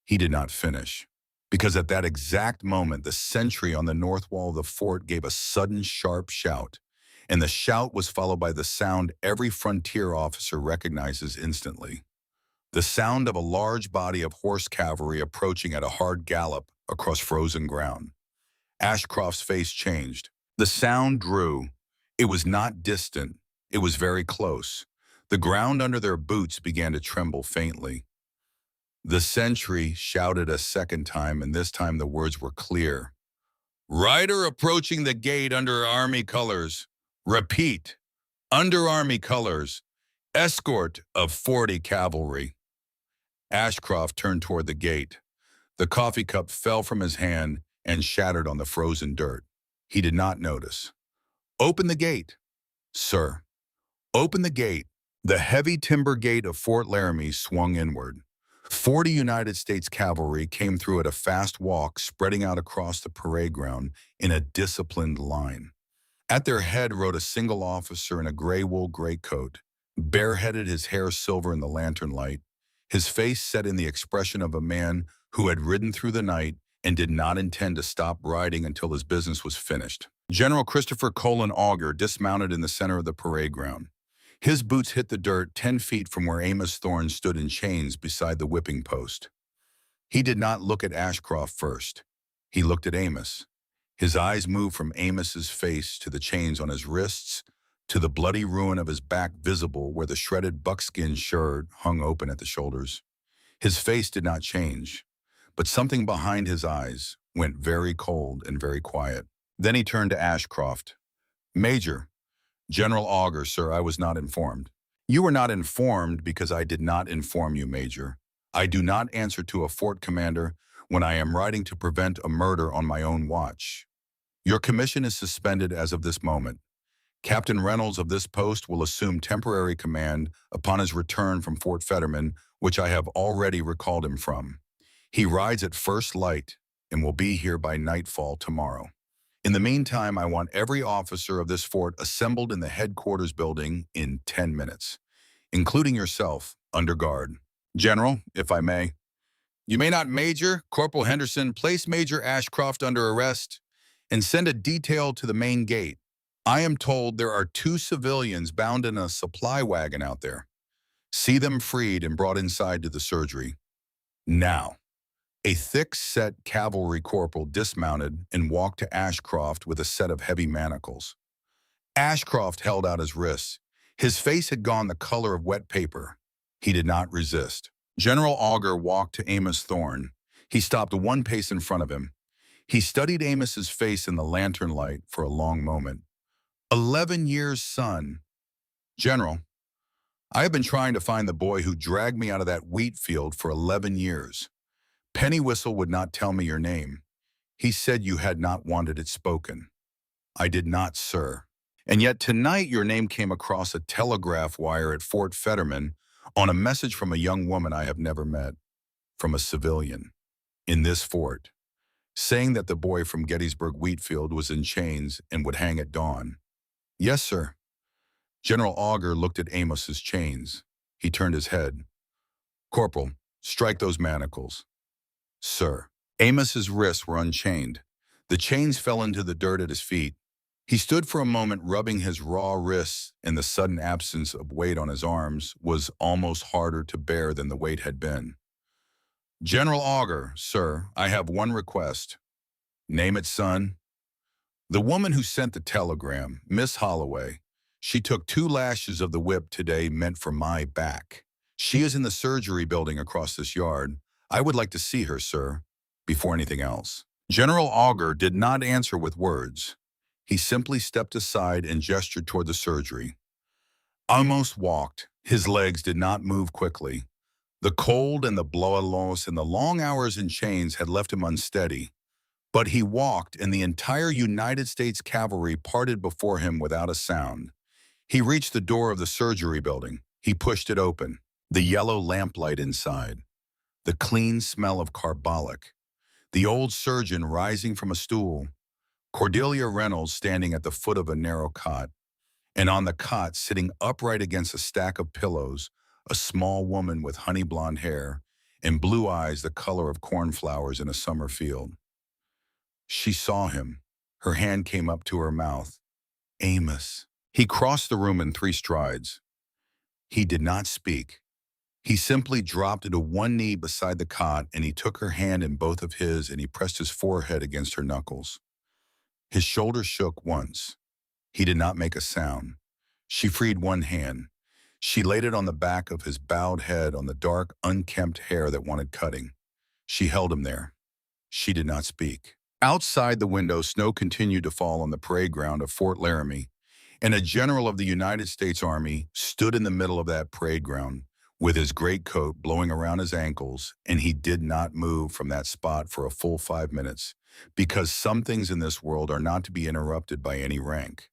He did not finish, because at that exact moment, the sentry on the north wall of the fort gave a sudden sharp shout, and the shout was followed by the sound every frontier officer recognizes instantly. The sound of a large body of horse cavalry approaching at a hard gallop across frozen ground. Ashcroft's face changed. The sound drew. It was not distant. It was very close. The ground under their boots began to tremble faintly. The sentry shouted a second time, and this time the words were clear. Rider approaching the gate under Army colors. Repeat, under Army colors. Escort of 40 cavalry. Ashcroft turned toward the gate. The coffee cup fell from his hand and shattered on the frozen dirt. He did not notice. Open the gate, sir. Open the gate. The heavy timber gate of Fort Laramie swung inward. 40 United States cavalry came through at a fast walk, spreading out across the parade ground in a disciplined line. At their head rode a single officer in a gray wool greatcoat, bareheaded, his hair silver in the lantern light, his face set in the expression of a man who had ridden through the night and did not intend to stop riding until his business was finished. General Christopher Colin Auger dismounted in the center of the parade ground. His boots hit the dirt 10 feet from where Amos Thorne stood in chains beside the whipping post. He did not look at Ashcroft first. He looked at Amos. His eyes moved from Amos's face to the chains on his wrists, to the bloody ruin of his back visible where the shredded buckskin shirt hung open at the shoulders. His face did not change, but something behind his eyes went very cold and very quiet. Then he turned to Ashcroft. Major, General Auger, sir, I was not informed. You were not informed because I did not inform you, Major. I do not answer to a fort commander when I am riding to prevent a murder on my own watch. Your commission is suspended as of this moment. Captain Reynolds of this post will assume temporary command upon his return from Fort Fetterman, which I have already recalled him from. He rides at first light and will be here by nightfall tomorrow. In the meantime, I want every officer of this fort assembled in the headquarters building in 10 minutes, including yourself, under guard. General, if I may. You may not, Major. Corporal Henderson, place Major Ashcroft under arrest and send a detail to the main gate. I am told there are 2 civilians bound in a supply wagon out there. See them freed and brought inside to the surgery. Now. A thick-set cavalry corporal dismounted and walked to Ashcroft with a set of heavy manacles. Ashcroft held out his wrists. His face had gone the color of wet paper. He did not resist. General Auger walked to Amos Thorne. He stopped 1 pace in front of him. He studied Amos's face in the lantern light for a long moment. 11 years, son. General, I have been trying to find the boy who dragged me out of that wheat field for 11 years. Penny Whistle would not tell me your name. He said you had not wanted it spoken. I did not, sir. And yet tonight your name came across a telegraph wire at Fort Fetterman on a message from a young woman I have never met, from a civilian, in this fort, saying that the boy from Gettysburg Wheatfield was in chains and would hang at dawn. Yes, sir. General Augur looked at Amos's chains. He turned his head. Corporal, strike those manacles. Sir. Amos's wrists were unchained. The chains fell into the dirt at his feet. He stood for a moment rubbing his raw wrists, and the sudden absence of weight on his arms was almost harder to bear than the weight had been. General Augur, sir, I have one request. Name it, son. The woman who sent the telegram, Miss Holloway, she took 2 lashes of the whip today meant for my back. She is in the surgery building across this yard. I would like to see her, sir, before anything else. General Augur did not answer with words. He simply stepped aside and gestured toward the surgery. Amos walked. His legs did not move quickly. The cold and the blow-a-loss and the long hours in chains had left him unsteady. But he walked, and the entire United States cavalry parted before him without a sound. He reached the door of the surgery building. He pushed it open. The yellow lamplight inside. The clean smell of carbolic. The old surgeon rising from a stool. Cordelia Reynolds standing at the foot of a narrow cot. And on the cot, sitting upright against a stack of pillows, a small woman with honey blonde hair and blue eyes the color of cornflowers in a summer field. She saw him. Her hand came up to her mouth. Amos. He crossed the room in 3 strides. He did not speak. He simply dropped to one knee beside the cot, and he took her hand in both of his, and he pressed his forehead against her knuckles. His shoulders shook once. He did not make a sound. She freed one hand. She laid it on the back of his bowed head on the dark, unkempt hair that wanted cutting. She held him there. She did not speak. Outside the window, snow continued to fall on the parade ground of Fort Laramie, and a general of the United States Army stood in the middle of that parade ground with his greatcoat blowing around his ankles, and he did not move from that spot for a full 5 minutes, because some things in this world are not to be interrupted by any rank.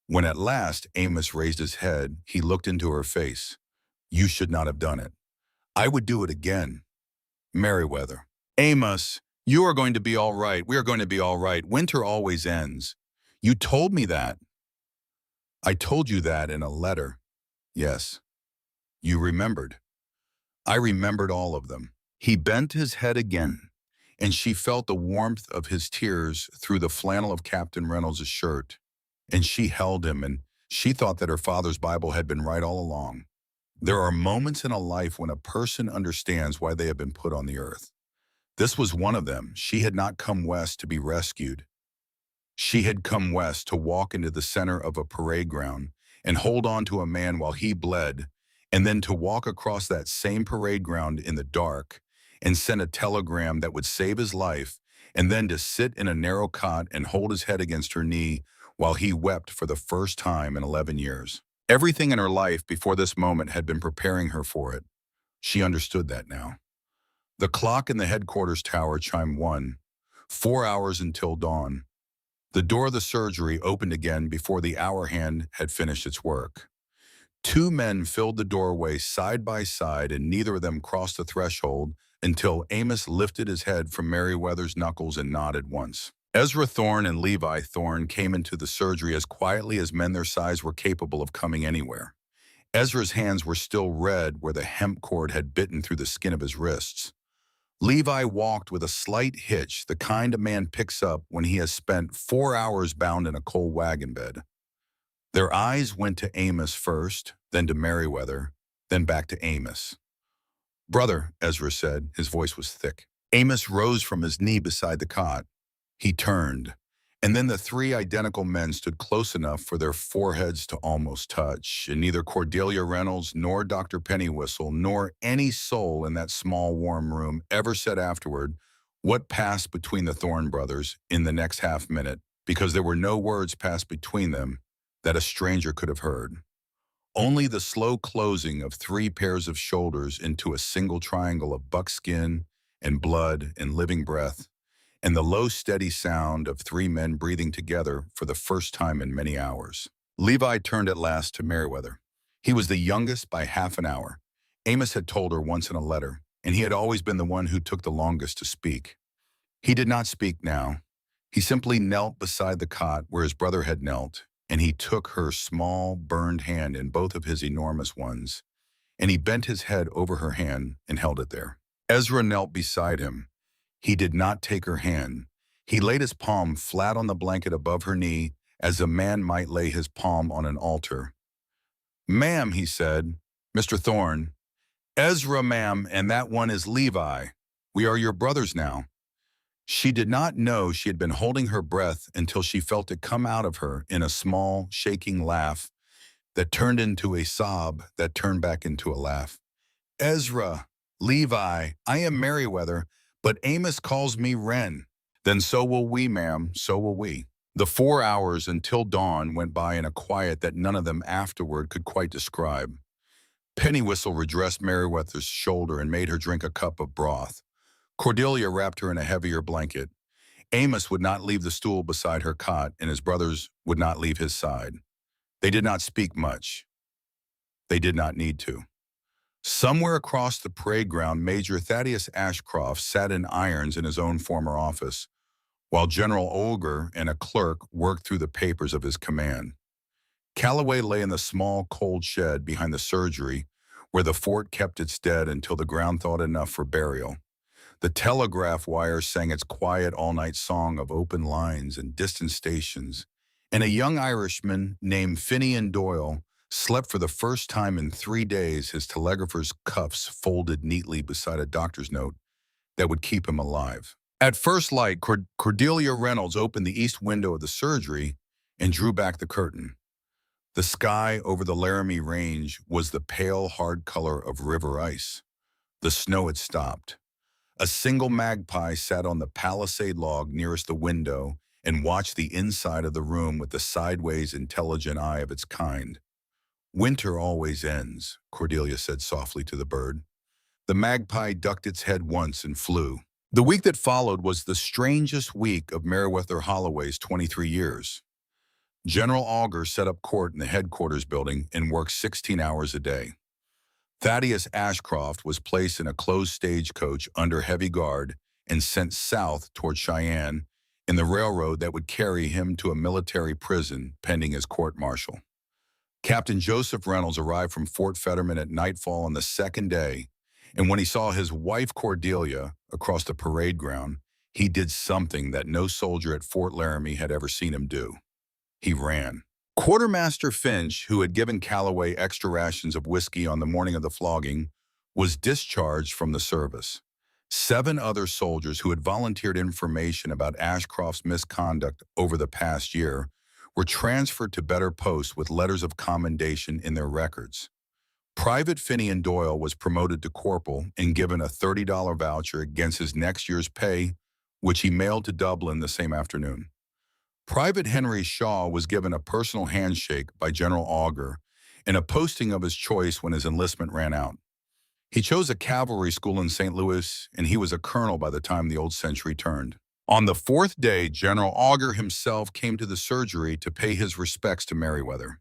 When at last Amos raised his head, he looked into her face. You should not have done it. I would do it again. Merriweather. Amos, you are going to be all right. We are going to be all right. Winter always ends. You told me that. I told you that in a letter. Yes. You remembered. I remembered all of them. He bent his head again, and she felt the warmth of his tears through the flannel of Captain Reynolds' shirt. And she held him, and she thought that her father's Bible had been right all along. There are moments in a life when a person understands why they have been put on the earth. This was one of them. She had not come west to be rescued. She had come west to walk into the center of a parade ground and hold on to a man while he bled, and then to walk across that same parade ground in the dark and send a telegram that would save his life, and then to sit in a narrow cot and hold his head against her knee while he wept for the first time in 11 years. Everything in her life before this moment had been preparing her for it. She understood that now. The clock in the headquarters tower chimed 1, 4 hours until dawn. The door of the surgery opened again before the hour hand had finished its work. 2 men filled the doorway side by side, and neither of them crossed the threshold until Amos lifted his head from Merriweather's knuckles and nodded once. Ezra Thorne and Levi Thorne came into the surgery as quietly as men their size were capable of coming anywhere. Ezra's hands were still red where the hemp cord had bitten through the skin of his wrists. Levi walked with a slight hitch, the kind a man picks up when he has spent 4 hours bound in a coal wagon bed. Their eyes went to Amos first, then to Merriweather, then back to Amos. Brother, Ezra said, his voice was thick. Amos rose from his knee beside the cot. He turned, and then the 3 identical men stood close enough for their foreheads to almost touch, and neither Cordelia Reynolds nor Dr. Pennywhistle nor any soul in that small warm room ever said afterward what passed between the Thorne brothers in the next half minute, because there were no words passed between them that a stranger could have heard. Only the slow closing of three pairs of shoulders into a single triangle of buckskin and blood and living breath, and the low, steady sound of three men breathing together for the first time in many hours. Levi turned at last to Meriwether. He was the youngest by half an hour. Amos had told her once in a letter, and he had always been the one who took the longest to speak. He did not speak now. He simply knelt beside the cot where his brother had knelt, and he took her small, burned hand in both of his enormous ones, and he bent his head over her hand and held it there. Ezra knelt beside him. He did not take her hand. He laid his palm flat on the blanket above her knee as a man might lay his palm on an altar. "Ma'am," he said, "Mr. Thorne, Ezra, ma'am, and that one is Levi. We are your brothers now." She did not know she had been holding her breath until she felt it come out of her in a small, shaking laugh that turned into a sob that turned back into a laugh. "Ezra, Levi, I am Meriwether, but Amos calls me Wren." "Then so will we, ma'am, so will we." The 4 hours until dawn went by in a quiet that none of them afterward could quite describe. Pennywhistle redressed Meriwether's shoulder and made her drink a cup of broth. Cordelia wrapped her in a heavier blanket. Amos would not leave the stool beside her cot, and his brothers would not leave his side. They did not speak much. They did not need to. Somewhere across the parade ground, Major Thaddeus Ashcroft sat in irons in his own former office, while General Olger and a clerk worked through the papers of his command. Calloway lay in the small, cold shed behind the surgery, where the fort kept its dead until the ground thawed enough for burial. The telegraph wire sang its quiet all-night song of open lines and distant stations, and a young Irishman named Finian Doyle slept for the first time in 3 days, his telegrapher's cuffs folded neatly beside a doctor's note that would keep him alive. At first light, Cordelia Reynolds opened the east window of the surgery and drew back the curtain. The sky over the Laramie Range was the pale, hard color of river ice. The snow had stopped. A single magpie sat on the palisade log nearest the window and watched the inside of the room with the sideways, intelligent eye of its kind. "Winter always ends," Cordelia said softly to the bird. The magpie ducked its head once and flew. The week that followed was the strangest week of Meriwether Holloway's 23 years. General Augur set up court in the headquarters building and worked 16 hours a day. Thaddeus Ashcroft was placed in a closed stagecoach under heavy guard and sent south toward Cheyenne in the railroad that would carry him to a military prison pending his court-martial. Captain Joseph Reynolds arrived from Fort Fetterman at nightfall on the second day, and when he saw his wife Cordelia across the parade ground, he did something that no soldier at Fort Laramie had ever seen him do. He ran. Quartermaster Finch, who had given Calloway extra rations of whiskey on the morning of the flogging, was discharged from the service. 7 other soldiers who had volunteered information about Ashcroft's misconduct over the past year were transferred to better posts with letters of commendation in their records. Private Finian Doyle was promoted to corporal and given a $30 voucher against his next year's pay, which he mailed to Dublin the same afternoon. Private Henry Shaw was given a personal handshake by General Augur and a posting of his choice when his enlistment ran out. He chose a cavalry school in St. Louis, and he was a colonel by the time the old century turned. On the 4th day, General Augur himself came to the surgery to pay his respects to Meriwether.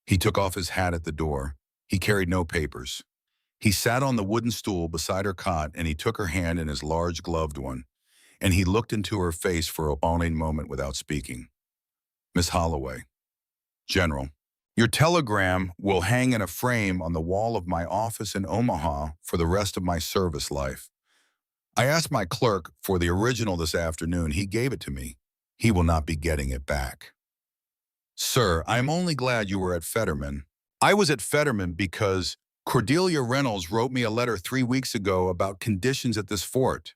He took off his hat at the door. He carried no papers. He sat on the wooden stool beside her cot, and he took her hand in his large gloved one, and he looked into her face for a long moment without speaking. "Miss Holloway, General, your telegram will hang in a frame on the wall of my office in Omaha for the rest of my service life. I asked my clerk for the original this afternoon. He gave it to me. He will not be getting it back. Sir, I am only glad you were at Fetterman. I was at Fetterman because Cordelia Reynolds wrote me a letter 3 weeks ago about conditions at this fort.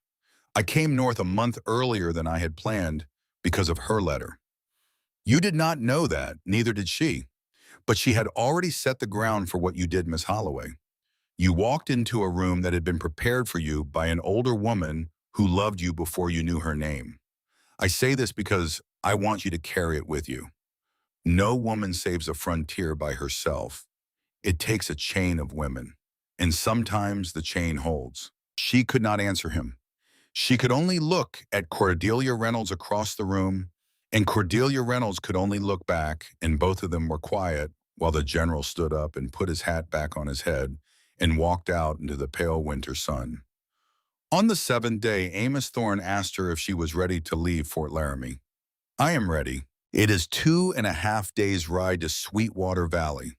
I came north a month earlier than I had planned because of her letter. You did not know that, neither did she. But she had already set the ground for what you did, Miss Holloway. You walked into a room that had been prepared for you by an older woman who loved you before you knew her name. I say this because I want you to carry it with you. No woman saves a frontier by herself. It takes a chain of women, and sometimes the chain holds. She could not answer him. She could only look at Cordelia Reynolds across the room, and Cordelia Reynolds could only look back, and both of them were quiet while the general stood up and put his hat back on his head and walked out into the pale winter sun. On the seventh day, Amos Thorne asked her if she was ready to leave Fort Laramie. I am ready. It is 2.5 days' ride to Sweetwater Valley.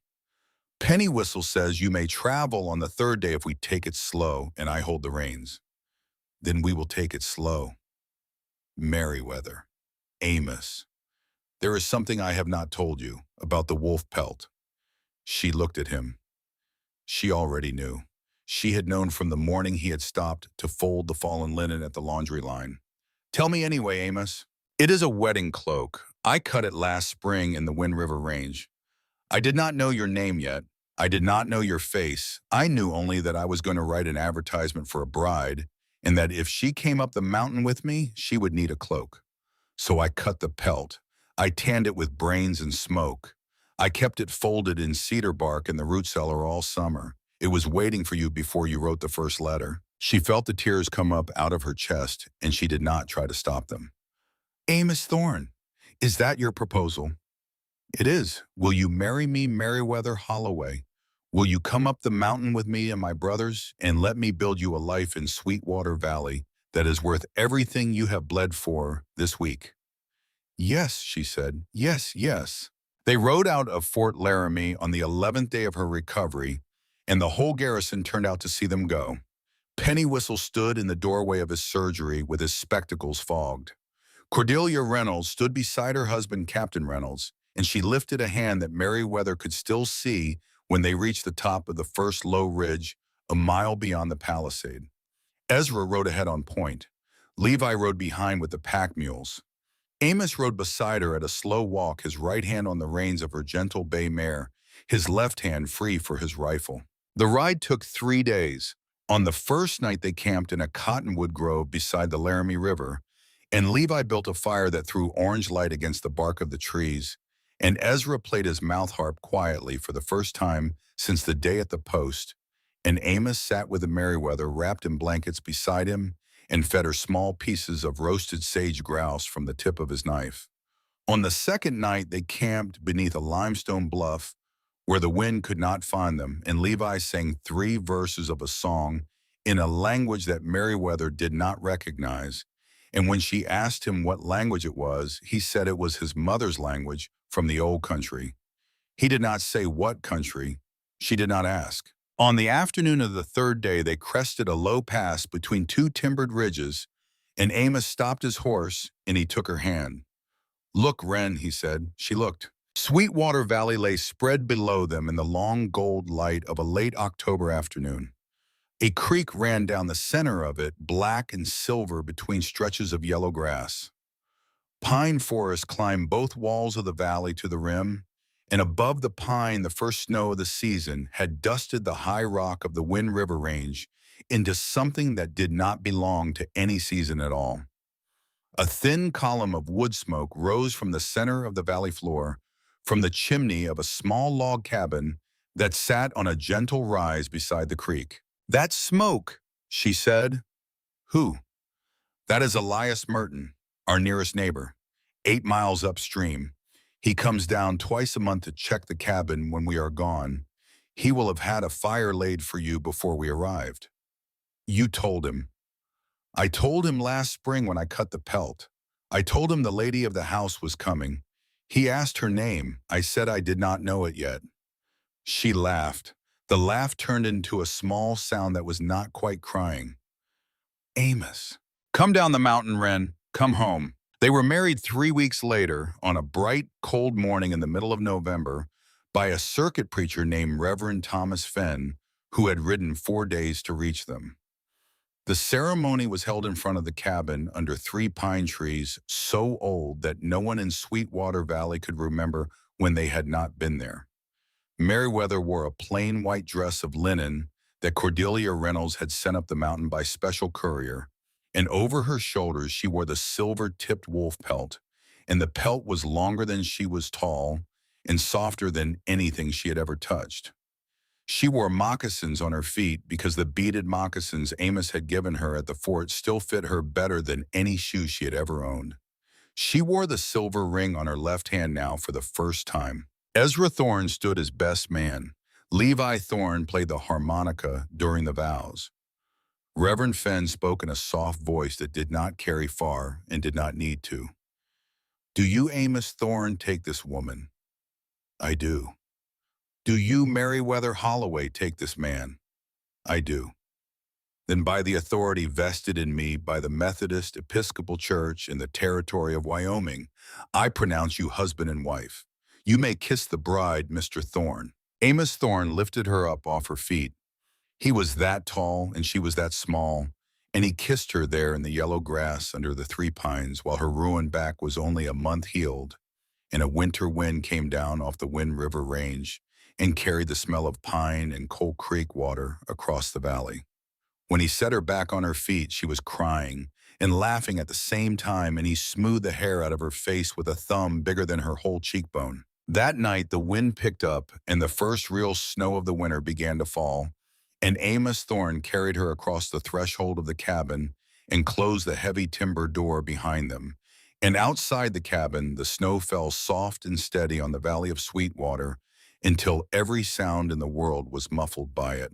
Penny Whistle says you may travel on the third day if we take it slow and I hold the reins. Then we will take it slow. Merriweather. Amos. There is something I have not told you about the wolf pelt. She looked at him. She already knew. She had known from the morning he had stopped to fold the fallen linen at the laundry line. Tell me anyway, Amos. It is a wedding cloak. I cut it last spring in the Wind River Range. I did not know your name yet. I did not know your face. I knew only that I was going to write an advertisement for a bride, and that if she came up the mountain with me, she would need a cloak. So I cut the pelt. I tanned it with brains and smoke. I kept it folded in cedar bark in the root cellar all summer. It was waiting for you before you wrote the first letter. She felt the tears come up out of her chest, and she did not try to stop them. Amos Thorne, is that your proposal? It is. Will you marry me, Merriweather Holloway? Will you come up the mountain with me and my brothers and let me build you a life in Sweetwater Valley that is worth everything you have bled for this week? Yes, she said. Yes, yes. They rode out of Fort Laramie on the 11th day of her recovery, and the whole garrison turned out to see them go. Penny Whistle stood in the doorway of his surgery with his spectacles fogged. Cordelia Reynolds stood beside her husband, Captain Reynolds, and she lifted a hand that Merriweather could still see when they reached the top of the first low ridge, a mile beyond the palisade. Ezra rode ahead on point. Levi rode behind with the pack mules. Amos rode beside her at a slow walk, his right hand on the reins of her gentle bay mare, his left hand free for his rifle. The ride took 3 days. On the first night they camped in a cottonwood grove beside the Laramie River, and Levi built a fire that threw orange light against the bark of the trees, and Ezra played his mouth harp quietly for the first time since the day at the post, and Amos sat with the Merriweather wrapped in blankets beside him and fed her small pieces of roasted sage grouse from the tip of his knife. On the second night, they camped beneath a limestone bluff where the wind could not find them, and Levi sang 3 verses of a song in a language that Merriweather did not recognize, and when she asked him what language it was, he said it was his mother's language from the old country. He did not say what country. She did not ask. On the afternoon of the third day, they crested a low pass between 2 timbered ridges, and Amos stopped his horse, and he took her hand. Look, Wren, he said. She looked. Sweetwater Valley lay spread below them in the long gold light of a late October afternoon. A creek ran down the center of it, black and silver between stretches of yellow grass. Pine forest climbed both walls of the valley to the rim, and above the pine the first snow of the season had dusted the high rock of the Wind River Range into something that did not belong to any season at all. A thin column of wood smoke rose from the center of the valley floor, from the chimney of a small log cabin that sat on a gentle rise beside the creek. That's smoke, she said. Who? That is Elias Merton, our nearest neighbor, 8 miles upstream. He comes down twice a month to check the cabin when we are gone. He will have had a fire laid for you before we arrived. You told him. I told him last spring when I cut the pelt. I told him the lady of the house was coming. He asked her name. I said I did not know it yet. She laughed. The laugh turned into a small sound that was not quite crying. Amos. Come down the mountain, Wren. Come home. They were married 3 weeks later, on a bright, cold morning in the middle of November, by a circuit preacher named Reverend Thomas Fenn, who had ridden 4 days to reach them. The ceremony was held in front of the cabin under 3 pine trees so old that no one in Sweetwater Valley could remember when they had not been there. Merriweather wore a plain white dress of linen that Cordelia Reynolds had sent up the mountain by special courier, and over her shoulders she wore the silver-tipped wolf pelt, and the pelt was longer than she was tall and softer than anything she had ever touched. She wore moccasins on her feet because the beaded moccasins Amos had given her at the fort still fit her better than any shoe she had ever owned. She wore the silver ring on her left hand now for the first time. Ezra Thorne stood as best man. Levi Thorne played the harmonica during the vows. Reverend Fenn spoke in a soft voice that did not carry far and did not need to. Do you, Amos Thorne, take this woman? I do. Do you, Meriwether Holloway, take this man? I do. Then by the authority vested in me by the Methodist Episcopal Church in the territory of Wyoming, I pronounce you husband and wife. You may kiss the bride, Mr. Thorne. Amos Thorne lifted her up off her feet. He was that tall and she was that small, and he kissed her there in the yellow grass under the three pines while her ruined back was only a month healed, and a winter wind came down off the Wind River Range and carried the smell of pine and Coal Creek water across the valley. When he set her back on her feet, she was crying and laughing at the same time, and he smoothed the hair out of her face with a thumb bigger than her whole cheekbone. That night, the wind picked up, and the first real snow of the winter began to fall, and Amos Thorne carried her across the threshold of the cabin and closed the heavy timber door behind them. And outside the cabin, the snow fell soft and steady on the Valley of Sweetwater until every sound in the world was muffled by it.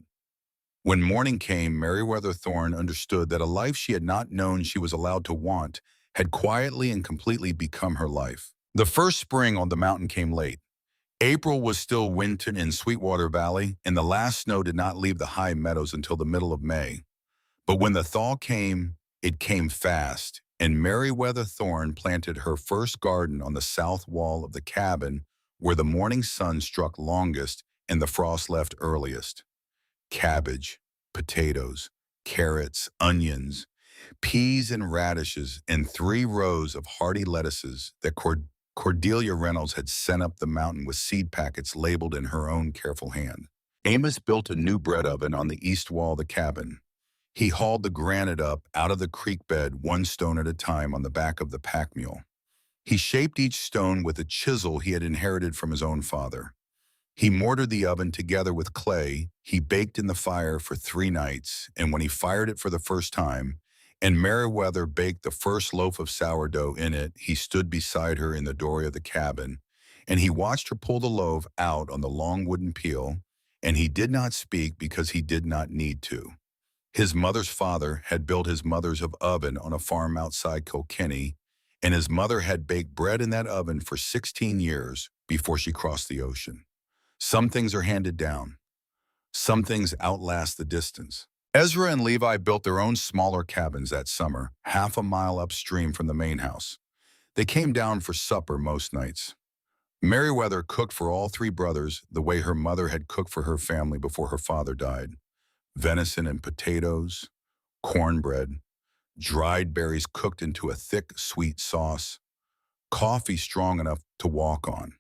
When morning came, Meriwether Thorne understood that a life she had not known she was allowed to want had quietly and completely become her life. The first spring on the mountain came late. April was still winter in Sweetwater Valley, and the last snow did not leave the high meadows until the middle of May. But when the thaw came, it came fast, and Meriwether Thorne planted her first garden on the south wall of the cabin where the morning sun struck longest and the frost left earliest. Cabbage, potatoes, carrots, onions, peas and radishes, and 3 rows of hardy lettuces that Cordelia Reynolds had sent up the mountain with seed packets labeled in her own careful hand. Amos built a new bread oven on the east wall of the cabin. He hauled the granite up out of the creek bed 1 stone at a time on the back of the pack mule. He shaped each stone with a chisel he had inherited from his own father. He mortared the oven together with clay. He baked in the fire for 3 nights, and when he fired it for the first time, and Meriwether baked the first loaf of sourdough in it, he stood beside her in the doorway of the cabin, and he watched her pull the loaf out on the long wooden peel, and he did not speak because he did not need to. His mother's father had built his mother's oven on a farm outside Kilkenny, and his mother had baked bread in that oven for 16 years before she crossed the ocean. Some things are handed down. Some things outlast the distance. Ezra and Levi built their own smaller cabins that summer, half a mile upstream from the main house. They came down for supper most nights. Meriwether cooked for all 3 brothers the way her mother had cooked for her family before her father died. Venison and potatoes, cornbread, dried berries cooked into a thick, sweet sauce, coffee strong enough to walk on.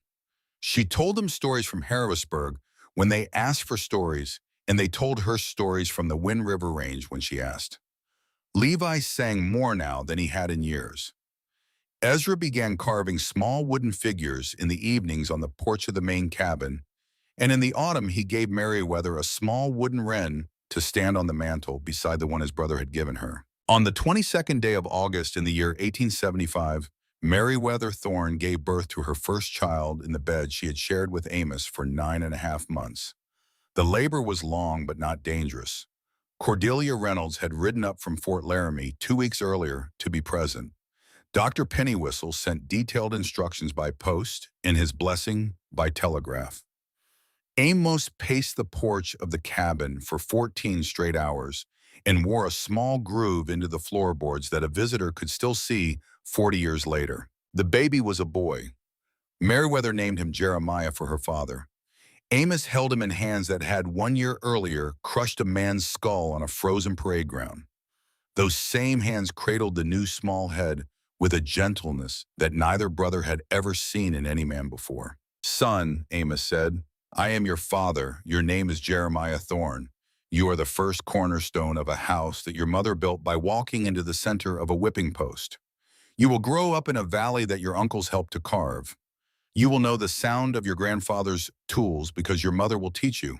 She told them stories from Harrisburg when they asked for stories, and they told her stories from the Wind River Range when she asked. Levi sang more now than he had in years. Ezra began carving small wooden figures in the evenings on the porch of the main cabin, and in the autumn he gave Meriwether a small wooden wren to stand on the mantel beside the one his brother had given her. On the 22nd day of August in the year 1875, Meriwether Thorne gave birth to her first child in the bed she had shared with Amos for 9.5 months. The labor was long but not dangerous. Cordelia Reynolds had ridden up from Fort Laramie 2 weeks earlier to be present. Dr. Pennywhistle sent detailed instructions by post and his blessing by telegraph. Amos paced the porch of the cabin for 14 straight hours and wore a small groove into the floorboards that a visitor could still see 40 years later. The baby was a boy. Meriwether named him Jeremiah for her father. Amos held him in hands that had 1 year earlier crushed a man's skull on a frozen parade ground. Those same hands cradled the new small head with a gentleness that neither brother had ever seen in any man before. Son, Amos said, I am your father. Your name is Jeremiah Thorne. You are the first cornerstone of a house that your mother built by walking into the center of a whipping post. You will grow up in a valley that your uncles helped to carve. You will know the sound of your grandfather's tools because your mother will teach you.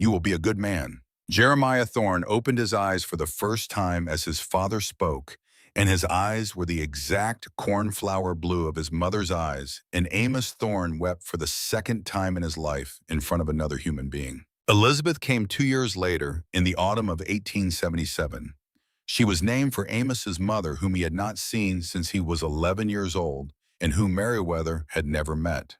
You will be a good man." Jeremiah Thorne opened his eyes for the first time as his father spoke, and his eyes were the exact cornflower blue of his mother's eyes, and Amos Thorne wept for the second time in his life in front of another human being. Elizabeth came 2 years later, in the autumn of 1877. She was named for Amos's mother, whom he had not seen since he was 11 years old, and whom Meriwether had never met.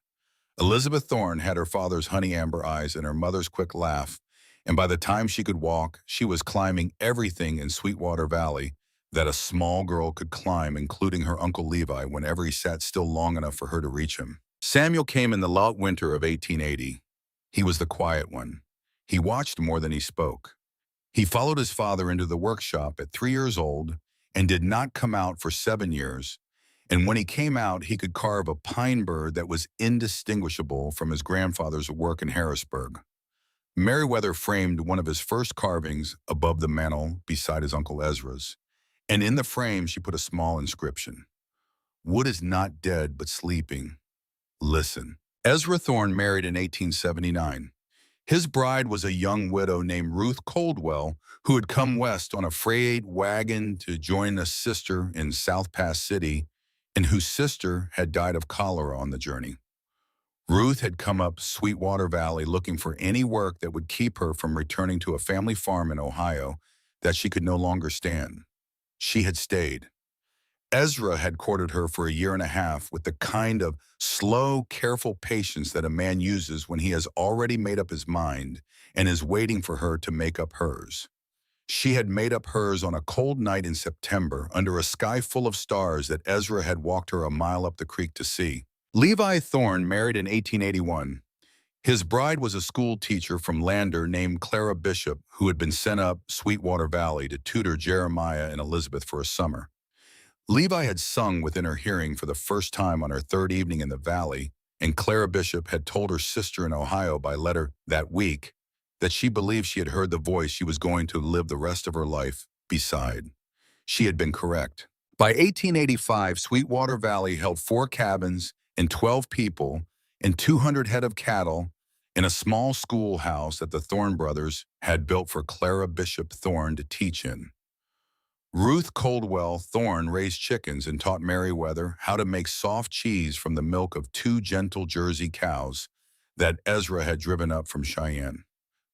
Elizabeth Thorne had her father's honey amber eyes and her mother's quick laugh, and by the time she could walk, she was climbing everything in Sweetwater Valley that a small girl could climb, including her Uncle Levi, whenever he sat still long enough for her to reach him. Samuel came in the late winter of 1880. He was the quiet one. He watched more than he spoke. He followed his father into the workshop at 3 years old and did not come out for 7 years. And when he came out, he could carve a pine bird that was indistinguishable from his grandfather's work in Harrisburg. Meriwether framed one of his first carvings above the mantel beside his Uncle Ezra's, and in the frame she put a small inscription. "Wood is not dead but sleeping. Listen." Ezra Thorne married in 1879. His bride was a young widow named Ruth Coldwell, who had come west on a freight wagon to join a sister in South Pass City, and whose sister had died of cholera on the journey. Ruth had come up Sweetwater Valley looking for any work that would keep her from returning to a family farm in Ohio that she could no longer stand. She had stayed. Ezra had courted her for a year and a half with the kind of slow, careful patience that a man uses when he has already made up his mind and is waiting for her to make up hers. She had made up hers on a cold night in September under a sky full of stars that Ezra had walked her a mile up the creek to see. Levi Thorne married in 1881. His bride was a school teacher from Lander named Clara Bishop, who had been sent up Sweetwater Valley to tutor Jeremiah and Elizabeth for a summer. Levi had sung within her hearing for the first time on her third evening in the valley, and Clara Bishop had told her sister in Ohio by letter that week that she believed she had heard the voice she was going to live the rest of her life beside. She had been correct. By 1885, Sweetwater Valley held 4 cabins and 12 people and 200 head of cattle in a small schoolhouse that the Thorne brothers had built for Clara Bishop Thorne to teach in. Ruth Coldwell Thorne raised chickens and taught Meriwether how to make soft cheese from the milk of 2 gentle Jersey cows that Ezra had driven up from Cheyenne.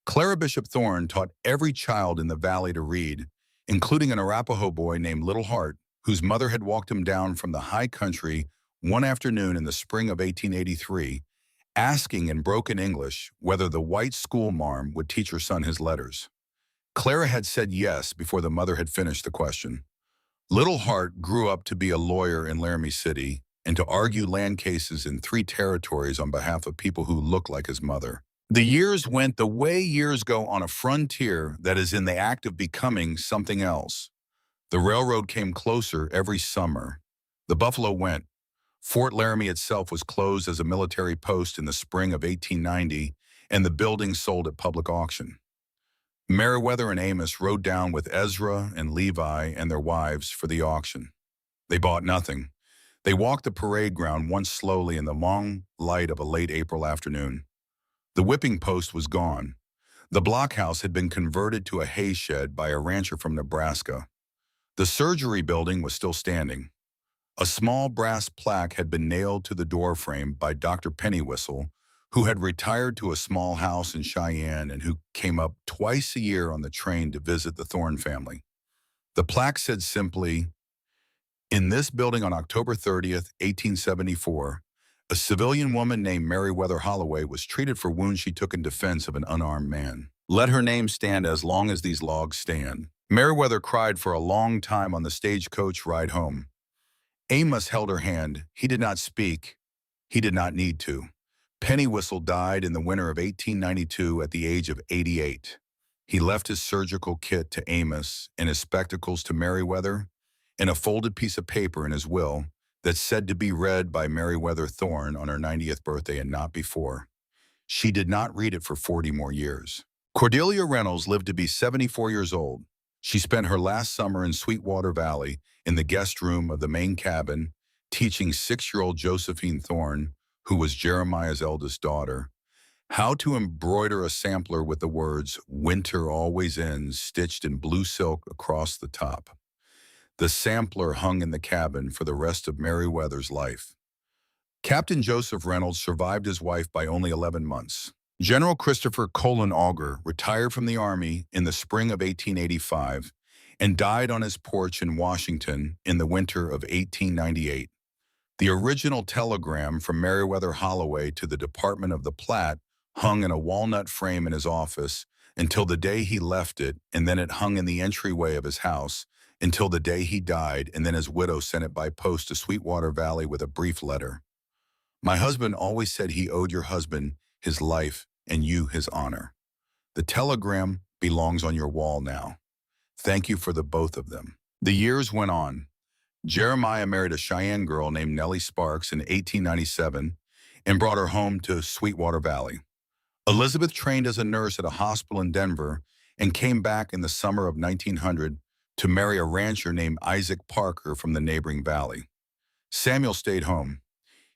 Clara Bishop Thorne taught every child in the valley to read, including an Arapaho boy named Little Heart, whose mother had walked him down from the high country one afternoon in the spring of 1883, asking in broken English whether the white schoolmarm would teach her son his letters. Clara had said yes before the mother had finished the question. Little Heart grew up to be a lawyer in Laramie City and to argue land cases in 3 territories on behalf of people who looked like his mother. The years went the way years go on a frontier that is in the act of becoming something else. The railroad came closer every summer. The buffalo went. Fort Laramie itself was closed as a military post in the spring of 1890, and the building sold at public auction. Meriwether and Amos rode down with Ezra and Levi and their wives for the auction. They bought nothing. They walked the parade ground once slowly in the long light of a late April afternoon. The whipping post was gone. The blockhouse had been converted to a hay shed by a rancher from Nebraska. The surgery building was still standing. A small brass plaque had been nailed to the doorframe by Dr. Pennywhistle, who had retired to a small house in Cheyenne and who came up twice a year on the train to visit the Thorne family. The plaque said simply, "In this building on October 30th, 1874, a civilian woman named Meriwether Holloway was treated for wounds she took in defense of an unarmed man. Let her name stand as long as these logs stand." Meriwether cried for a long time on the stagecoach ride home. Amos held her hand. He did not speak. He did not need to. Pennywhistle died in the winter of 1892 at the age of 88. He left his surgical kit to Amos and his spectacles to Meriwether and a folded piece of paper in his will that said to be read by Meriwether Thorne on her 90th birthday and not before. She did not read it for 40 more years. Cordelia Reynolds lived to be 74 years old. She spent her last summer in Sweetwater Valley in the guest room of the main cabin, teaching 6-year-old Josephine Thorne, who was Jeremiah's eldest daughter, How to embroider a sampler with the words "Winter always ends" stitched in blue silk across the top. The sampler hung in the cabin for the rest of Meriwether's life. Captain Joseph Reynolds survived his wife by only 11 months. General Christopher Colin Auger retired from the Army in the spring of 1885 and died on his porch in Washington in the winter of 1898. The original telegram from Meriwether Holloway to the Department of the Platte hung in a walnut frame in his office until the day he left it, and then it hung in the entryway of his house until the day he died, and then his widow sent it by post to Sweetwater Valley with a brief letter. My husband always said he owed your husband his life and you his honor. The telegram belongs on your wall now. Thank you for the both of them. The years went on. Jeremiah married a Cheyenne girl named Nellie Sparks in 1897 and brought her home to Sweetwater Valley. Elizabeth trained as a nurse at a hospital in Denver and came back in the summer of 1900 to marry a rancher named Isaac Parker from the neighboring valley. Samuel stayed home.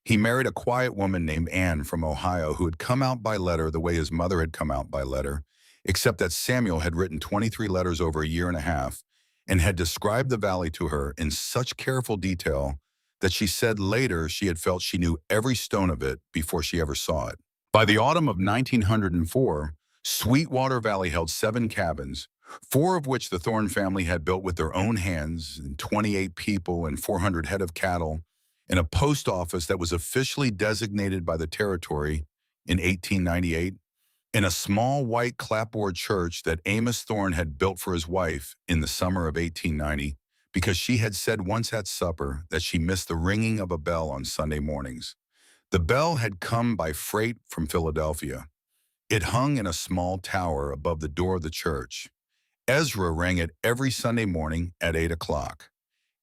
He married a quiet woman named Anne from Ohio who had come out by letter the way his mother had come out by letter, except that Samuel had written 23 letters over a year and a half and had described the valley to her in such careful detail that she said later she had felt she knew every stone of it before she ever saw it. By the autumn of 1904, Sweetwater Valley held 7 cabins, 4 of which the Thorne family had built with their own hands, and 28 people and 400 head of cattle, in a post office that was officially designated by the territory in 1898, in a small white clapboard church that Amos Thorne had built for his wife in the summer of 1890 because she had said once at supper that she missed the ringing of a bell on Sunday mornings. The bell had come by freight from Philadelphia. It hung in a small tower above the door of the church. Ezra rang it every Sunday morning at 8 o'clock.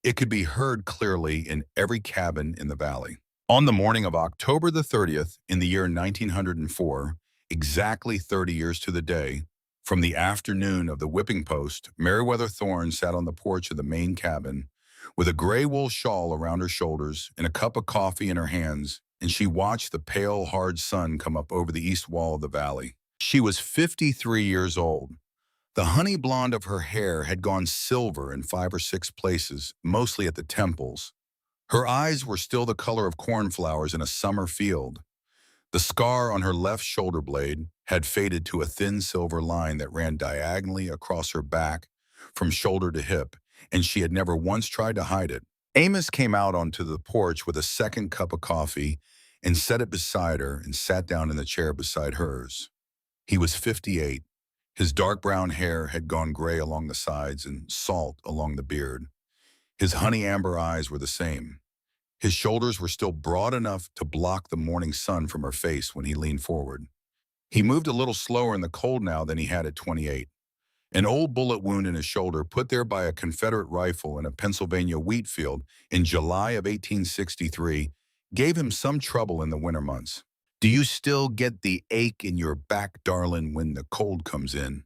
It could be heard clearly in every cabin in the valley. On the morning of October the 30th in the year 1904, exactly 30 years to the day, from the afternoon of the whipping post, Meriwether Thorne sat on the porch of the main cabin with a gray wool shawl around her shoulders and a cup of coffee in her hands, and she watched the pale, hard sun come up over the east wall of the valley. She was 53 years old. The honey blonde of her hair had gone silver in 5 or 6 places, mostly at the temples. Her eyes were still the color of cornflowers in a summer field. The scar on her left shoulder blade had faded to a thin silver line that ran diagonally across her back from shoulder to hip, and she had never once tried to hide it. Amos came out onto the porch with a second cup of coffee and set it beside her and sat down in the chair beside hers. He was 58. His dark brown hair had gone gray along the sides and salt along the beard. His honey amber eyes were the same. His shoulders were still broad enough to block the morning sun from her face when he leaned forward. He moved a little slower in the cold now than he had at 28. An old bullet wound in his shoulder, put there by a Confederate rifle in a Pennsylvania wheat field in July of 1863, gave him some trouble in the winter months. Do you still get the ache in your back, darling, when the cold comes in?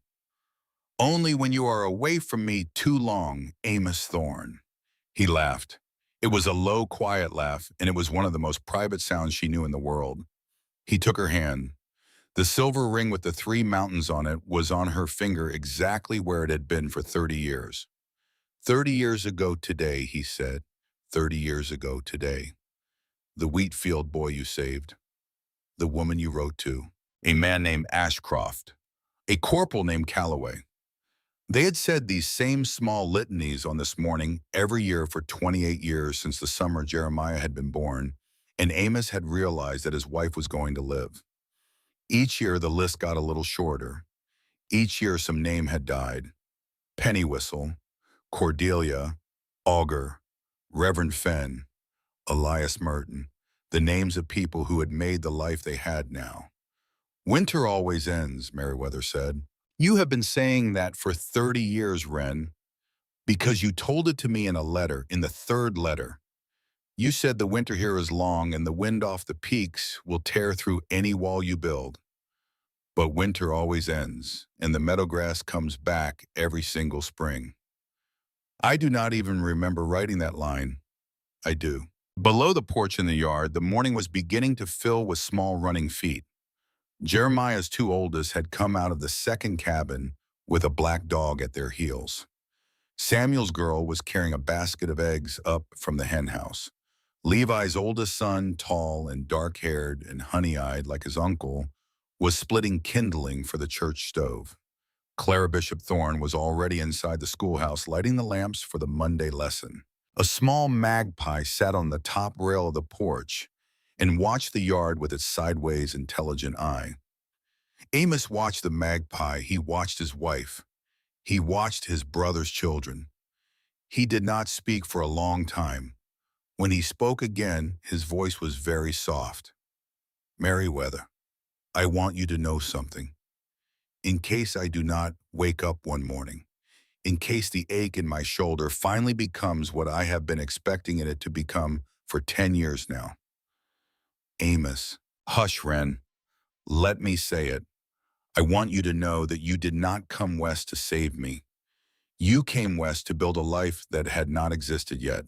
Only when you are away from me too long, Amos Thorne. He laughed. It was a low, quiet laugh, and it was one of the most private sounds she knew in the world. He took her hand. The silver ring with the 3 mountains on it was on her finger exactly where it had been for 30 years. 30 years ago today, he said. 30 years ago today. The wheat field boy you saved. The woman you wrote to, a man named Ashcroft, a corporal named Calloway. They had said these same small litanies on this morning every year for 28 years since the summer Jeremiah had been born, and Amos had realized that his wife was going to live. Each year the list got a little shorter. Each year some name had died. Pennywhistle, Cordelia, Auger, Reverend Fenn, Elias Merton, the names of people who had made the life they had now. Winter always ends, Meriwether said. You have been saying that for 30 years, Wren, because you told it to me in a letter, in the 3rd letter. You said the winter here is long and the wind off the peaks will tear through any wall you build. But winter always ends, and the meadowgrass comes back every single spring. I do not even remember writing that line. I do. Below the porch in the yard, the morning was beginning to fill with small running feet. Jeremiah's two oldest had come out of the second cabin with a black dog at their heels. Samuel's girl was carrying a basket of eggs up from the hen house. Levi's oldest son, tall and dark-haired and honey-eyed like his uncle, was splitting kindling for the church stove. Clara Bishop Thorne was already inside the schoolhouse lighting the lamps for the Monday lesson. A small magpie sat on the top rail of the porch and watched the yard with its sideways, intelligent eye. Amos watched the magpie. He watched his wife. He watched his brother's children. He did not speak for a long time. When he spoke again, his voice was very soft. "Meriwether, I want you to know something. In case I do not wake up one morning, in case the ache in my shoulder finally becomes what I have been expecting it to become for 10 years now." "Amos." "Hush, Wren. Let me say it. I want you to know that you did not come west to save me. You came west to build a life that had not existed yet.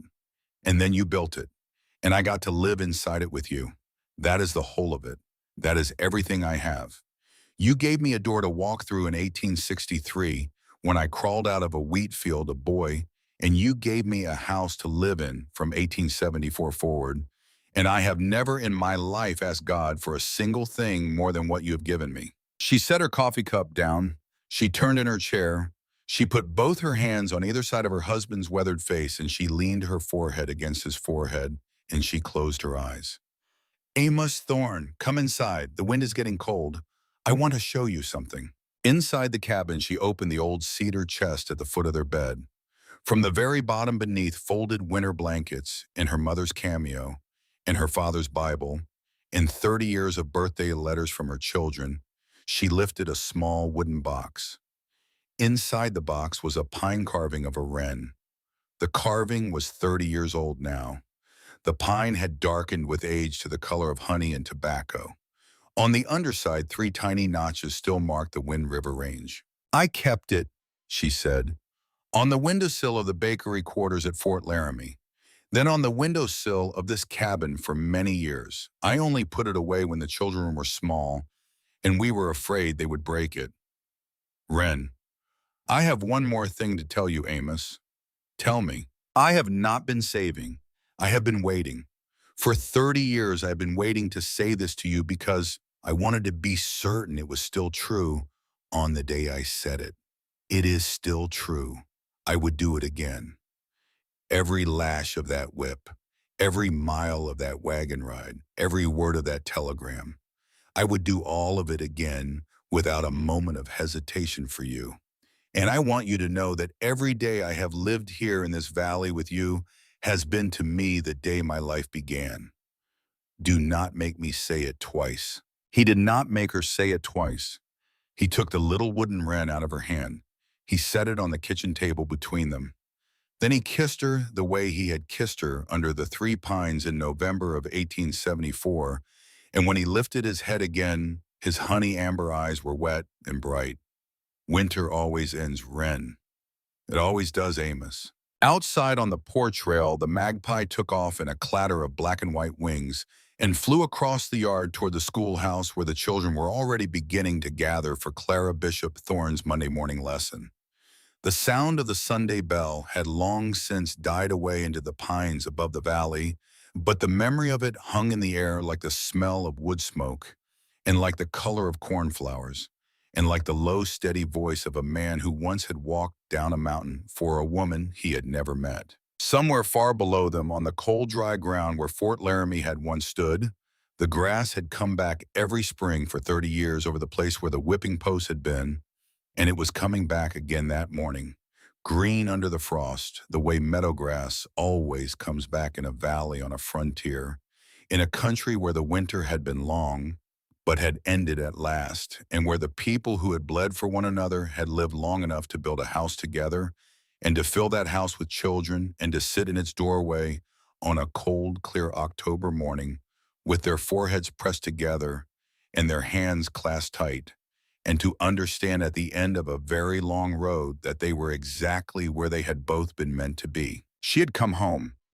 And then you built it. And I got to live inside it with you. That is the whole of it. That is everything I have. You gave me a door to walk through in 1863 when I crawled out of a wheat field a boy, and you gave me a house to live in from 1874 forward, and I have never in my life asked God for a single thing more than what you have given me." She set her coffee cup down. She turned in her chair. She put both her hands on either side of her husband's weathered face, and she leaned her forehead against his forehead, and she closed her eyes. "Amos Thorne, come inside. The wind is getting cold. I want to show you something." Inside the cabin, she opened the old cedar chest at the foot of their bed. From the very bottom beneath folded winter blankets and her mother's cameo and her father's Bible and 30 years of birthday letters from her children, she lifted a small wooden box. Inside the box was a pine carving of a wren. The carving was 30 years old now. The pine had darkened with age to the color of honey and tobacco. On the underside, 3 tiny notches still marked the Wind River Range. "I kept it," she said, "on the windowsill of the bakery quarters at Fort Laramie. Then on the windowsill of this cabin for many years. I only put it away when the children were small, and we were afraid they would break it." "Wren, I have one more thing to tell you, Amos." "Tell me." "I have not been saving. I have been waiting. For 30 years I have been waiting to say this to you because I wanted to be certain it was still true on the day I said it. It is still true. I would do it again. Every lash of that whip, every mile of that wagon ride, every word of that telegram. I would do all of it again without a moment of hesitation for you. And I want you to know that every day I have lived here in this valley with you has been to me the day my life began. Do not make me say it twice." He did not make her say it twice. He took the little wooden wren out of her hand. He set it on the kitchen table between them. Then he kissed her the way he had kissed her under the 3 pines in November of 1874, and when he lifted his head again, his honey amber eyes were wet and bright. "Winter always ends, Wren. It always does, Amos." Outside on the porch rail, the magpie took off in a clatter of black and white wings and flew across the yard toward the schoolhouse where the children were already beginning to gather for Clara Bishop Thorne's Monday morning lesson. The sound of the Sunday bell had long since died away into the pines above the valley, but the memory of it hung in the air like the smell of wood smoke, and like the color of cornflowers, and like the low, steady voice of a man who once had walked down a mountain for a woman he had never met. Somewhere far below them, on the cold, dry ground where Fort Laramie had once stood, the grass had come back every spring for 30 years over the place where the whipping post had been, and it was coming back again that morning, green under the frost, the way meadow grass always comes back in a valley on a frontier, in a country where the winter had been long, but had ended at last, and where the people who had bled for one another had lived long enough to build a house together, and to fill that house with children, and to sit in its doorway on a cold, clear October morning, with their foreheads pressed together and their hands clasped tight, and to understand at the end of a very long road that they were exactly where they had both been meant to be. She had come home.